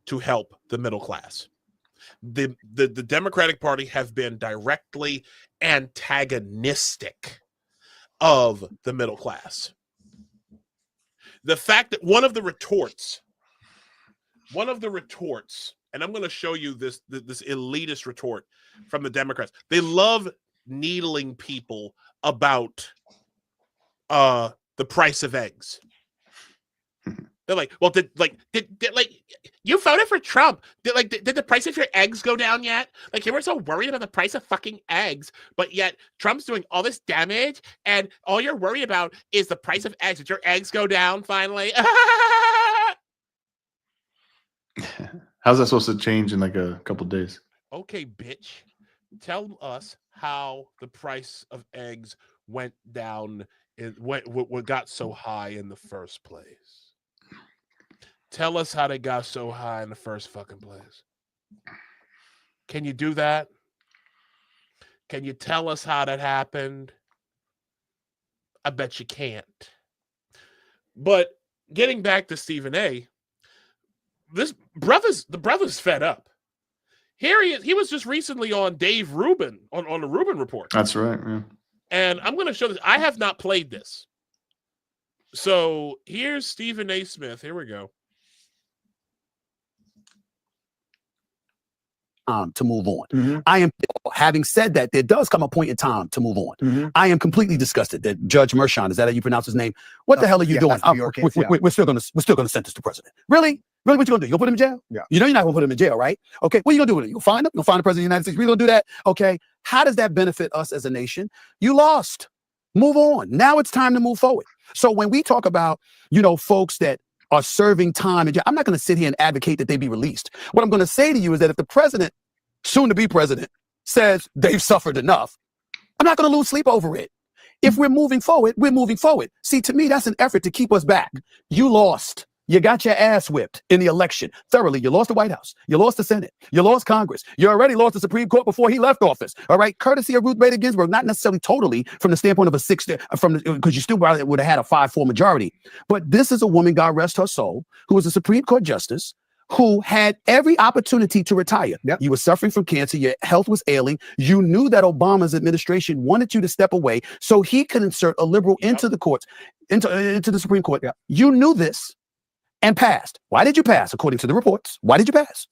to help the middle class. The Democratic Party have been directly antagonistic of the middle class. The fact that one of the retorts, and I'm going to show you this elitist retort from the Democrats. They love needling people about the price of eggs. They're like, well, did you voted for Trump? Did the price of your eggs go down yet? Like, you were so worried about the price of fucking eggs, but yet Trump's doing all this damage, and all you're worried about is the price of eggs. Did your eggs go down finally? How's that supposed to change in like a couple days? Okay, bitch. Tell us how the price of eggs went down. What got so high in the first place? Tell us how they got so high in the first fucking place. Can you do that? Can you tell us how that happened? I bet you can't. But getting back to Stephen A., the brother's fed up. Here he is. He was just recently on Dave Rubin, on the Rubin Report. That's right, yeah. And I'm going to show this. I have not played this. So here's Stephen A. Smith. Here we go. To move on. I am, having said that, there does come a point in time to move on. I am completely disgusted that Judge Mershon, is that how you pronounce his name? What the hell are you doing? We're still gonna sentence the president. Really? What you gonna do? You'll put him in jail? Yeah. You know you're not gonna put him in jail, right? Okay. What are you gonna do with it? You'll find him? You'll find the president of the United States. We're gonna do that. Okay. How does that benefit us as a nation? You lost. Move on. Now it's time to move forward. So when we talk about, folks that are serving time, and I'm not going to sit here and advocate that they be released. What I'm going to say to you is that if the president, soon to be president, says they've suffered enough, I'm not going to lose sleep over it. If we're moving forward, we're moving forward. See, to me, that's an effort to keep us back. You lost. You got your ass whipped in the election thoroughly. You lost the White House. You lost the Senate. You lost Congress. You already lost the Supreme Court before he left office. All right. Courtesy of Ruth Bader Ginsburg, not necessarily totally from the standpoint of a because you still probably would have had a 5-4 majority. But this is a woman, God rest her soul, who was a Supreme Court justice who had every opportunity to retire. Yep. You were suffering from cancer. Your health was ailing. You knew that Obama's administration wanted you to step away so he could insert a liberal into the courts, into the Supreme Court. Yep. You knew this. And passed. Why did you pass? According to the reports, why did you pass?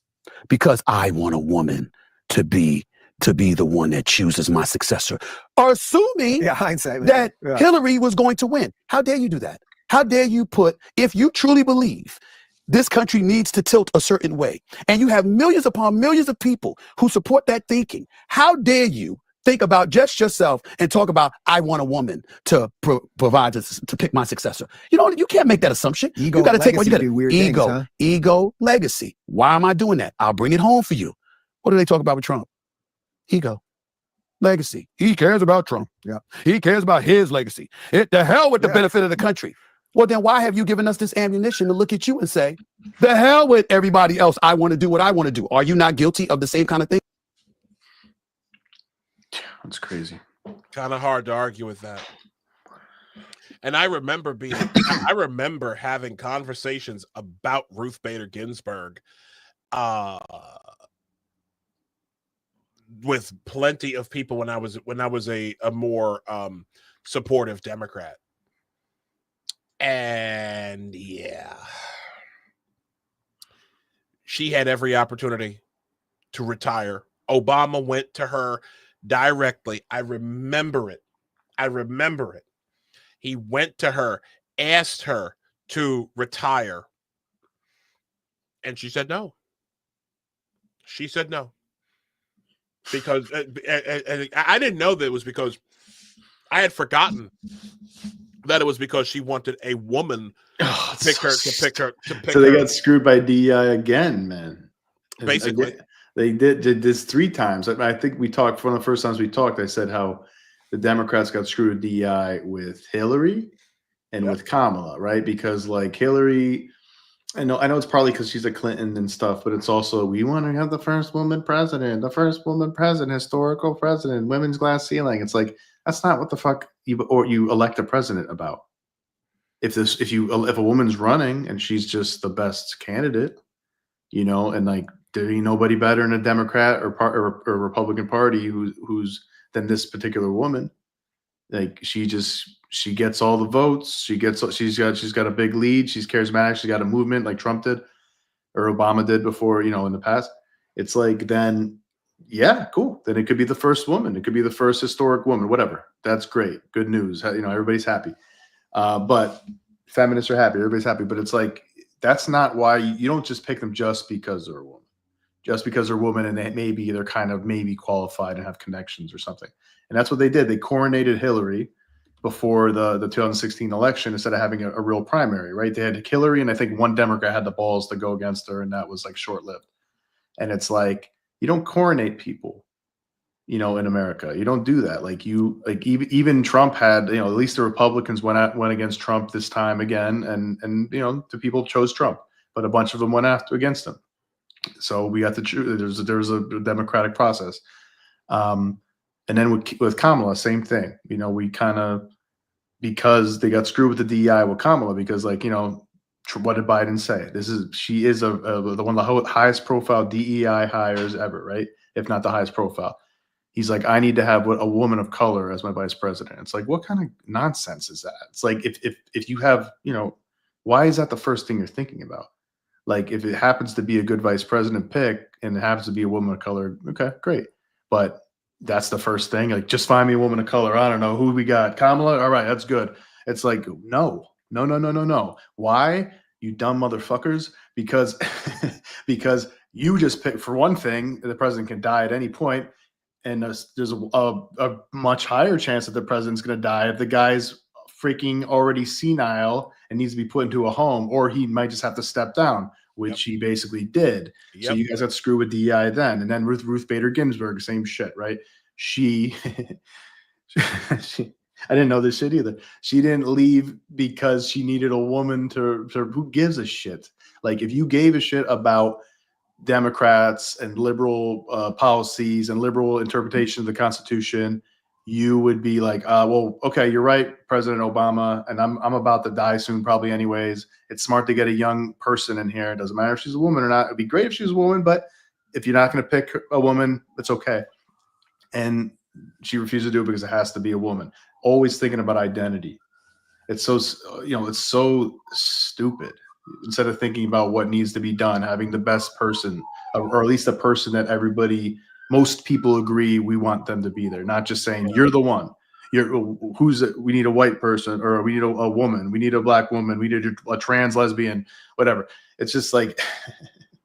Because I want a woman to be the one that chooses my successor, assuming that Hillary was going to win. How dare you do that? How dare you if you truly believe this country needs to tilt a certain way, and you have millions upon millions of people who support that thinking, how dare you think about just yourself and talk about, I want a woman to provide to pick my successor. You can't make that assumption. You got to take what you got. Ego, legacy. Why am I doing that? I'll bring it home for you. What do they talk about with Trump? Ego, legacy. He cares about Trump. Yeah. He cares about his legacy. The hell with the benefit of the country. Well, then why have you given us this ammunition to look at you and say, the hell with everybody else? I want to do what I want to do. Are you not guilty of the same kind of thing? That's crazy. Kind of hard to argue with that. And I remember having conversations about Ruth Bader Ginsburg with plenty of people when I was a more supportive Democrat. And yeah, she had every opportunity to retire. Obama went to her directly. I remember it. He went to her, asked her to retire, and she said no. Because I didn't know that it was because I had forgotten that it was because she wanted a woman to pick her. So they got screwed by DEI again, man. Basically. They did this 3 times. I think we talked, one of the first times we talked, I said how the Democrats got screwed with DEI with Hillary and with Kamala, right? Because like Hillary, I know it's probably because she's a Clinton and stuff, but it's also, we want to have the first woman president, historical president, women's glass ceiling. It's like, that's not what the fuck you elect a president about. If a woman's running and she's just the best candidate, and like, there ain't nobody better in a Democrat or Republican Party who's than this particular woman. Like she gets all the votes. She's got a big lead. She's charismatic. She's got a movement like Trump did or Obama did before, in the past. It's like, then yeah, cool. Then it could be the first woman. It could be the first historic woman, whatever. That's great. Good news. Everybody's happy. But feminists are happy. Everybody's happy. But it's like, that's not why you don't just pick them just because they're a woman. Just because they're a woman and they're kind of maybe qualified and have connections or something. And that's what they did. They coronated Hillary before the 2016 election instead of having a real primary, right? They had Hillary, and I think one Democrat had the balls to go against her, and that was like short-lived. And it's like, you don't coronate people, in America. You don't do that. Even Trump had, at least the Republicans went against Trump this time again, and the people chose Trump, but a bunch of them went against him. So we got there's a democratic process. And then with Kamala, same thing. We kind of, because they got screwed with the DEI with Kamala, because what did Biden say? She is one of the highest profile DEI hires ever, right? If not the highest profile. He's like, I need to have a woman of color as my vice president. It's like, what kind of nonsense is that? It's like, if you have, why is that the first thing you're thinking about? Like, if it happens to be a good vice president pick and it happens to be a woman of color, okay, great. But that's the first thing. Like, just find me a woman of color. I don't know who we got. Kamala. All right, that's good. It's like, no. Why, you dumb motherfuckers? Because you just pick, for one thing, the president can die at any point, and there's a much higher chance that the president's going to die if the guy's freaking already senile and needs to be put into a home, or he might just have to step down, which he basically did. Yep. So you guys got screwed with DEI then. And then Ruth Bader Ginsburg, same shit, right? She I didn't know this shit either. She didn't leave because she needed a woman to who gives a shit? Like, if you gave a shit about Democrats and liberal policies and liberal interpretation of the Constitution, you would be like, well, okay, you're right, President Obama, and I'm about to die soon, probably anyways. It's smart to get a young person in here. It doesn't matter if she's a woman or not. It'd be great if she was a woman, but if you're not going to pick a woman, it's okay. And she refused to do it because it has to be a woman. Always thinking about identity. It's so, it's so stupid. Instead of thinking about what needs to be done, having the best person, or at least a person that most people agree we want them to be there. Not just saying you're the one. We need a white person, or we need a woman. We need a black woman. We need a trans lesbian, whatever. It's just like,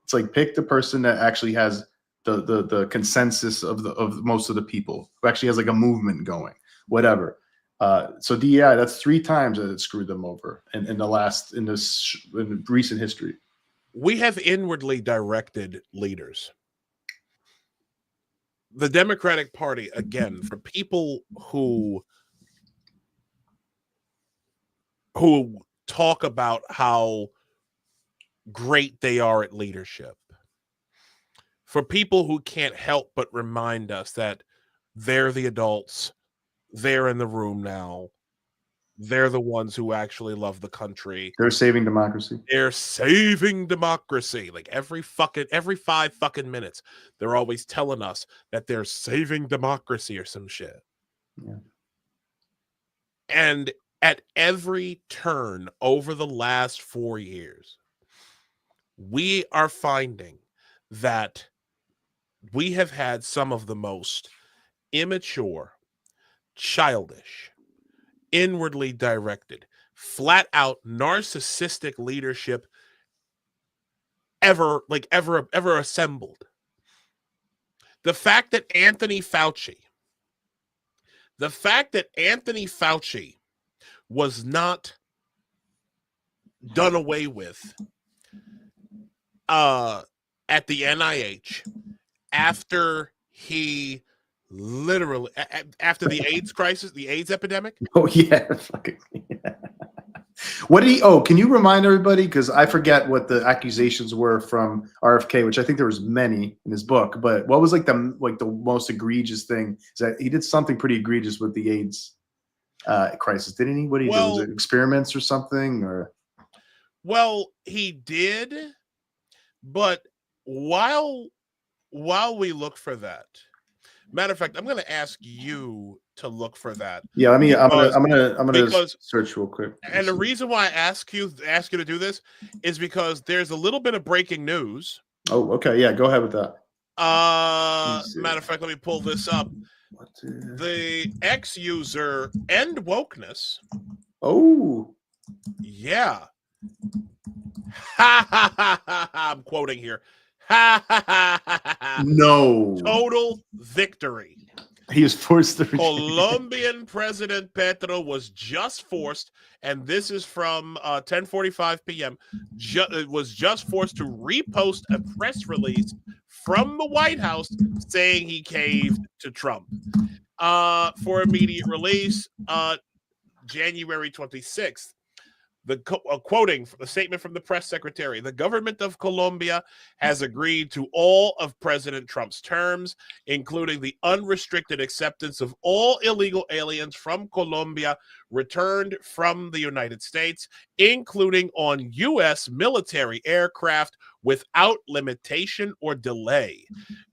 it's like, pick the person that actually has the consensus of most of the people, who actually has like a movement going, whatever. So DEI, that's 3 times that it screwed them over in recent history. We have inwardly directed leaders. The Democratic Party, again, for people who talk about how great they are at leadership, for people who can't help but remind us that they're the adults, they're in the room now, they're the ones who actually love the country. They're saving democracy. They're saving democracy. Like every 5 fucking minutes, they're always telling us that they're saving democracy or some shit. Yeah. And at every turn over the last 4 years, we are finding that we have had some of the most immature, childish, inwardly directed, flat out narcissistic leadership ever assembled. The fact that Anthony Fauci was not done away with at the NIH after he literally after the AIDS crisis, the AIDS epidemic. Oh yeah. What did he? Oh, can you remind everybody? Because I forget what the accusations were from RFK, which I think there was many in his book. But what was like the most egregious thing? Is that he did something pretty egregious with the AIDS crisis, didn't he? What did he do? Was it experiments or something? Or well, he did. But while we look for that, matter of fact, I'm going to ask you to look for that. Yeah, I'm gonna search real quick. And the reason why I ask you to do this is because there's a little bit of breaking news. Oh, okay, yeah, go ahead with that. Matter of fact, let me pull this up. The X user End Wokeness. Oh, yeah. Ha ha ha ha! I'm quoting here. Ha ha ha ha ha! No. Total victory. He is forced to. Colombian President Petro was just forced, and this is from 10:45 p.m. Was just forced to repost a press release from the White House saying he caved to Trump for immediate release. January 26th. Quoting the statement from the press secretary, the government of Colombia has agreed to all of President Trump's terms, including the unrestricted acceptance of all illegal aliens from Colombia returned from the United States, including on U.S. military aircraft without limitation or delay.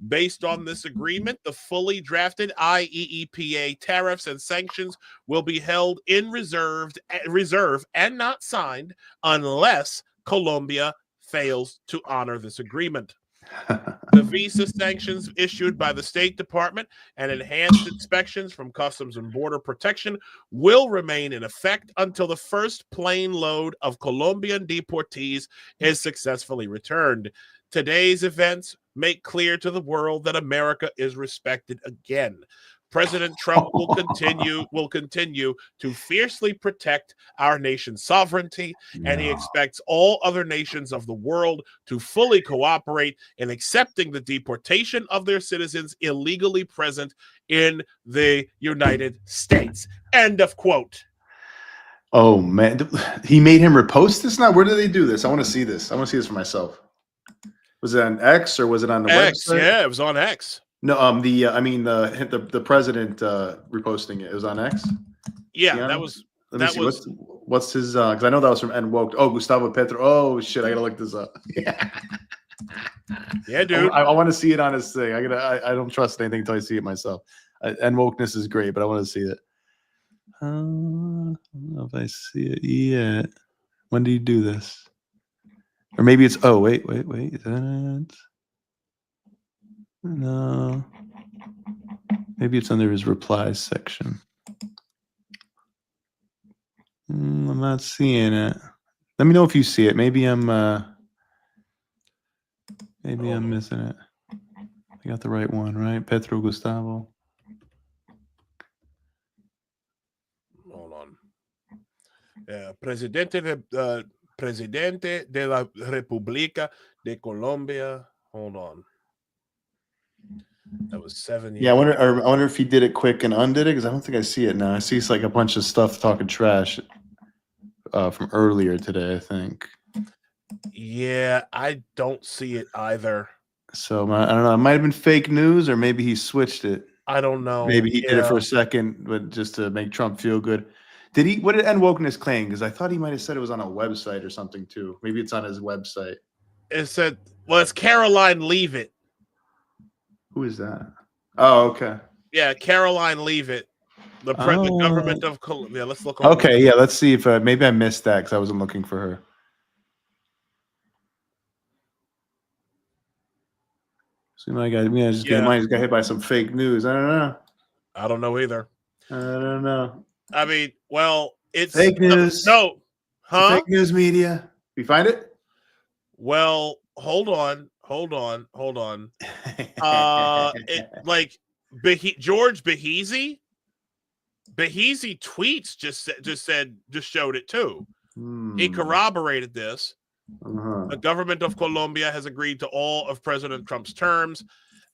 Based on this agreement, the fully drafted IEEPA tariffs and sanctions will be held in reserve and not signed unless Colombia fails to honor this agreement. The visa sanctions issued by the State Department and enhanced inspections from Customs and Border Protection will remain in effect until the first plane load of Colombian deportees is successfully returned. Today's events make clear to the world that America is respected again. President Trump will continue to fiercely protect our nation's sovereignty, and he expects all other nations of the world to fully cooperate in accepting the deportation of their citizens illegally present in the United States. End of quote. Oh man, he made him repost this now? Where did they do this? I want to see this. I want to see this for myself. Was it on X or was it on the X? website? Yeah, it was on X. No, the president reposting it. It was on X. Yeah, Keanu? that was. Let me That see. was. What's his? Because I know that was from NWoke. Oh, Gustavo Petro. Oh shit, I gotta look this up. Yeah, dude. I want to see it on his thing. I don't trust anything until I see it myself. NWokeness is great, but I want to see it. I don't know if I see it yet. When do you do this? Or maybe it's. Oh wait. Is that? No. Maybe it's under his replies section. I'm not seeing it. Let me know if you see it. Maybe I'm missing it. I got the right one, right? Petro Gustavo. Hold on. Presidente de la República de Colombia. Hold on. That was 7 years. Yeah, I wonder if he did it quick and undid it, because I don't think I see it now. I see it's like a bunch of stuff talking trash from earlier today, I think. Yeah, I don't see it either. So I don't know. It might have been fake news, or maybe he switched it. I don't know. Maybe he did it for a second, but just to make Trump feel good. Did he? What did NWokeness claim? Because I thought he might have said it was on a website or something too. Maybe it's on his website. It said, well, it's Caroline Leavitt. Who is that? Oh, okay. Yeah, Caroline Leavitt. The government of Colombia. Let's look. Okay, yeah. Let's see if maybe I missed that because I wasn't looking for her. So my guy, just got hit by some fake news. I don't know. I don't know either. I don't know. I mean, well, it's fake news. No, huh? Fake news media. You find it? Well, hold on. George Behezi tweets just showed it too. He corroborated this. The government of Colombia has agreed to all of President Trump's terms.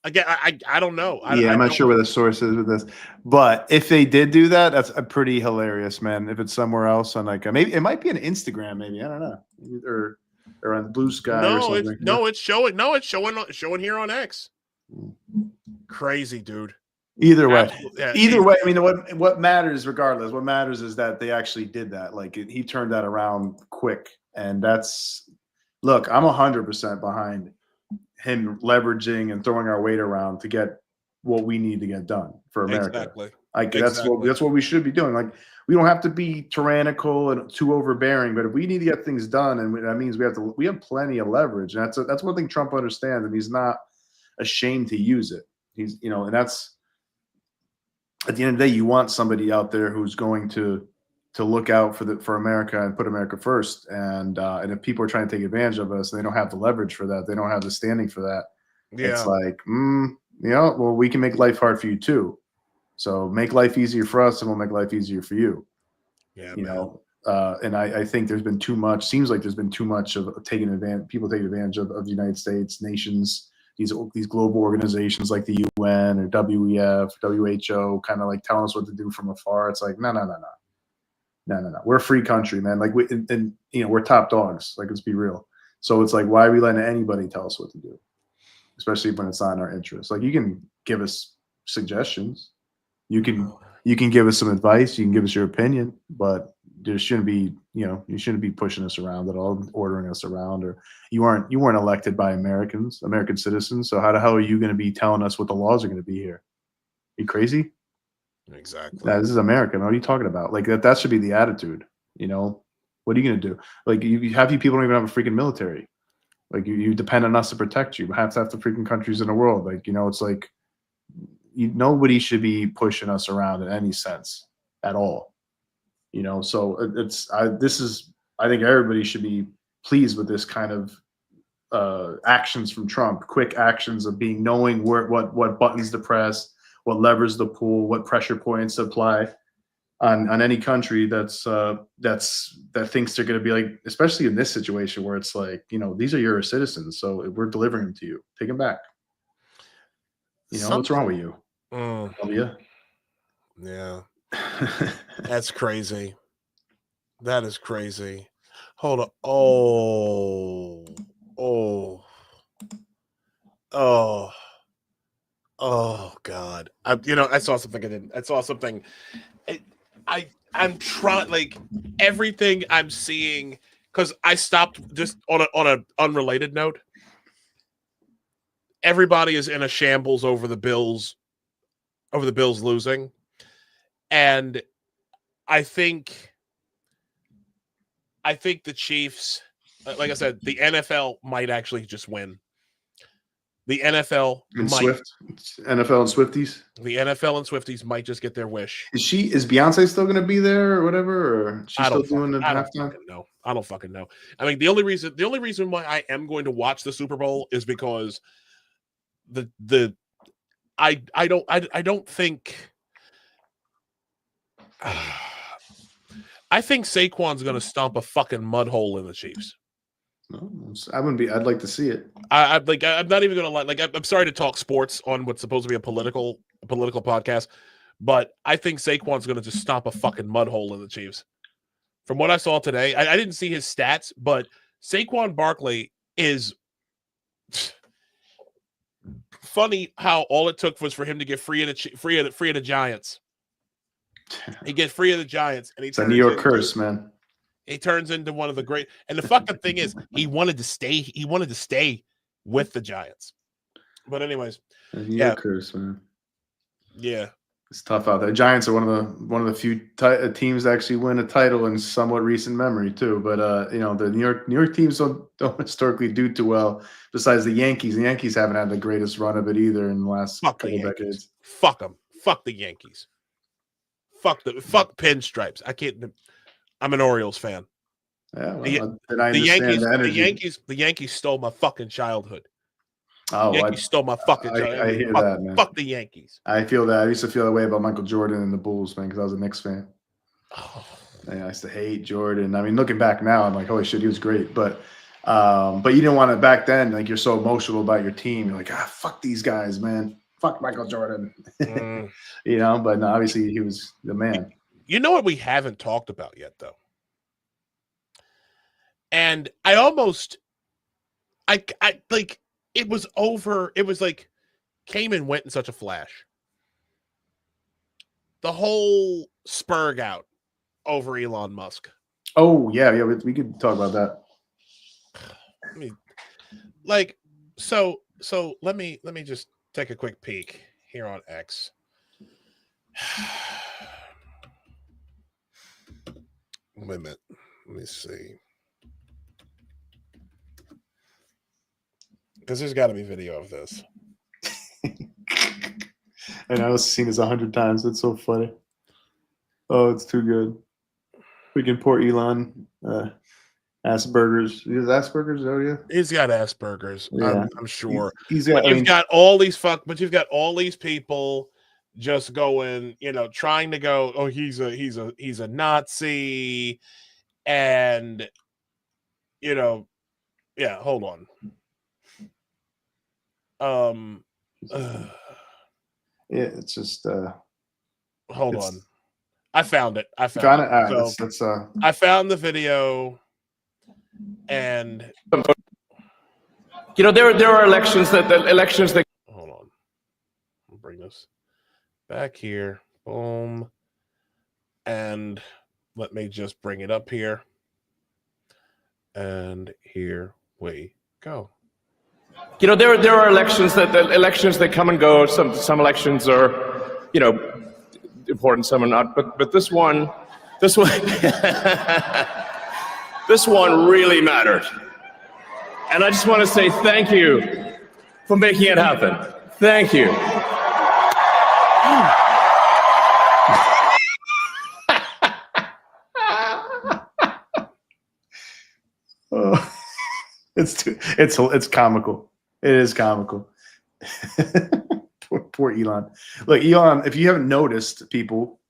Again, I don't know. I'm not sure where the source is with this, but if they did do that, that's a pretty hilarious, man. If it's somewhere else on maybe it might be on Instagram, maybe, I don't know, or on Blue Sky or something. It's showing here on X. Crazy, dude. Either way, Yeah, either way. I mean, what matters, regardless, what matters is that they actually did that. Like he turned that around quick, and look, I'm 100% behind him leveraging and throwing our weight around to get what we need to get done for America. Exactly. Like that's what we should be doing. Like we don't have to be tyrannical and too overbearing, but if we need to get things done, and that means we have plenty of leverage. And that's one thing Trump understands, and he's not ashamed to use it. He's, and that's at the end of the day, you want somebody out there who's going to look out for America and put America first. And if people are trying to take advantage of us, they don't have the leverage for that. They don't have the standing for that. Yeah. It's like, well, we can make life hard for you too. So make life easier for us, and we'll make life easier for you. Yeah, and I think there's been too much. Seems like there's been too much of people taking advantage of the United States, nations, these global organizations like the UN or WEF, WHO, kind of like telling us what to do from afar. It's like no. We're a free country, man. Like we're top dogs. Like, let's be real. So it's like, why are we letting anybody tell us what to do? Especially when it's not in our interest. Like, you can give us suggestions. You can give us some advice. You can give us your opinion, but there shouldn't be, you shouldn't be pushing us around at all, ordering us around, or you weren't elected by American citizens. So how the hell are you going to be telling us what the laws are going to be here? Are you crazy? Exactly. This is America. What are you talking about? Like that should be the attitude. What are you going to do? Like half you people don't even have a freaking military. Like you depend on us to protect you. Half the freaking countries in the world. Like, it's like nobody should be pushing us around in any sense at all. So I think everybody should be pleased with this kind of actions from Trump, quick actions of knowing what buttons to press, what levers to pull, what pressure points to apply on any country that thinks they're going to be like, especially in this situation where it's like, these are your citizens, so we're delivering them to you. Take them back. What's wrong with you? Yeah. That's crazy. That is crazy. Hold on. Oh God. I saw something. I saw something. I'm trying, like, everything I'm seeing, because I stopped just on an unrelated note. Everybody is in a shambles over the Bills losing. And I think the Chiefs, like I said, the NFL might actually just win. The NFL and NFL and Swifties. The NFL and Swifties might just get their wish. Is Beyonce still going to be there or whatever? Or she's still doing the halftime? No, I don't fucking know. I mean, the only reason why I am going to watch the Super Bowl is because I don't think. I think Saquon's going to stomp a fucking mud hole in the Chiefs. No, I'd like to see it. I'm not even going to like. I'm sorry to talk sports on what's supposed to be a political podcast, but I think Saquon's going to just stomp a fucking mud hole in the Chiefs. From what I saw today, I didn't see his stats, but Saquon Barkley is funny. How all it took was for him to get free of the Giants. He gets free of the Giants, and it's a New York curse, man. He turns into one of the great. And the fucking thing is, he wanted to stay. He wanted to stay with the Giants. But anyways, New York curse, man. Yeah, it's tough out there. Giants are one of the few teams that actually win a title in somewhat recent memory too. But the New York teams don't historically do too well. Besides the Yankees, haven't had the greatest run of it either in the last couple decades. Fuck them. Fuck the Yankees. Fuck pinstripes. I can't. I'm an Orioles fan. Yeah, well, the Yankees stole my fucking childhood. Oh, the Yankees stole my fucking childhood. I hear that, man. Fuck the Yankees. I feel that. I used to feel that way about Michael Jordan and the Bulls, man, because I was a Knicks fan. Oh. I used to hate Jordan. I mean, looking back now, I'm like, holy shit, he was great. But you didn't want to back then. Like, you're so emotional about your team. You're like, fuck these guys, man. Fuck Michael Jordan. But no, obviously he was the man. You know what we haven't talked about yet, though? And I almost, like, it was over. It was like, came and went in such a flash. The whole Spurg out over Elon Musk. Oh, yeah, we could talk about that. I mean, like, so let me just take a quick peek here on X. Wait a minute. Let me see. Because there's got to be video of this. And I was seen this 100 times. It's so funny. Oh, it's too good. Freaking poor Elon. Asperger's. He has Asperger's, oh yeah? He's got Asperger's. Yeah. I'm sure. You've got all these people just going, trying to go, oh, he's a Nazi, and yeah, hold on. Yeah, it's just hold on. I found it. I found it. I found the video, and there are elections that hold on. I'll bring this back here. Boom. And let me just bring it up here. And here we go. There are elections that come and go. Some elections are, important, some are not. But this one this one really mattered. And I just want to say thank you for making it happen. Thank you. Oh, it's comical. It is comical. Poor Poor Elon. Look, Elon, if you haven't noticed, people,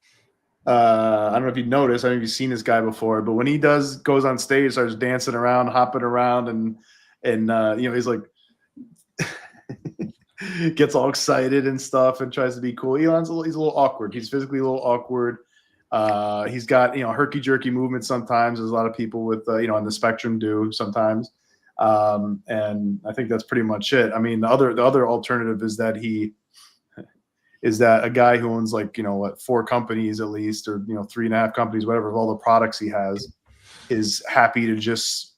I don't know if you noticed, I don't know if you've seen this guy before, but when he goes on stage, starts dancing around, hopping around, and he's like, gets all excited and stuff and tries to be cool. He's a little awkward. He's physically a little awkward. He's got, herky jerky movements sometimes, as a lot of people with, on the spectrum do sometimes. And I think that's pretty much it. I mean, the other alternative is that a guy who owns 4 companies at least, or 3.5 companies, whatever, of all the products he has, is happy to just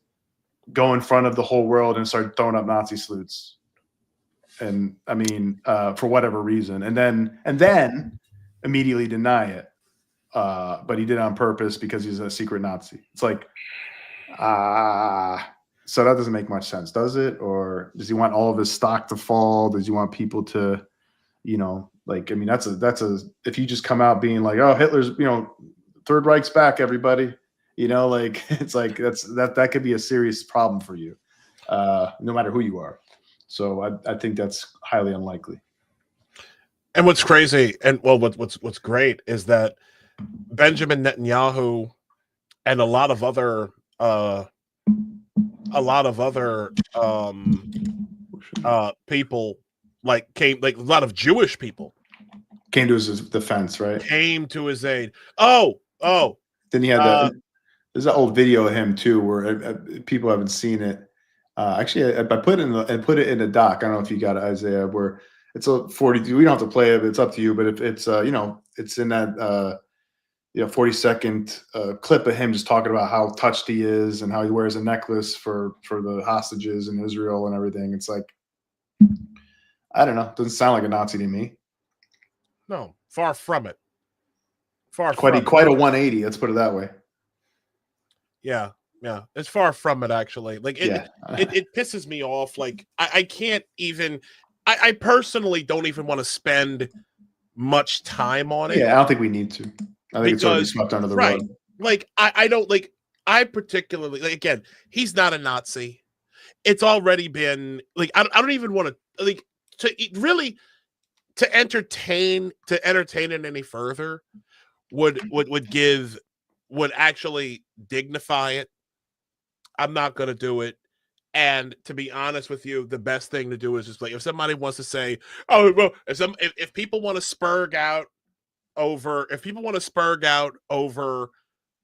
go in front of the whole world and start throwing up Nazi salutes. And I mean, for whatever reason, and then immediately deny it. But he did it on purpose because he's a secret Nazi. It's like, so that doesn't make much sense, does it? Or does he want all of his stock to fall? Does he want people to, that's if you just come out being like, oh, Hitler's, Third Reich's back, everybody, it's like that could be a serious problem for you, no matter who you are. So I think that's highly unlikely. And what's crazy, and what's great is that Benjamin Netanyahu and a lot of other people, a lot of Jewish people came to his defense, right? Came to his aid. Oh. Then he had there's an old video of him too, where people haven't seen it. Actually, I put it in a doc. I don't know if you got it, Isaiah, where it's a 42. We don't have to play it. It's up to you. But if it's it's in that 40-second clip of him just talking about how touched he is and how he wears a necklace for the hostages in Israel and everything. It's like, I don't know. Doesn't sound like a Nazi to me. No, far from it. Quite a 180. Let's put it that way. Yeah, it's far from it, actually. It pisses me off. Like, I can't even. I personally don't even want to spend much time on it. Yeah, I don't think we need to. I think it's already swept under the rug. Like, I don't like. I particularly again. He's not a Nazi. It's already been like. I don't even want to to entertain it any further. Would actually dignify it. I'm not going to do it. And to be honest with you, the best thing to do is just like, if somebody wants to say, oh, well, if people want to spurg out over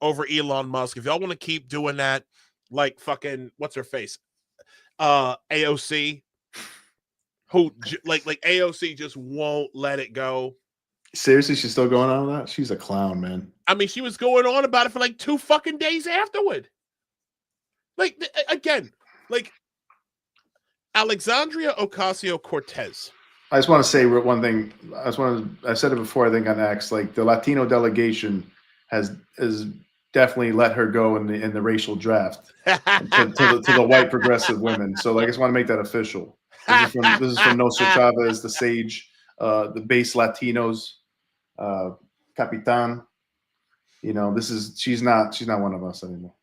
Elon Musk, if y'all want to keep doing that, like fucking, what's her face? AOC, who like AOC just won't let it go. Seriously, she's still going on with that? She's a clown, man. I mean, she was going on about it for like 2 fucking days afterward. Like, again, like Alexandria Ocasio-Cortez. I just want to say one thing. I said it before, I think on X, like the Latino delegation has definitely let her go in the racial draft to the white progressive women. So I just want to make that official. This is from Nosra Chavez, the sage, the base Latinos, Capitan. She's not one of us anymore.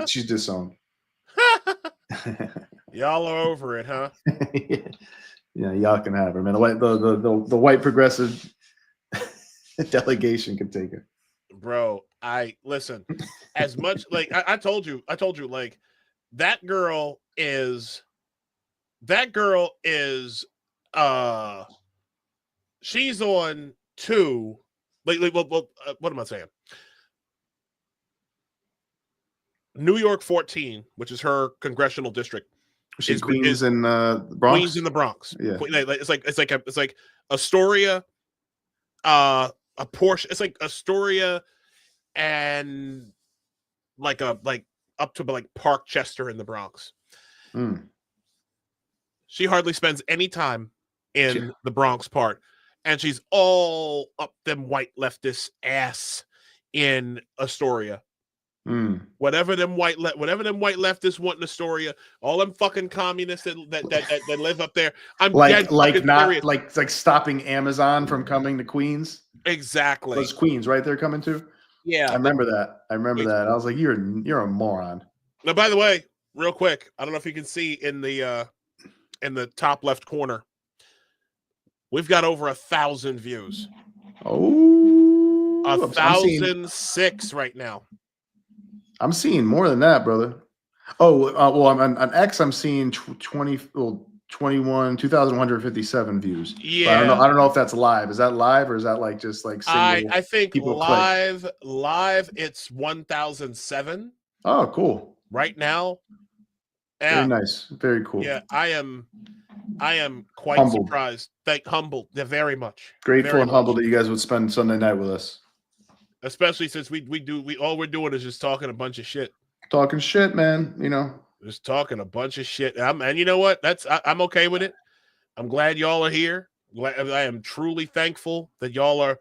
She's disowned. Y'all are over it, huh? Yeah, y'all can have her, man. The white progressive delegation can take her. Bro, listen. As much like I told you, like that girl is she's on 2. What am I saying? New York 14, which is her congressional district. She's Queens in the Bronx. Queens in the Bronx. Yeah, it's like Astoria, a portion. It's like Astoria, and up to like Parkchester in the Bronx. She hardly spends any time in the Bronx part, and she's all up them white leftist ass in Astoria. Whatever them white leftists want in Astoria, all them fucking communists that live up there. I'm like stopping Amazon from coming to Queens. Exactly. Those Queens, right? They're coming to. Yeah, I remember that. I was like, you're a moron. Now, by the way, real quick, I don't know if you can see in the top left corner. We've got over 1,000 views. Oh, 1,006 right now. I'm seeing more than that, brother. Oh, well, on X, I'm seeing 2,157 views. Yeah, But I don't know if that's live. Is that live or is that like just like single I think people live it's 1,007 Oh, cool. right now. Very Yeah, nice. Very cool. yeah, I am quite Humbled. surprised. Humbled, yeah, very much. Grateful Very and much. humbled that you guys would spend Sunday night with us. Especially since we all we're doing is just talking a bunch of shit. Talking shit, man. You know. Just talking a bunch of shit. And you know what? I'm okay with it. I'm glad y'all are here. I am truly thankful that y'all are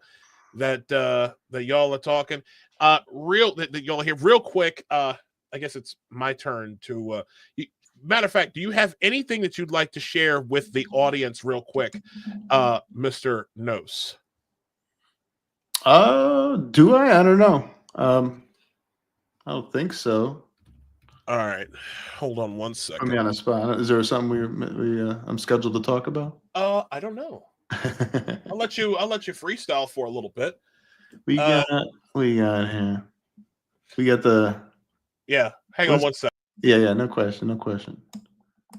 that y'all are talking. That y'all are here real quick. I guess it's my turn to matter of fact, do you have anything that you'd like to share with the audience real quick, Mr. Nose? Do I? I don't know. I don't think so. All right, hold on one second. Put me on a spot. Is there something I'm scheduled to talk about? I don't know. I'll let you freestyle for a little bit. We got here. We got the hang on one second. Yeah, no question.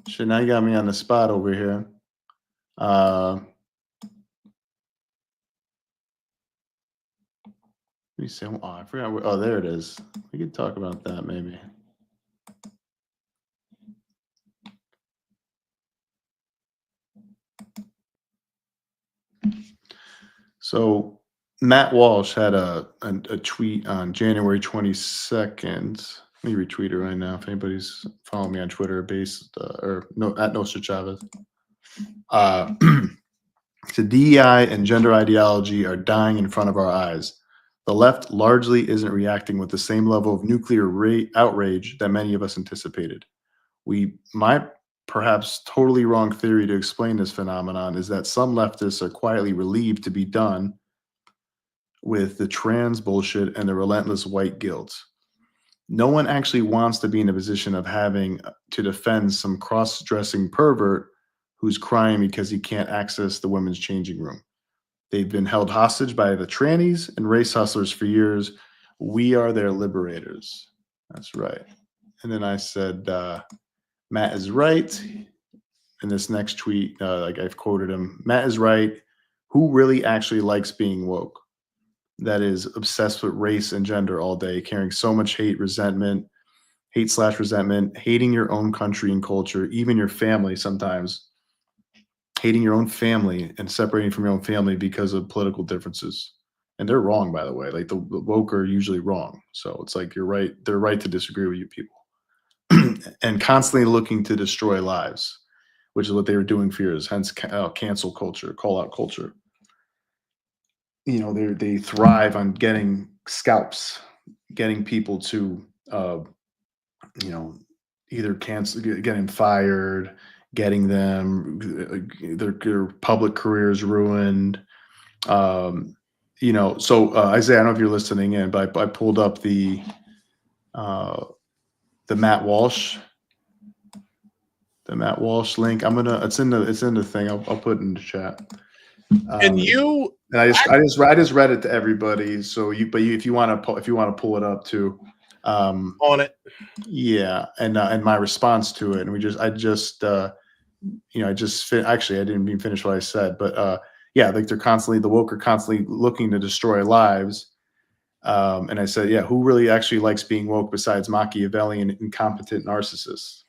Shit, now you got me on the spot over here. Let me see. Oh, I forgot. Oh, there it is. We could talk about that maybe. So Matt Walsh had a tweet on January 22nd. Let me retweet it right now if anybody's following me on Twitter at Nostra Chavez. So DEI and gender ideology are dying in front of our eyes. The left largely isn't reacting with the same level of nuclear outrage that many of us anticipated. My perhaps totally wrong theory to explain this phenomenon is that some leftists are quietly relieved to be done with the trans bullshit and the relentless white guilt. No one actually wants to be in a position of having to defend some cross-dressing pervert who's crying because he can't access the women's changing room. They've been held hostage by the trannies and race hustlers for years. We are their liberators. That's right. And then I said, Matt is right. In this next tweet, like I've quoted him, Matt is right. Who really actually likes being woke? That is obsessed with race and gender all day, carrying so much hate/resentment, hating your own country and culture, even your family sometimes, hating your own family and separating from your own family because of political differences. And they're wrong, by the way. Like the woke are usually wrong. So it's like you're right. They're right to disagree with you people. And constantly looking to destroy lives, which is what they were doing for years, hence cancel culture, call out culture. You know, they thrive on getting scalps, getting people to, either cancel, getting fired, getting them, their public careers ruined. So Isaiah, I don't know if you're listening in, but I pulled up the Matt Walsh link. It's in the thing. I'll put it in the chat. And I just read it to everybody. So if you want to pull it up too, on it. Yeah. And my response to it. And I didn't even finish what I said, but like the woke are constantly looking to destroy lives. And I said, who really actually likes being woke besides Machiavellian, incompetent narcissists?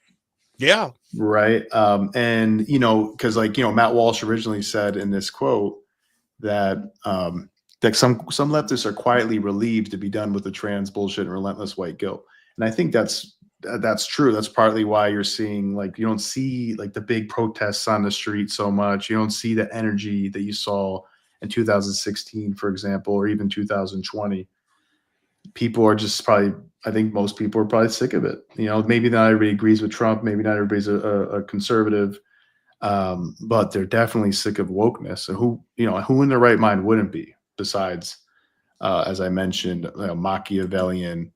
Yeah. Right. And because Matt Walsh originally said in this quote that some leftists are quietly relieved to be done with the trans bullshit and relentless white guilt. And I think that's true. That's partly why you're seeing you don't see the big protests on the street so much. You don't see the energy that you saw in 2016, for example, or even 2020. People are just I think most people are probably sick of it. Maybe not everybody agrees with Trump. Maybe not everybody's a conservative, but they're definitely sick of wokeness. And who in their right mind wouldn't be? Besides, as I mentioned, Machiavellian,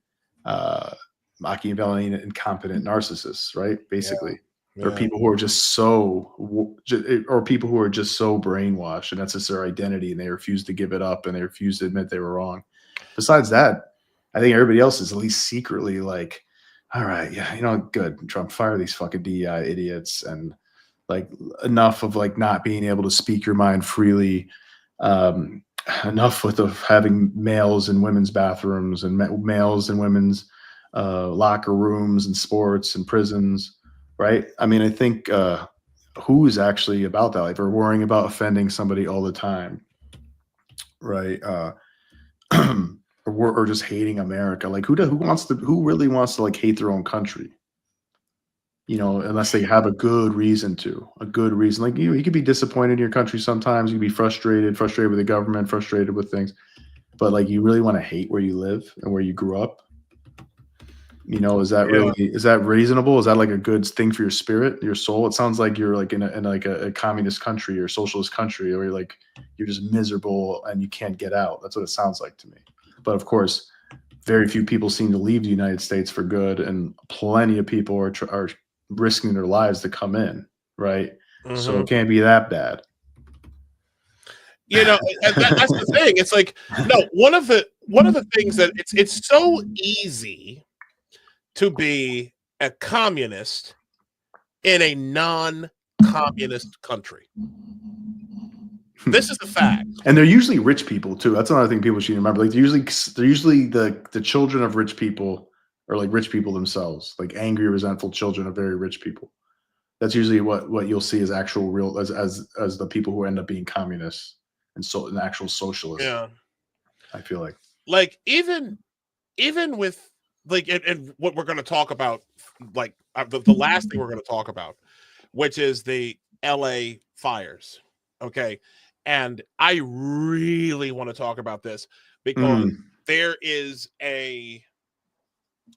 incompetent narcissists, right? Basically. or people who are just or people who are just so brainwashed, and that's just their identity, and they refuse to give it up, and they refuse to admit they were wrong. Besides that, I think everybody else is at least secretly like, all right, yeah, you know, good, Trump, fire these fucking DEI idiots, and like enough of like not being able to speak your mind freely, enough with of having males in women's bathrooms and males in women's locker rooms and sports and prisons, right? I mean, I think who's actually about that? Like, we're worrying about offending somebody all the time, right? Or just hating America. Like, who really wants to like hate their own country? You know, unless they have a good reason to, Like, you could be disappointed in your country sometimes. You can be frustrated with the government, frustrated with things. But like, you really want to hate where you live and where you grew up? You know, is that reasonable? Is that like a good thing for your spirit, your soul? It sounds like you're like in a communist country or socialist country, where you're just miserable and you can't get out. That's what it sounds like to me. But of course, very few people seem to leave the United States for good, and plenty of people are risking their lives to come in, right? So it can't be that bad. You know, and that's the thing. It's like, no, one of the things that it's so easy to be a communist in a non-communist country. This is a fact. And they're usually rich people too. That's another thing people should remember. Like, they're usually the children of rich people, or like rich people themselves, like angry, resentful children of very rich people. That's usually what you'll see as actual real as the people who end up being communists and an actual socialist. Yeah, I feel like even with like and what we're going to talk about, like the last thing we're going to talk about, which is the LA fires. Okay. And I really want to talk about this because there is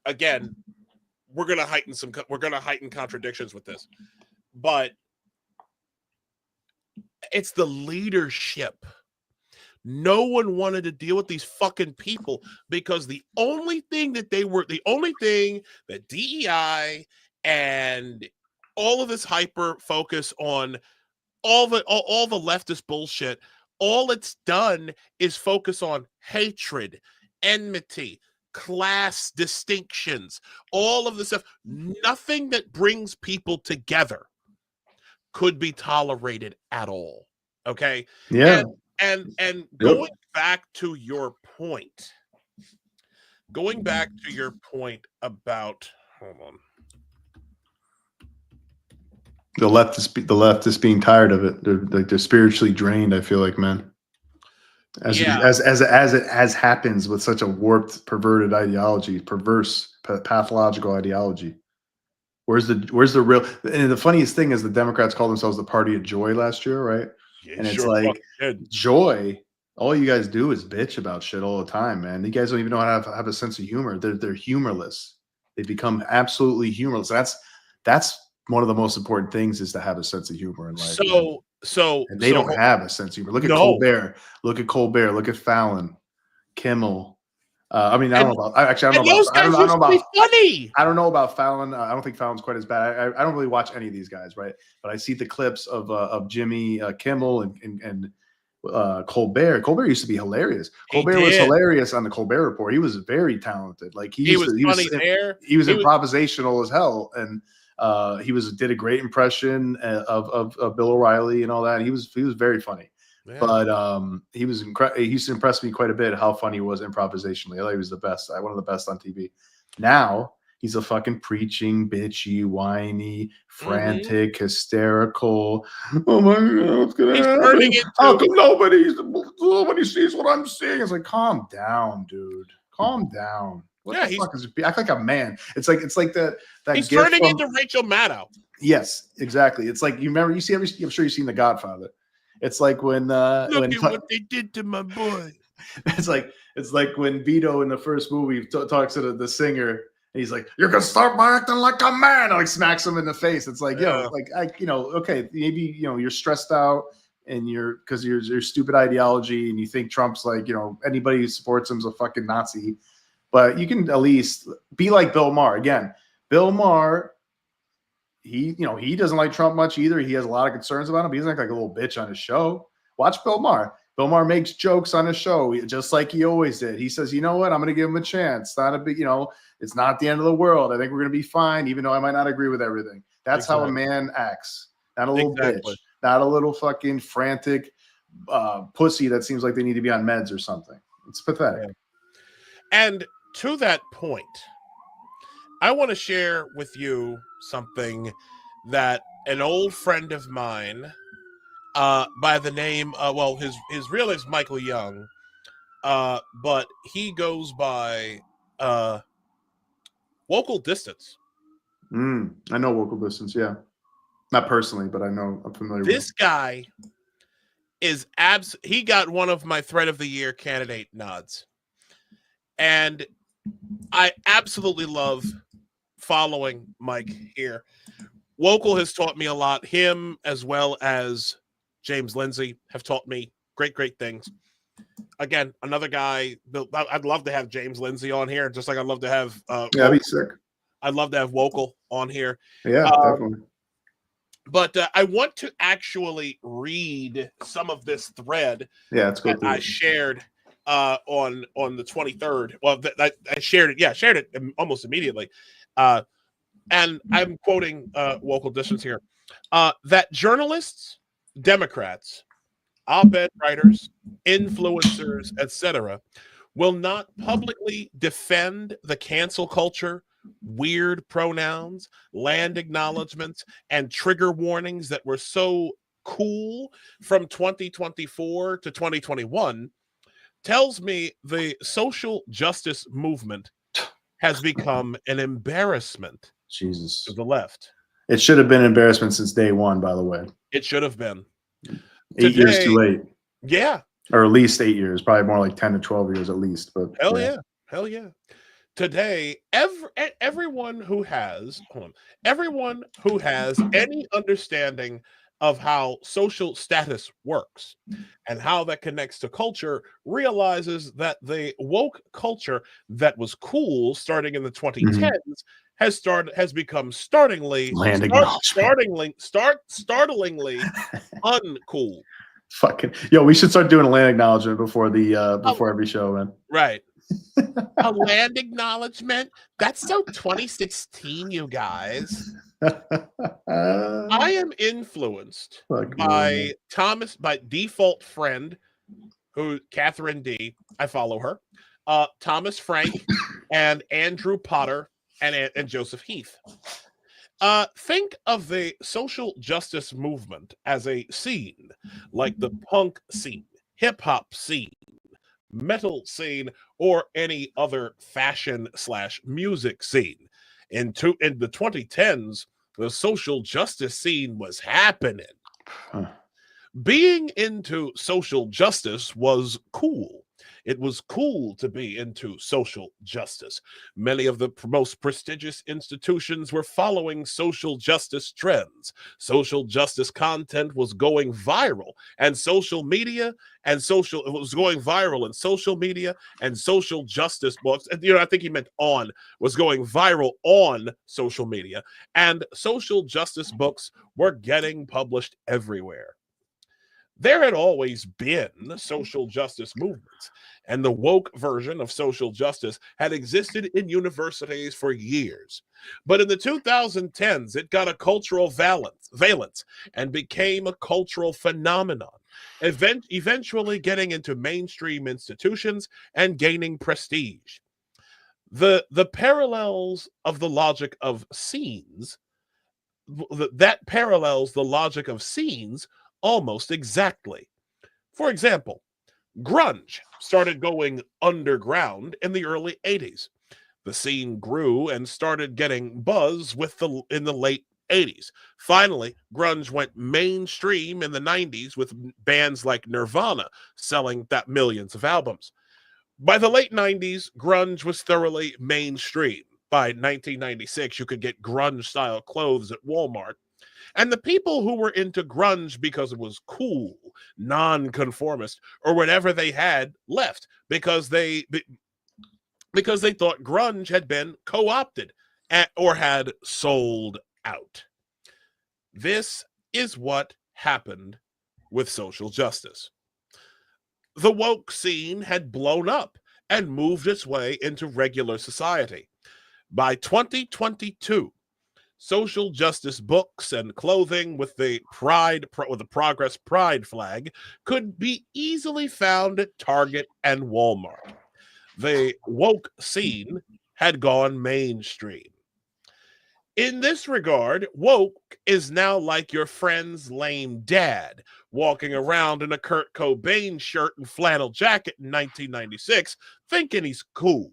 again, we're going to heighten contradictions with this, but it's the leadership. No one wanted to deal with these fucking people because the only thing that DEI and all of this hyper focus on all the leftist bullshit, all it's done is focus on hatred, enmity, class distinctions, all of the stuff. Nothing that brings people together could be tolerated at all. Okay. Yeah. And going back to your point about, hold on. The leftists being tired of it. They're spiritually drained. I feel like, man. As it happens with such a warped, perverted ideology, perverse, pathological ideology. Where's the real? And the funniest thing is the Democrats called themselves the party of joy last year, right? Yeah, and it's like joy. All you guys do is bitch about shit all the time, man. You guys don't even know how to have a sense of humor. They're humorless. They become absolutely humorless. That's one of the most important things, is to have a sense of humor in life. And they don't have a sense of humor. Look at Colbert. Look at Fallon, Kimmel. I don't know about. Actually, I don't know about Fallon. I don't think Fallon's quite as bad. I don't really watch any of these guys, right? But I see the clips of Jimmy Kimmel and Colbert. Colbert used to be hilarious. Colbert was hilarious on the Colbert Report. He was very talented. Like he was improvisational as hell, and he did a great impression of Bill O'Reilly and all that. He was very funny. Yeah. But he used to impress me quite a bit how funny he was improvisationally. I thought he was the best, one of the best on TV. Now he's a fucking preaching, bitchy, whiny, frantic, hysterical. Oh my God, what's gonna happen? How come nobody sees what I'm seeing? It's like, calm down, dude. Calm down. What the fuck is act like a man? It's like that. He's turning into Rachel Maddow. Yes, exactly. It's like, I'm sure you've seen The Godfather. It's like when look at what they did to my boy. It's like when Vito in the first movie talks to the singer, and he's like, "You're gonna start by acting like a man," and like smacks him in the face. It's like, okay, maybe you're stressed out and because your stupid ideology, and you think Trump's like, anybody who supports him is a fucking Nazi, but you can at least be like Bill Maher. Again, Bill Maher he doesn't like Trump much either. He has a lot of concerns about him. But he doesn't act like a little bitch on his show. Watch Bill Maher. Bill Maher makes jokes on his show just like he always did. He says, you know what? I'm going to give him a chance. Not a big, it's not the end of the world. I think we're going to be fine, even though I might not agree with everything. That's how a man acts. Not a little bitch. Not a little fucking frantic pussy that seems like they need to be on meds or something. It's pathetic. And to that point, I want to share with you something that an old friend of mine by the name, his real name is Michael Young, but he goes by Local Distance. I know Local Distance, yeah. Not personally, but I'm familiar with this guy is he got one of my Thread of the Year candidate nods. And I absolutely love following Mike here. Local has taught me a lot. Him as well as James Lindsay have taught me great things. Again, another guy. I'd love to have James Lindsay on here, just like I'd love to have. That'd be sick. I'd love to have Local on here. Yeah, definitely. But I want to actually read some of this thread that I shared on the 23rd. Well, I shared it. Yeah, I shared it almost immediately. And I'm quoting Local Distance here. That journalists, Democrats, op-ed writers, influencers, etc., will not publicly defend the cancel culture, weird pronouns, land acknowledgments, and trigger warnings that were so cool from 2024 to 2021 tells me the social justice movement has become an embarrassment Jesus to the left. It should have been an embarrassment since day one, by the way. It should have been. 8 years too late. Yeah. Or at least 8 years, probably more like 10 to 12 years at least. But Hell yeah. Today, everyone who has any understanding of how social status works and how that connects to culture realizes that the woke culture that was cool starting in the 2010s has become startlingly uncool. Fucking we should start doing a land acknowledgement before every show, man. Right. A land acknowledgement? That's so 2016, you guys. I am influenced by default friend, who Catherine D. I follow her. Thomas Frank and Andrew Potter and Joseph Heath. Think of the social justice movement as a scene, like the punk scene, hip hop scene, metal scene, or any other fashion/music scene. In the 2010s, the social justice scene was happening. Being into social justice was cool. It was cool to be into social justice. Many of the most prestigious institutions were following social justice trends. Social justice content was going viral, and it was going viral in social media and social justice books. And, I think he meant was going viral on social media, and social justice books were getting published everywhere. There had always been social justice movements, and the woke version of social justice had existed in universities for years. But in the 2010s, it got a cultural valence and became a cultural phenomenon, eventually getting into mainstream institutions and gaining prestige. The parallels of the logic of scenes, that parallels the logic of scenes almost exactly. For example, grunge started going underground in the early 80s. The scene grew and started getting buzz in the late 80s. Finally, grunge went mainstream in the 90s with bands like Nirvana selling millions of albums. By the late 90s, grunge was thoroughly mainstream. By 1996, you could get grunge-style clothes at Walmart. And the people who were into grunge because it was cool, non-conformist, or whatever they had left because they thought grunge had been co-opted or had sold out. This is what happened with social justice. The woke scene had blown up and moved its way into regular society. By 2022, social justice books and clothing with the Progress Pride flag could be easily found at Target and Walmart. The woke scene had gone mainstream. In this regard, woke is now like your friend's lame dad, walking around in a Kurt Cobain shirt and flannel jacket in 1996, thinking he's cool,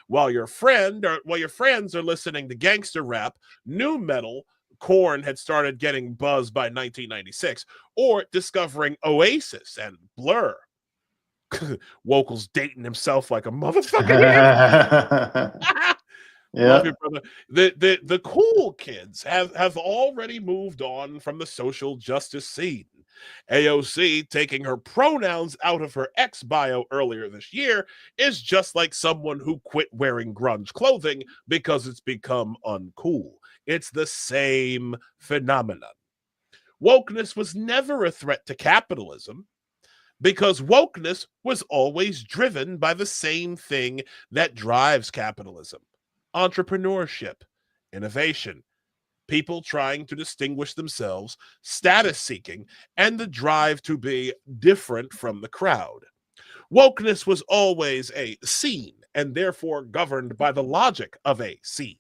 while your friends are listening to gangster rap, new metal. Korn had started getting buzz by 1996, or discovering Oasis and Blur. Wokel's dating himself like a motherfucker. Yeah. Love you, brother. The cool kids have already moved on from the social justice scene. AOC taking her pronouns out of her ex bio earlier this year is just like someone who quit wearing grunge clothing because it's become uncool. It's the same phenomenon. Wokeness was never a threat to capitalism because wokeness was always driven by the same thing that drives capitalism: entrepreneurship, innovation, people trying to distinguish themselves, status seeking, and the drive to be different from the crowd. Wokeness was always a scene and therefore governed by the logic of a scene.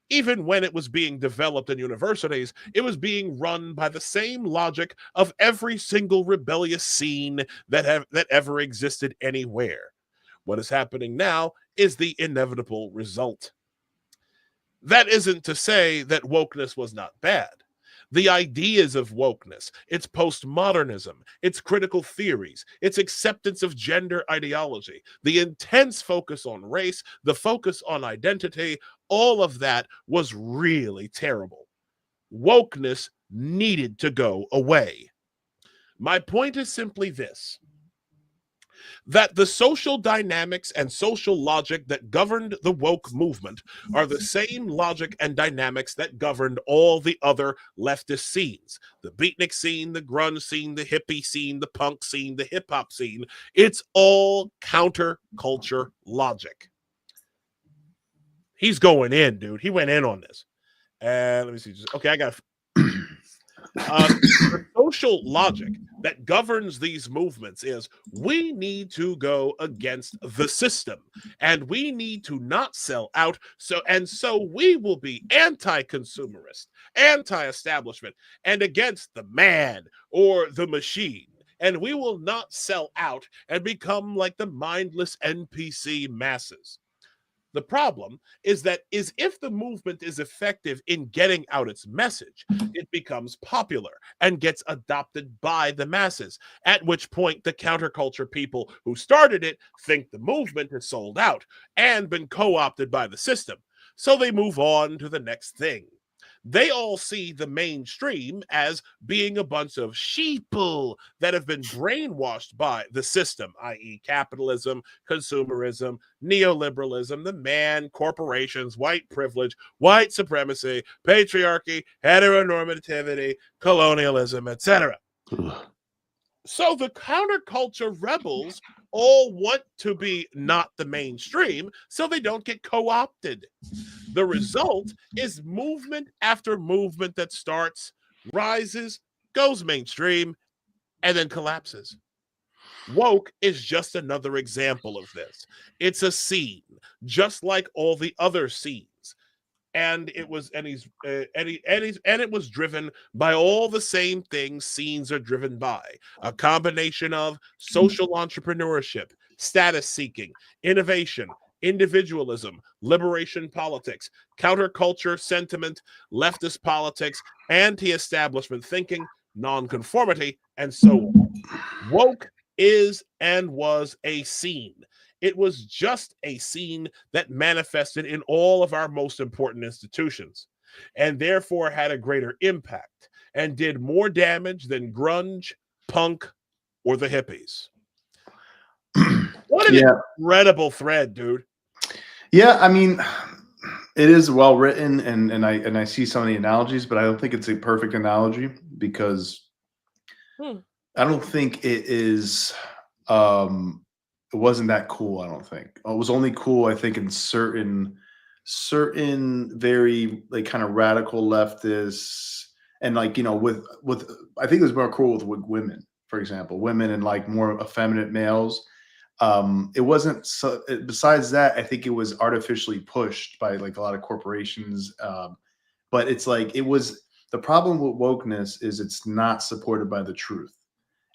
Even when it was being developed in universities, it was being run by the same logic of every single rebellious scene that ever existed anywhere. What is happening now is the inevitable result. That isn't to say that wokeness was not bad. The ideas of wokeness, its postmodernism, its critical theories, its acceptance of gender ideology, the intense focus on race, the focus on identity, all of that was really terrible. Wokeness needed to go away. My point is simply this: that the social dynamics and social logic that governed the woke movement are the same logic and dynamics that governed all the other leftist scenes. The beatnik scene, the grunge scene, the hippie scene, the punk scene, the hip-hop scene. It's all counterculture logic. He's going in, dude. He went in on this. And let me see. Okay, I got the social logic that governs these movements is we need to go against the system and we need to not sell out. So we will be anti-consumerist, anti-establishment, and against the man or the machine. And we will not sell out and become like the mindless NPC masses. The problem is if the movement is effective in getting out its message, it becomes popular and gets adopted by the masses, at which point the counterculture people who started it think the movement has sold out and been co-opted by the system. So they move on to the next thing. They all see the mainstream as being a bunch of sheeple that have been brainwashed by the system, i.e. capitalism, consumerism, neoliberalism, the man, corporations, white privilege, white supremacy, patriarchy, heteronormativity, colonialism, etc. So the counterculture rebels all want to be not the mainstream so they don't get co-opted. The result is movement after movement that starts, rises, goes mainstream, and then collapses. Woke is just another example of this. It's a scene, just like all the other scenes. And it was driven by all the same things scenes are driven by: a combination of social entrepreneurship, status seeking, innovation, individualism, liberation politics, counterculture sentiment, leftist politics, anti-establishment thinking, nonconformity, and so on. Woke is and was a scene. It was just a scene that manifested in all of our most important institutions and therefore had a greater impact and did more damage than grunge, punk, or the hippies. What an incredible thread, dude. Yeah, I mean, It is well written, and I see some of the analogies, but I don't think it's a perfect analogy because I don't think it is. It wasn't that cool. I don't think it was only cool. I think in certain very like kind of radical leftists, and like with I think it was more cool with women, for example, women and like more effeminate males. It wasn't so, besides that, I think it was artificially pushed by like a lot of corporations. But it's like the problem with wokeness is it's not supported by the truth.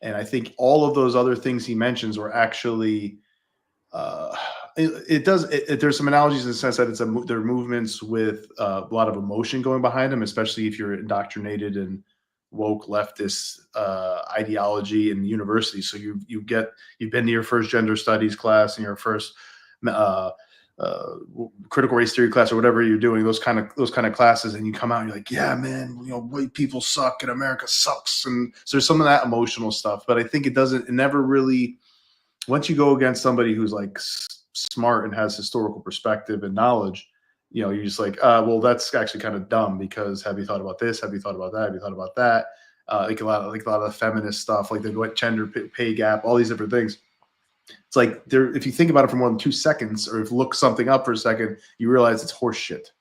And I think all of those other things he mentions were actually there's some analogies in the sense that there are movements with a lot of emotion going behind them, especially if you're indoctrinated in woke leftist ideology in university. So you've been to your first gender studies class and your first critical race theory class or whatever you're doing, those kind of classes, and you come out and you're like, yeah, man, white people suck and America sucks. And so there's some of that emotional stuff, but I think it never really, once you go against somebody who's like smart and has historical perspective and knowledge, you're just like, well, that's actually kind of dumb because have you thought about this? Have you thought about that? Have you thought about that? Like a lot of feminist stuff, like the gender pay gap, all these different things. It's like if you think about it for more than 2 seconds, or if you look something up for a second, you realize it's horse shit.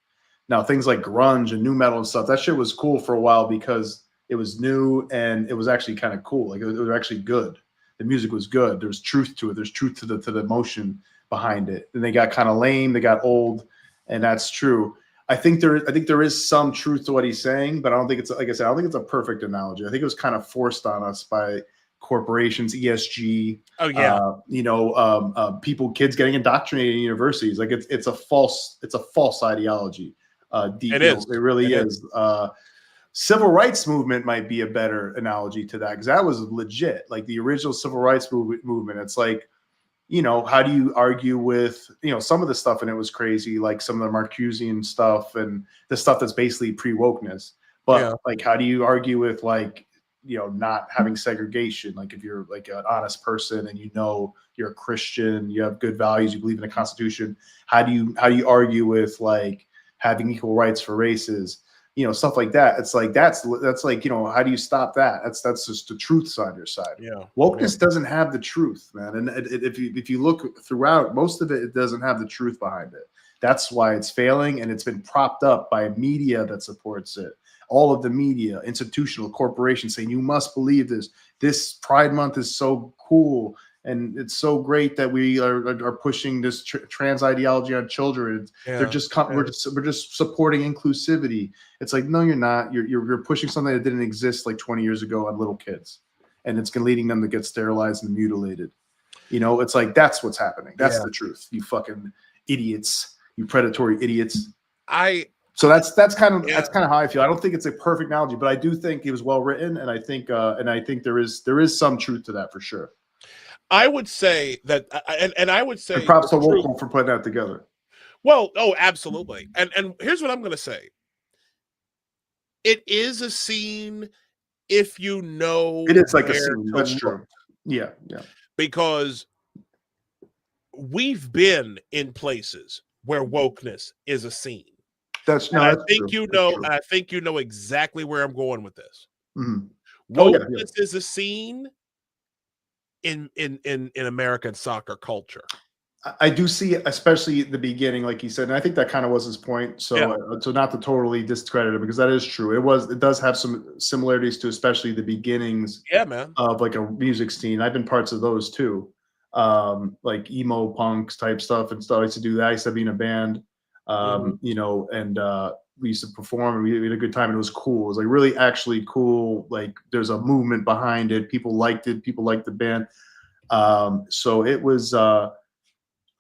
Now, things like grunge and new metal and stuff, that shit was cool for a while because it was new and it was actually kind of cool. Like it was actually good. The music was good. There's truth to it. There's truth to the emotion behind it. And they got kind of lame. They got old, and that's true. I think there is some truth to what he's saying, but I don't think it's, like I said, I don't think it's a perfect analogy. I think it was kind of forced on us by corporations, ESG. Oh yeah. Kids getting indoctrinated in universities. Like it's a false ideology. It is. It really is. Civil rights movement might be a better analogy to that because that was legit. Like the original civil rights movement. It's like, how do you argue with, some of the stuff in it was crazy, like some of the Marcusean stuff and the stuff that's basically pre-wokeness. But like, how do you argue with like, not having segregation? Like if you're like an honest person and you're a Christian, you have good values, you believe in the Constitution, how do you argue with like having equal rights for races? Stuff like that. It's like that's like, how do you stop that? That's just the truth's on your side. Yeah. Wokeness doesn't have the truth, man. And if you look throughout, most of it doesn't have the truth behind it. That's why it's failing, and it's been propped up by media that supports it. All of the media, institutional corporations saying you must believe this. This Pride Month is so cool. And it's so great that we are pushing this trans ideology on children. We're just supporting inclusivity. It's like, no, you're not. You're pushing something that didn't exist like 20 years ago on little kids, and it's leading them to get sterilized and mutilated. It's like that's what's happening. That's the truth. You fucking idiots. You predatory idiots. So that's kind of how I feel. I don't think it's a perfect analogy, but I do think it was well written, and I think there is some truth to that for sure. I would say that, and I would say, and props to Woke for putting that together. Well, absolutely. And here's what I'm going to say. It is a scene if you know. It is like a scene. That's true. Yeah. Because we've been in places where wokeness is a scene. I think I think you know exactly where I'm going with this. Mm-hmm. Wokeness is a scene in American soccer culture. I do see it, especially at the beginning, like he said, and I think that kind of was his point. So, so not to totally discredit it, because that is true. It does have some similarities to, especially the beginnings, of like a music scene. I've been parts of those too, like emo punks type stuff and stuff. I used to do that. I used to be in a band, and we used to perform. And we had a good time, and it was cool. It was like really actually cool. Like there's a movement behind it. People liked it. People liked the band. So it was.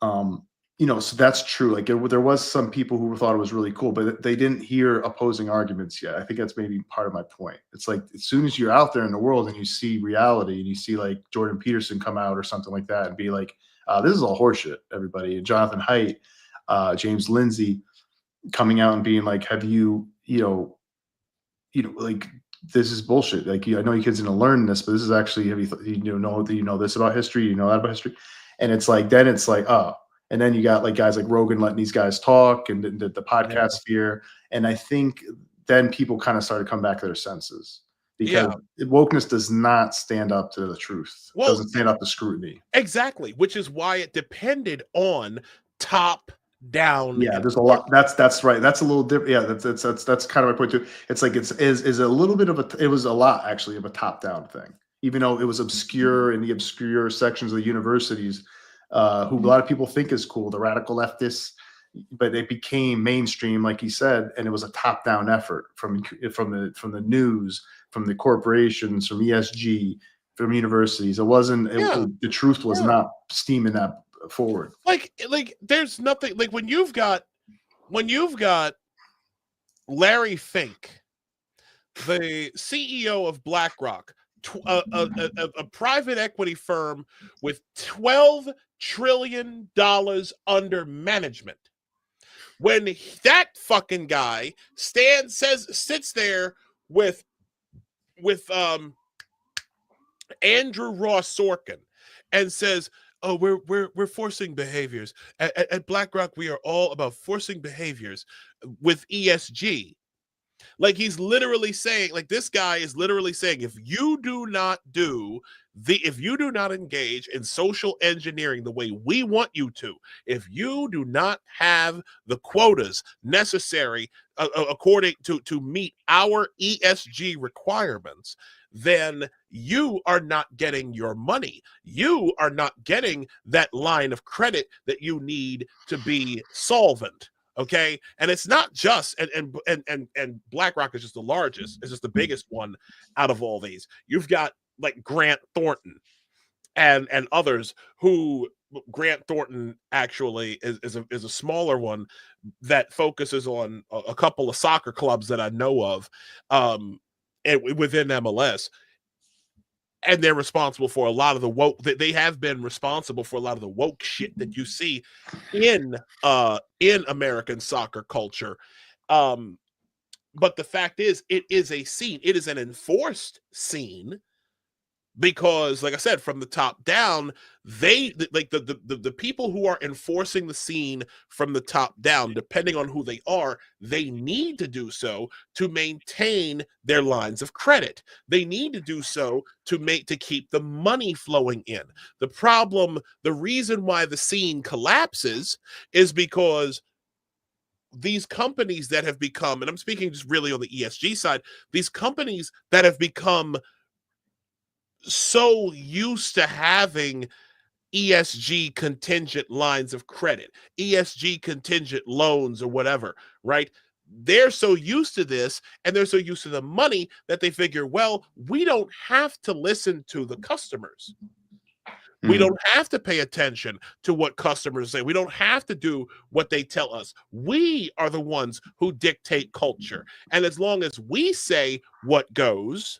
So that's true. Like there was some people who thought it was really cool, but they didn't hear opposing arguments yet. I think that's maybe part of my point. It's like as soon as you're out there in the world and you see reality, and you see like Jordan Peterson come out or something like that and be like, "This is all horseshit." Everybody, and Jonathan Haidt, James Lindsay, coming out and being like, "Have you, like this is bullshit. Like I know you kids didn't learn this, but this is actually you know this about history? You know that about history?" And it's like, then it's like, oh, And then you got like guys like Rogan letting these guys talk and the podcast sphere. And I think then people kind of started to come back to their senses because wokeness does not stand up to the truth. It doesn't stand up to scrutiny. Exactly, which is why it depended on top down. Yeah, there's a lot. That's right. That's a little different. Yeah, that's kind of my point too. It's like is a little bit of it was a lot actually of a top down thing, even though it was obscure in the obscure sections of the universities. Who a lot of people think is cool, the radical leftists, but it became mainstream, like he said, and it was a top-down effort from the news, from the corporations, from ESG, from universities. It wasn't. The truth was not steaming that forward. Like there's nothing like when you've got Larry Fink, the CEO of BlackRock, a private equity firm with $12 trillion under management. When that fucking guy sits there with Andrew Ross Sorkin and says, "Oh, we're forcing behaviors at BlackRock. We are all about forcing behaviors with ESG." Like he's literally saying, like this guy is literally saying, if you do not engage in social engineering the way we want you to, if you do not have the quotas necessary according to meet our ESG requirements, then you are not getting your money. You are not getting that line of credit that you need to be solvent. Okay, and it's not just and BlackRock is just the largest, it's just the biggest one out of all these. You've got like Grant Thornton and others who Grant Thornton actually is a smaller one that focuses on a couple of soccer clubs that I know of within MLS. And they're responsible for a lot of the woke. They have been responsible for a lot of the woke shit that you see in American soccer culture. But the fact is, it is a scene. It is an enforced scene because, like I said, from the top down, they like the people who are enforcing the scene from the top down, depending on who they are, they need to do so to maintain their lines of credit. They need to do so to keep the money flowing in. The reason why the scene collapses is because these companies that have become, and I'm speaking just really on the ESG side, these companies that have become so used to having ESG contingent lines of credit, ESG contingent loans or whatever, right? They're so used to this and they're so used to the money that they figure, well, we don't have to listen to the customers. We don't have to pay attention to what customers say. We don't have to do what they tell us. We are the ones who dictate culture. And as long as we say what goes,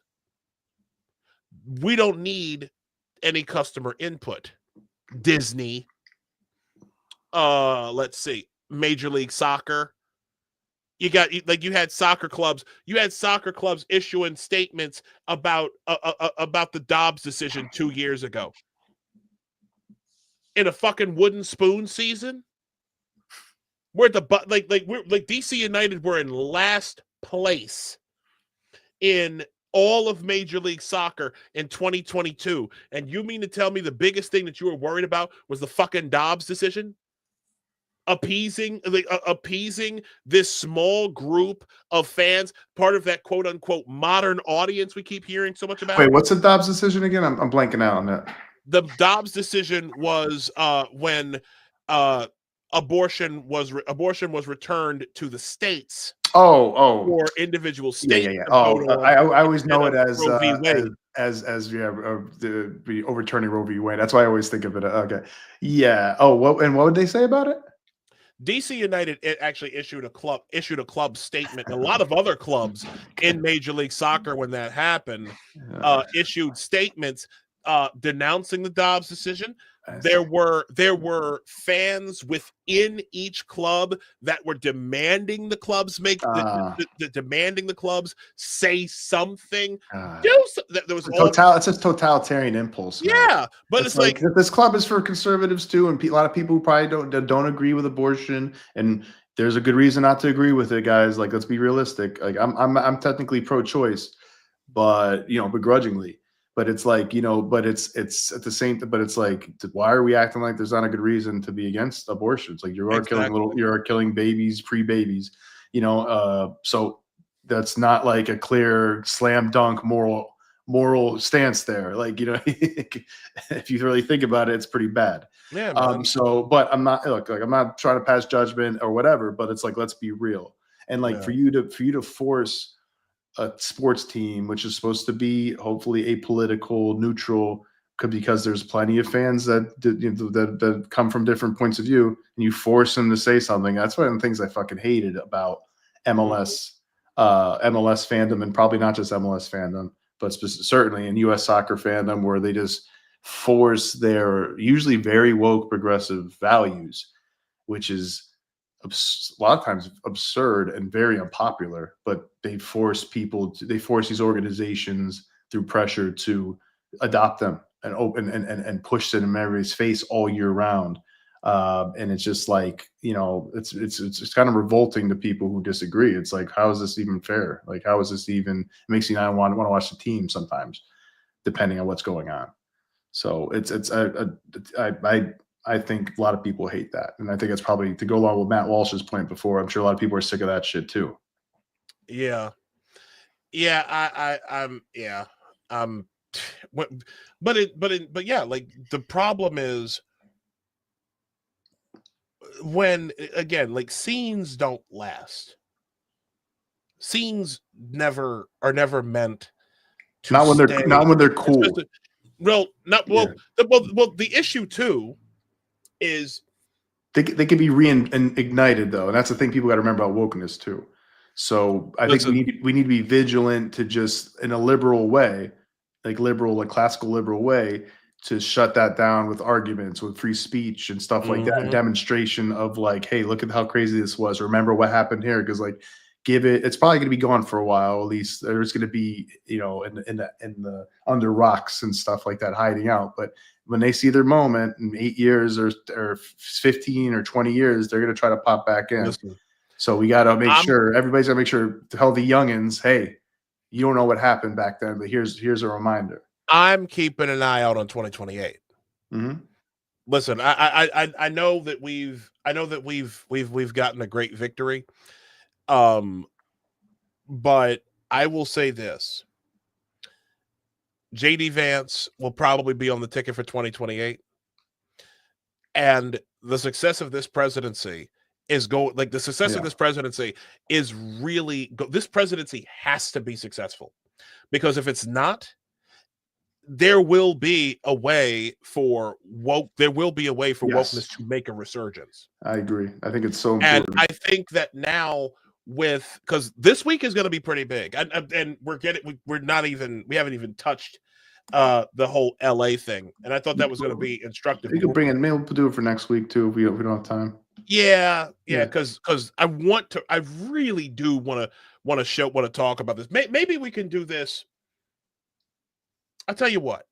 we don't need any customer input. Disney, let's see, Major League Soccer. You had soccer clubs issuing statements about the Dobbs decision 2 years ago. In a fucking wooden spoon season, we're at the DC United were in last place in all of Major League Soccer in 2022. And you mean to tell me the biggest thing that you were worried about was the fucking Dobbs decision? Appeasing this small group of fans, part of that quote unquote modern audience we keep hearing so much about. Wait, what's the Dobbs decision again? I'm blanking out on that. The Dobbs decision was when abortion was returned to the states. For individual states. Yeah. I always know it as the overturning Roe v. Wade. That's why I always think of it. Okay. Yeah. Oh, what would they say about it? DC United actually issued a club statement. A lot of other clubs in Major League Soccer, when that happened, issued statements denouncing the Dobbs decision, There were fans within each club that were demanding the clubs demanding the clubs say something. There was it's a totalitarian impulse. Man. Yeah, but it's like this club is for conservatives too, and a lot of people who probably don't agree with abortion, and there's a good reason not to agree with it, guys. Like, let's be realistic. Like, I'm technically pro-choice, but begrudgingly. But it's like, but it's at the same, but it's like, why are we acting like there's not a good reason to be against abortion? It's like you are killing babies, pre-babies, so that's not like a clear slam dunk moral stance there. Like, if you really think about it, it's pretty bad. Yeah. Man. But I'm not I'm not trying to pass judgment or whatever, but it's like, let's be real. And like for you to force a sports team, which is supposed to be hopefully apolitical, neutral, because there's plenty of fans that come from different points of view, and you force them to say something. That's one of the things I fucking hated about MLS fandom, and probably not just MLS fandom, but certainly in U.S. soccer fandom, where they just force their usually very woke progressive values, which is a lot of times absurd and very unpopular, but they force these organizations through pressure to adopt them and push it in everybody's face all year round. And it's just like, it's kind of revolting to people who disagree. It's like, how is this even fair? Like, how is this even, it makes you not want to watch the team sometimes, depending on what's going on. So I think a lot of people hate that. And I think it's probably, to go along with Matt Walsh's point before, I'm sure a lot of people are sick of that shit too. Yeah. Yeah. But yeah, like the problem is when, again, like scenes don't last. Scenes are never meant to not when they're cool. The issue too is they can be ignited though, and that's the thing people got to remember about wokeness too. So I think we need to be vigilant to just, in a liberal way, like classical liberal way, to shut that down with arguments, with free speech and stuff like that. Demonstration of like, hey, look at how crazy this was. Remember what happened here, because like, it's probably going to be gone for a while. At least there's going to be, in the under rocks and stuff like that, hiding out. But when they see their moment in 8 years or 15 or 20 years, they're going to try to pop back in. Listen, so we got to make sure, everybody's got to make sure to tell the youngins, hey, you don't know what happened back then, but here's a reminder. I'm keeping an eye out on 2028. Listen, I know that we've gotten a great victory. But I will say this. JD Vance will probably be on the ticket for 2028. And the success of this presidency is this presidency has to be successful, because if it's not, there will be a way for wokeness to make a resurgence. I agree. I think it's so important. And I think that now, because this week is going to be pretty big, and we haven't even touched the whole LA thing, and I thought that was going to be instructive. You can maybe we'll do it for next week too if we don't have time. Yeah, because I really do want to talk about this. Maybe we can do this. I'll tell you what.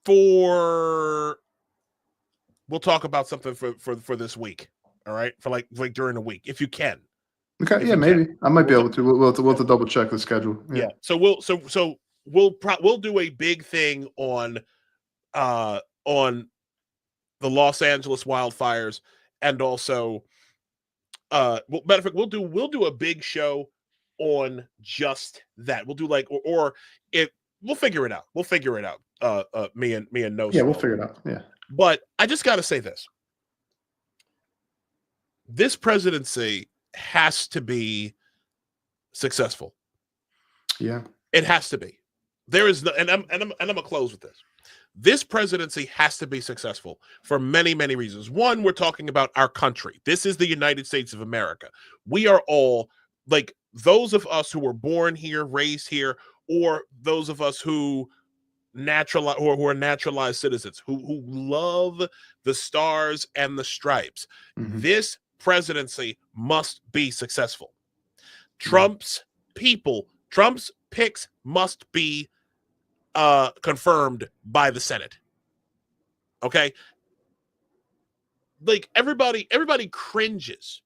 We'll talk about something for this week. All right, for like during the week, if you can. Okay, maybe I might be able to. We'll have to double check the schedule. Yeah. So we'll do a big thing on the Los Angeles wildfires, and also matter of fact, we'll do a big show on just that. We'll do like or if we'll figure it out. We'll figure it out. Me and No. Yeah, we'll figure it out. Yeah. But I just got to say this. This presidency has to be successful. Yeah, it has to be. There is no, and I'm gonna close with this. This presidency has to be successful for many, many reasons. One, we're talking about our country. This is the United States of America. We are all, like, those of us who were born here, raised here, or those of us who who are naturalized citizens who love the stars and the stripes. This presidency must be successful. Trump's picks must be confirmed by the Senate. Okay, like everybody cringes.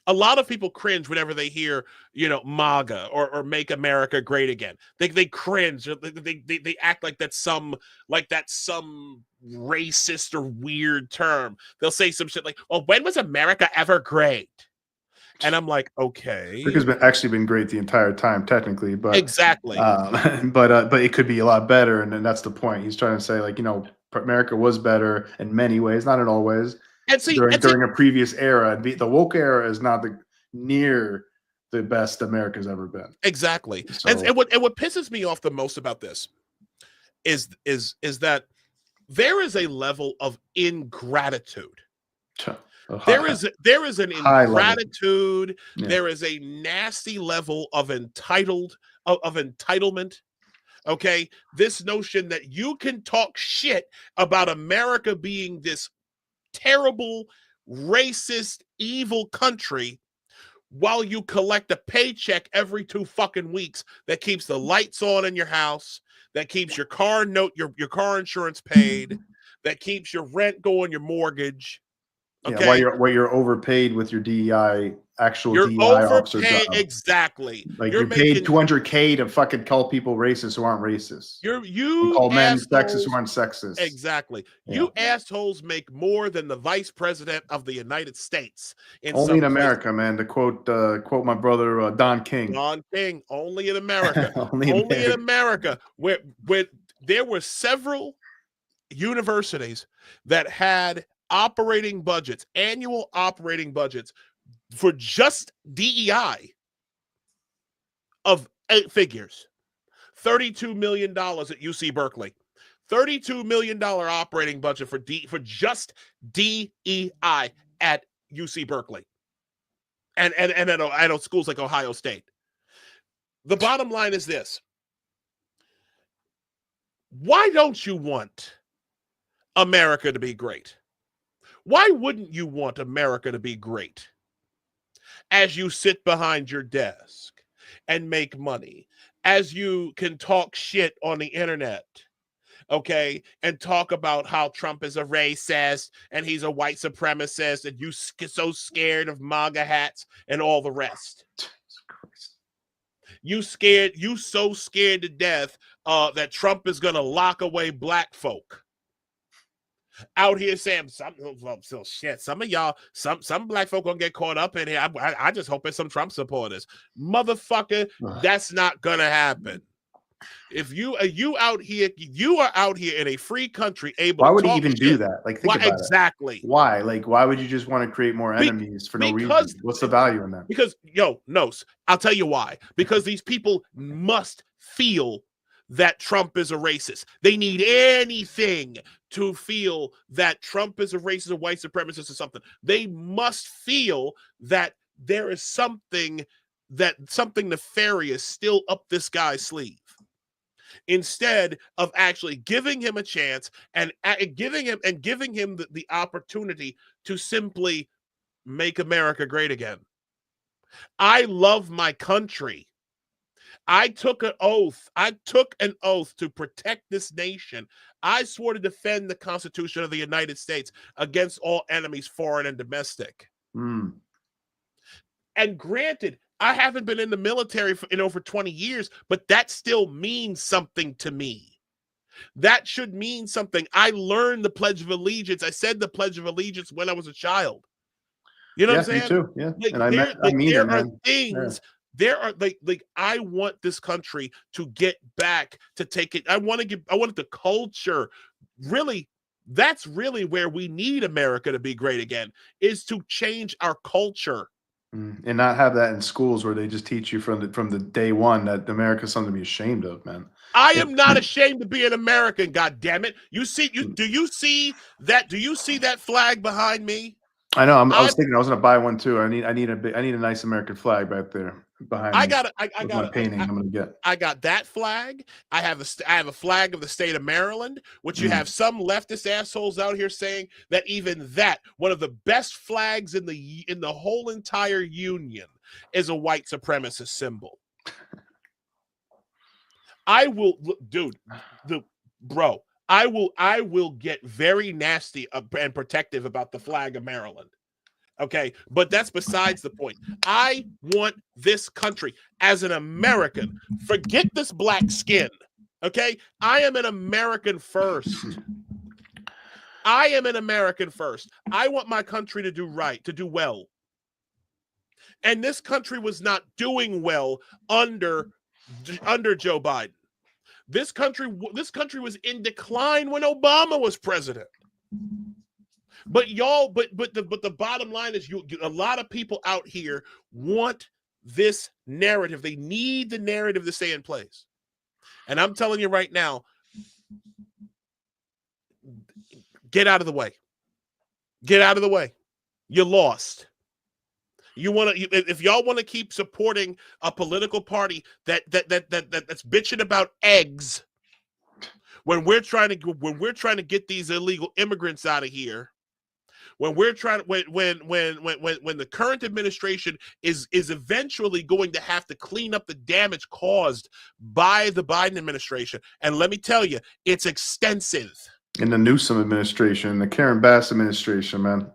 A lot of people cringe whenever they hear, MAGA or Make America Great Again. They cringe. They act like that's some racist or weird term. They'll say some shit like, "Well, when was America ever great?" And I'm like, okay, America's actually been great the entire time, technically, but exactly. But it could be a lot better, and then that's the point. He's trying to say, like, America was better in many ways, not in all ways. And see, during a previous era, the woke era is not near the best America's ever been. Exactly. So, and what pisses me off the most about this is that there is a level of ingratitude. There is an ingratitude. Yeah. There is a nasty level of entitlement. Okay, this notion that you can talk shit about America being this terrible, racist, evil country while you collect a paycheck every 2 fucking weeks that keeps the lights on in your house, that keeps your car car insurance paid, that keeps your rent going, your mortgage. Okay, yeah, while you're overpaid with your DEI you're DEI officer overpaid, job. Exactly. Like you're paid $200K to fucking call people racist who aren't racist. You call men assholes, sexist who aren't sexist. Exactly. Yeah. You assholes make more than the vice president of the United States. Only in America, man. To quote my brother Don King. Don King. Only in America. only in America, where there were several universities that had annual operating budgets for just DEI of 8 figures. $32 million at UC Berkeley. $32 million operating budget for just DEI at UC Berkeley. And at schools like Ohio State. The bottom line is this. Why don't you want America to be great? Why wouldn't you want America to be great? As you sit behind your desk and make money, as you can talk shit on the internet, okay, and talk about how Trump is a racist and he's a white supremacist and you so scared of MAGA hats and all the rest. You so scared to death that Trump is gonna lock away black folk. Out here saying some of y'all, some black folk gonna get caught up in here. I just hope it's some Trump supporters, motherfucker. That's not gonna happen. If you are out here in a free country, able. Why to would he talk even shit. do that? Like, think about exactly. It. Why? Like, why would you just want to create more enemies for no reason? What's the value in that? Because I'll tell you why. Because these people must feel that Trump is a racist. They need anything to feel that Trump is a racist, a white supremacist, or something. They must feel that there is something nefarious still up this guy's sleeve. Instead of actually giving him a chance and giving him the opportunity to simply make America great again. I love my country. I took an oath to protect this nation. I swore to defend the Constitution of the United States against all enemies, foreign and domestic. And granted, I haven't been in the military in over 20 years, but that still means something to me. That should mean something. I learned the Pledge of Allegiance. I said the Pledge of Allegiance when I was a child. You know what I'm saying? Me too. Yeah. Like, and there are things. Yeah. There are like I want this country to get back to take it. I want the culture. Really, that's really where we need America to be great again, is to change our culture. And not have that in schools where they just teach you from the day one that America's something to be ashamed of, man. I am not ashamed to be an American, God damn it. Do you see that flag behind me? I know. I was thinking I was gonna buy one too. I need a nice American flag back there behind me. I got my painting. I'm gonna get. I got that flag. I have a flag of the state of Maryland, which you have some leftist assholes out here saying that even that, one of the best flags in the whole entire union, is a white supremacist symbol. I will, dude, bro. I will get very nasty and protective about the flag of Maryland. Okay, but that's besides the point. I want this country as an American. Forget this black skin. Okay, I am an American first. I am an American first. I want my country to do right, to do well. And this country was not doing well under Joe Biden. This country was in decline when Obama was president. But the bottom line is, a lot of people out here want this narrative. They need the narrative to stay in place. And I'm telling you right now, get out of the way. Get out of the way. You're lost. If y'all want to keep supporting a political party that's bitching about eggs when we're trying to get these illegal immigrants out of here, when the current administration is eventually going to have to clean up the damage caused by the Biden administration, and let me tell you, it's extensive. In the Newsom administration, the Karen Bass administration, man,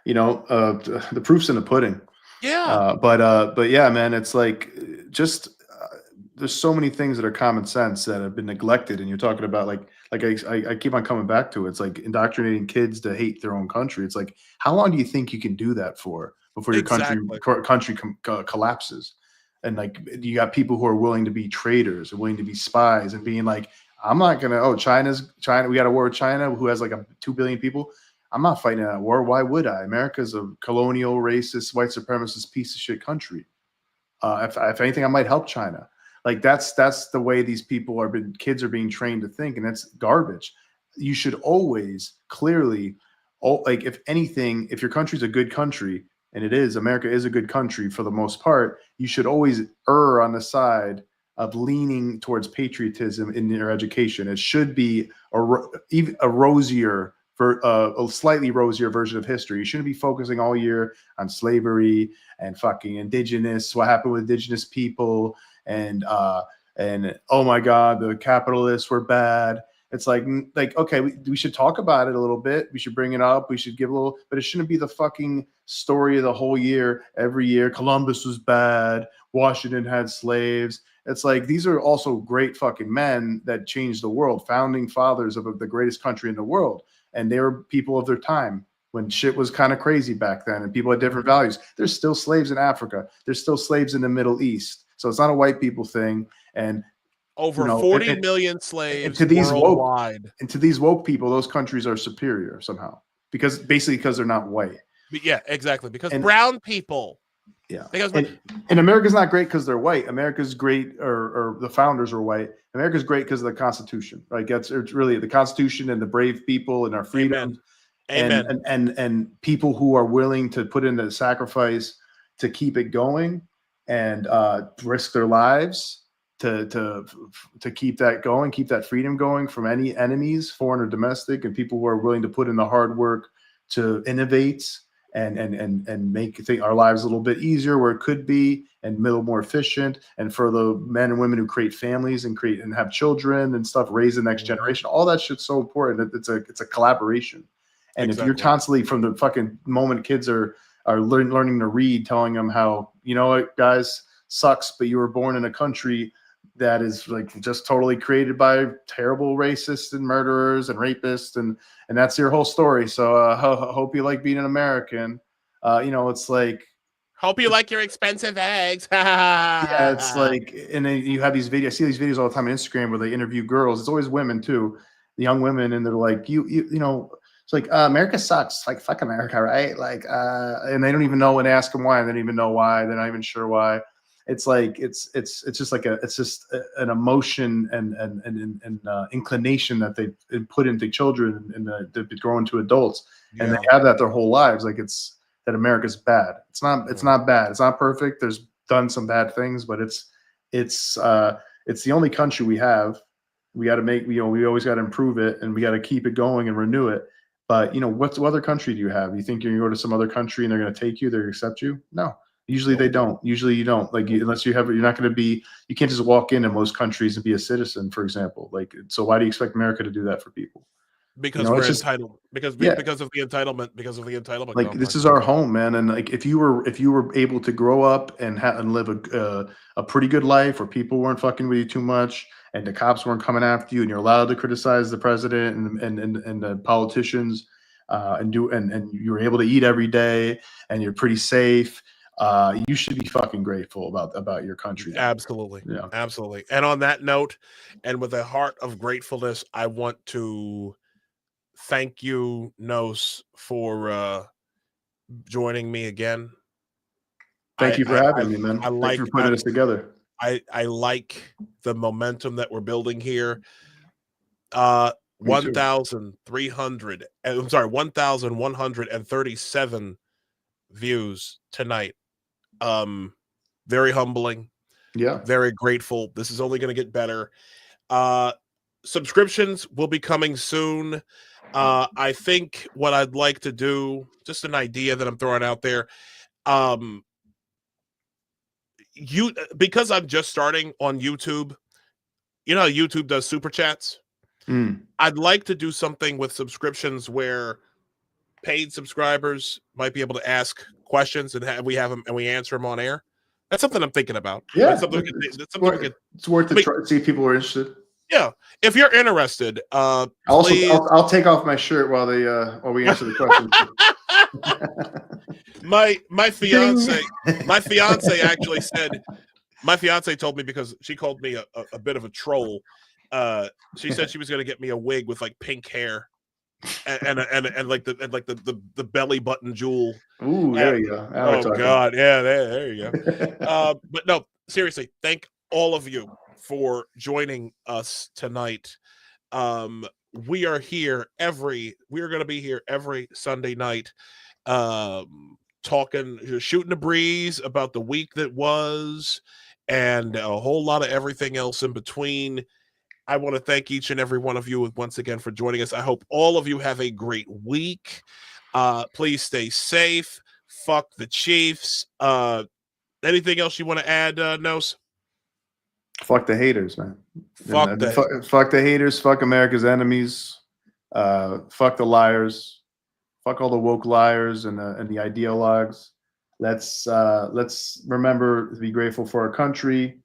the proof's in the pudding. Yeah. But yeah, man, it's like there's so many things that are common sense that have been neglected, and you're talking about like I keep on coming back to it. It's like indoctrinating kids to hate their own country. It's like, how long do you think you can do that for before your country collapses? And like, you got people who are willing to be traitors and willing to be spies and being like, I'm not gonna. China. We got a war with China, who has like 2 billion people. I'm not fighting that war. Why would I? America's a colonial, racist, white supremacist piece of shit country. If anything, I might help China. Like that's the way these people kids are being trained to think, and that's garbage. You should always clearly, like, if anything, if your country's a good country, and it is, America is a good country for the most part, you should always err on the side of leaning towards patriotism in your education. It should be a rosier, for a slightly rosier version of history. You shouldn't be focusing all year on slavery and fucking indigenous, what happened with indigenous people, and oh my God, the capitalists were bad. It's like okay, we should talk about it a little bit. We should bring it up. We should give a little, but it shouldn't be the fucking story of the whole year. Every year, Columbus was bad. Washington had slaves. It's like, these are also great fucking men that changed the world, founding fathers of the greatest country in the world. And they were people of their time when shit was kind of crazy back then and people had different values. There's still slaves in Africa. There's still slaves in the Middle East. So it's not a white people thing. And over 40 million slaves worldwide. And to these woke people, those countries are superior somehow because they're not white. Yeah, exactly. Because brown people. Yeah. And America's not great because they're white. America's great, or the founders were white. America's great because of the Constitution, right? It's really the Constitution and the brave people and our freedom. Amen. And people who are willing to put in the sacrifice to keep it going and risk their lives to keep that going, keep that freedom going from any enemies, foreign or domestic, and people who are willing to put in the hard work to innovate and make our lives a little bit easier where it could be, and a little more efficient. And for the men and women who create families and have children and stuff, raise the next generation, all that shit's so important. It's a collaboration. And if you're constantly, from the fucking moment kids are learning to read, telling them how, you know what, guys, sucks, but you were born in a country that is like just totally created by terrible racists and murderers and rapists, and that's your whole story. So hope you like being an American. It's like, hope you like your expensive eggs. Yeah, it's like, and then you have these videos. I see these videos all the time on Instagram where they interview girls. It's always women too, the young women, and they're like, you know, it's like, America sucks. Like, fuck America, right? Like, and they don't even know, and ask them why. They don't even know why. They're not even sure why. it's like it's just like an emotion and inclination that they put into children and they grow into adults, and they have that their whole lives. Like it's that America's bad. It's not bad. It's not perfect. There's done some bad things, but it's the only country we have. We got to make, we always got to improve it, and we got to keep it going and renew it. But what other country do you have? You think you're going to go to some other country and they're going to take you, they're going to accept you? No, usually they don't. Usually you don't. Like unless you have, you're not going to be. You can't just walk into most countries and be a citizen, for example. Like, so why do you expect America to do that for people? Because we're entitled. Because of the entitlement. Because of the entitlement. Like this is our home, man. And like if you were able to grow up and live a pretty good life, where people weren't fucking with you too much, and the cops weren't coming after you, and you're allowed to criticize the president and the politicians, and you were able to eat every day, and you're pretty safe, you should be fucking grateful about your country. Absolutely. Yeah. Absolutely. And on that note, and with a heart of gratefulness, I want to thank you, Nos, for joining me again. Thank you for having me, man. Thanks for putting us together. I like the momentum that we're building here. 1,137 views tonight. Very humbling. Yeah. Very grateful. This is only going to get better. Subscriptions will be coming soon. I think what I'd like to do, just an idea that I'm throwing out there, because I'm just starting on YouTube, you know how YouTube does super chats? I'd like to do something with subscriptions where paid subscribers might be able to ask questions and we answer them on air. That's something I'm thinking about. Yeah, it's worth it. Try, see if people are interested. Yeah, if you're interested, I'll take off my shirt while we answer the questions. my fiance actually said, my fiance told me, because she called me a bit of a troll. She said she was going to get me a wig with like pink hair and the belly button jewel. Ooh, there you go. Oh God, yeah, there you go. But no, seriously, thank all of you for joining us tonight. We are going to be here every Sunday night, talking, shooting the breeze about the week that was, and a whole lot of everything else in between. I want to thank each and every one of you once again for joining us. I hope all of you have a great week. Please stay safe. Fuck the Chiefs. Anything else you want to add, Nos? Fuck the haters, man. Fuck the haters. Fuck America's enemies. Fuck the liars. Fuck all the woke liars and the ideologues. Let's remember to be grateful for our country.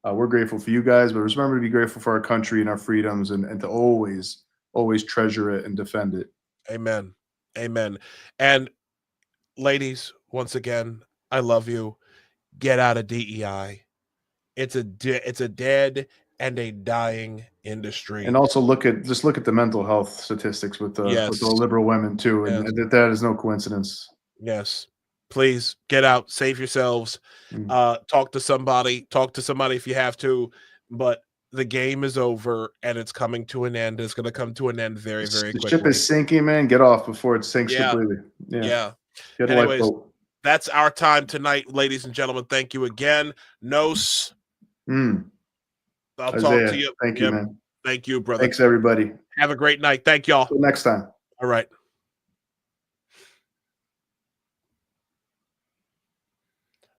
We're grateful for you guys, but remember to be grateful for our country and our freedoms, and to always treasure it and defend it. Amen. Amen. And ladies, once again, I love you. Get out of DEI. It's a dead and a dying industry. And also look at the mental health statistics with the liberal women too, and that is no coincidence. Yes. Please get out, save yourselves, talk to somebody if you have to, but the game is over and it's coming to an end. It's going to come to an end very, very quickly. The ship is sinking, man. Get off before it sinks completely. Yeah. Get a Anyways, lifeboat. That's our time tonight, ladies and gentlemen. Thank you again. Nos. I'll talk to you. Thank you, man. Thank you, brother. Thanks, everybody. Have a great night. Thank y'all. Till next time. All right.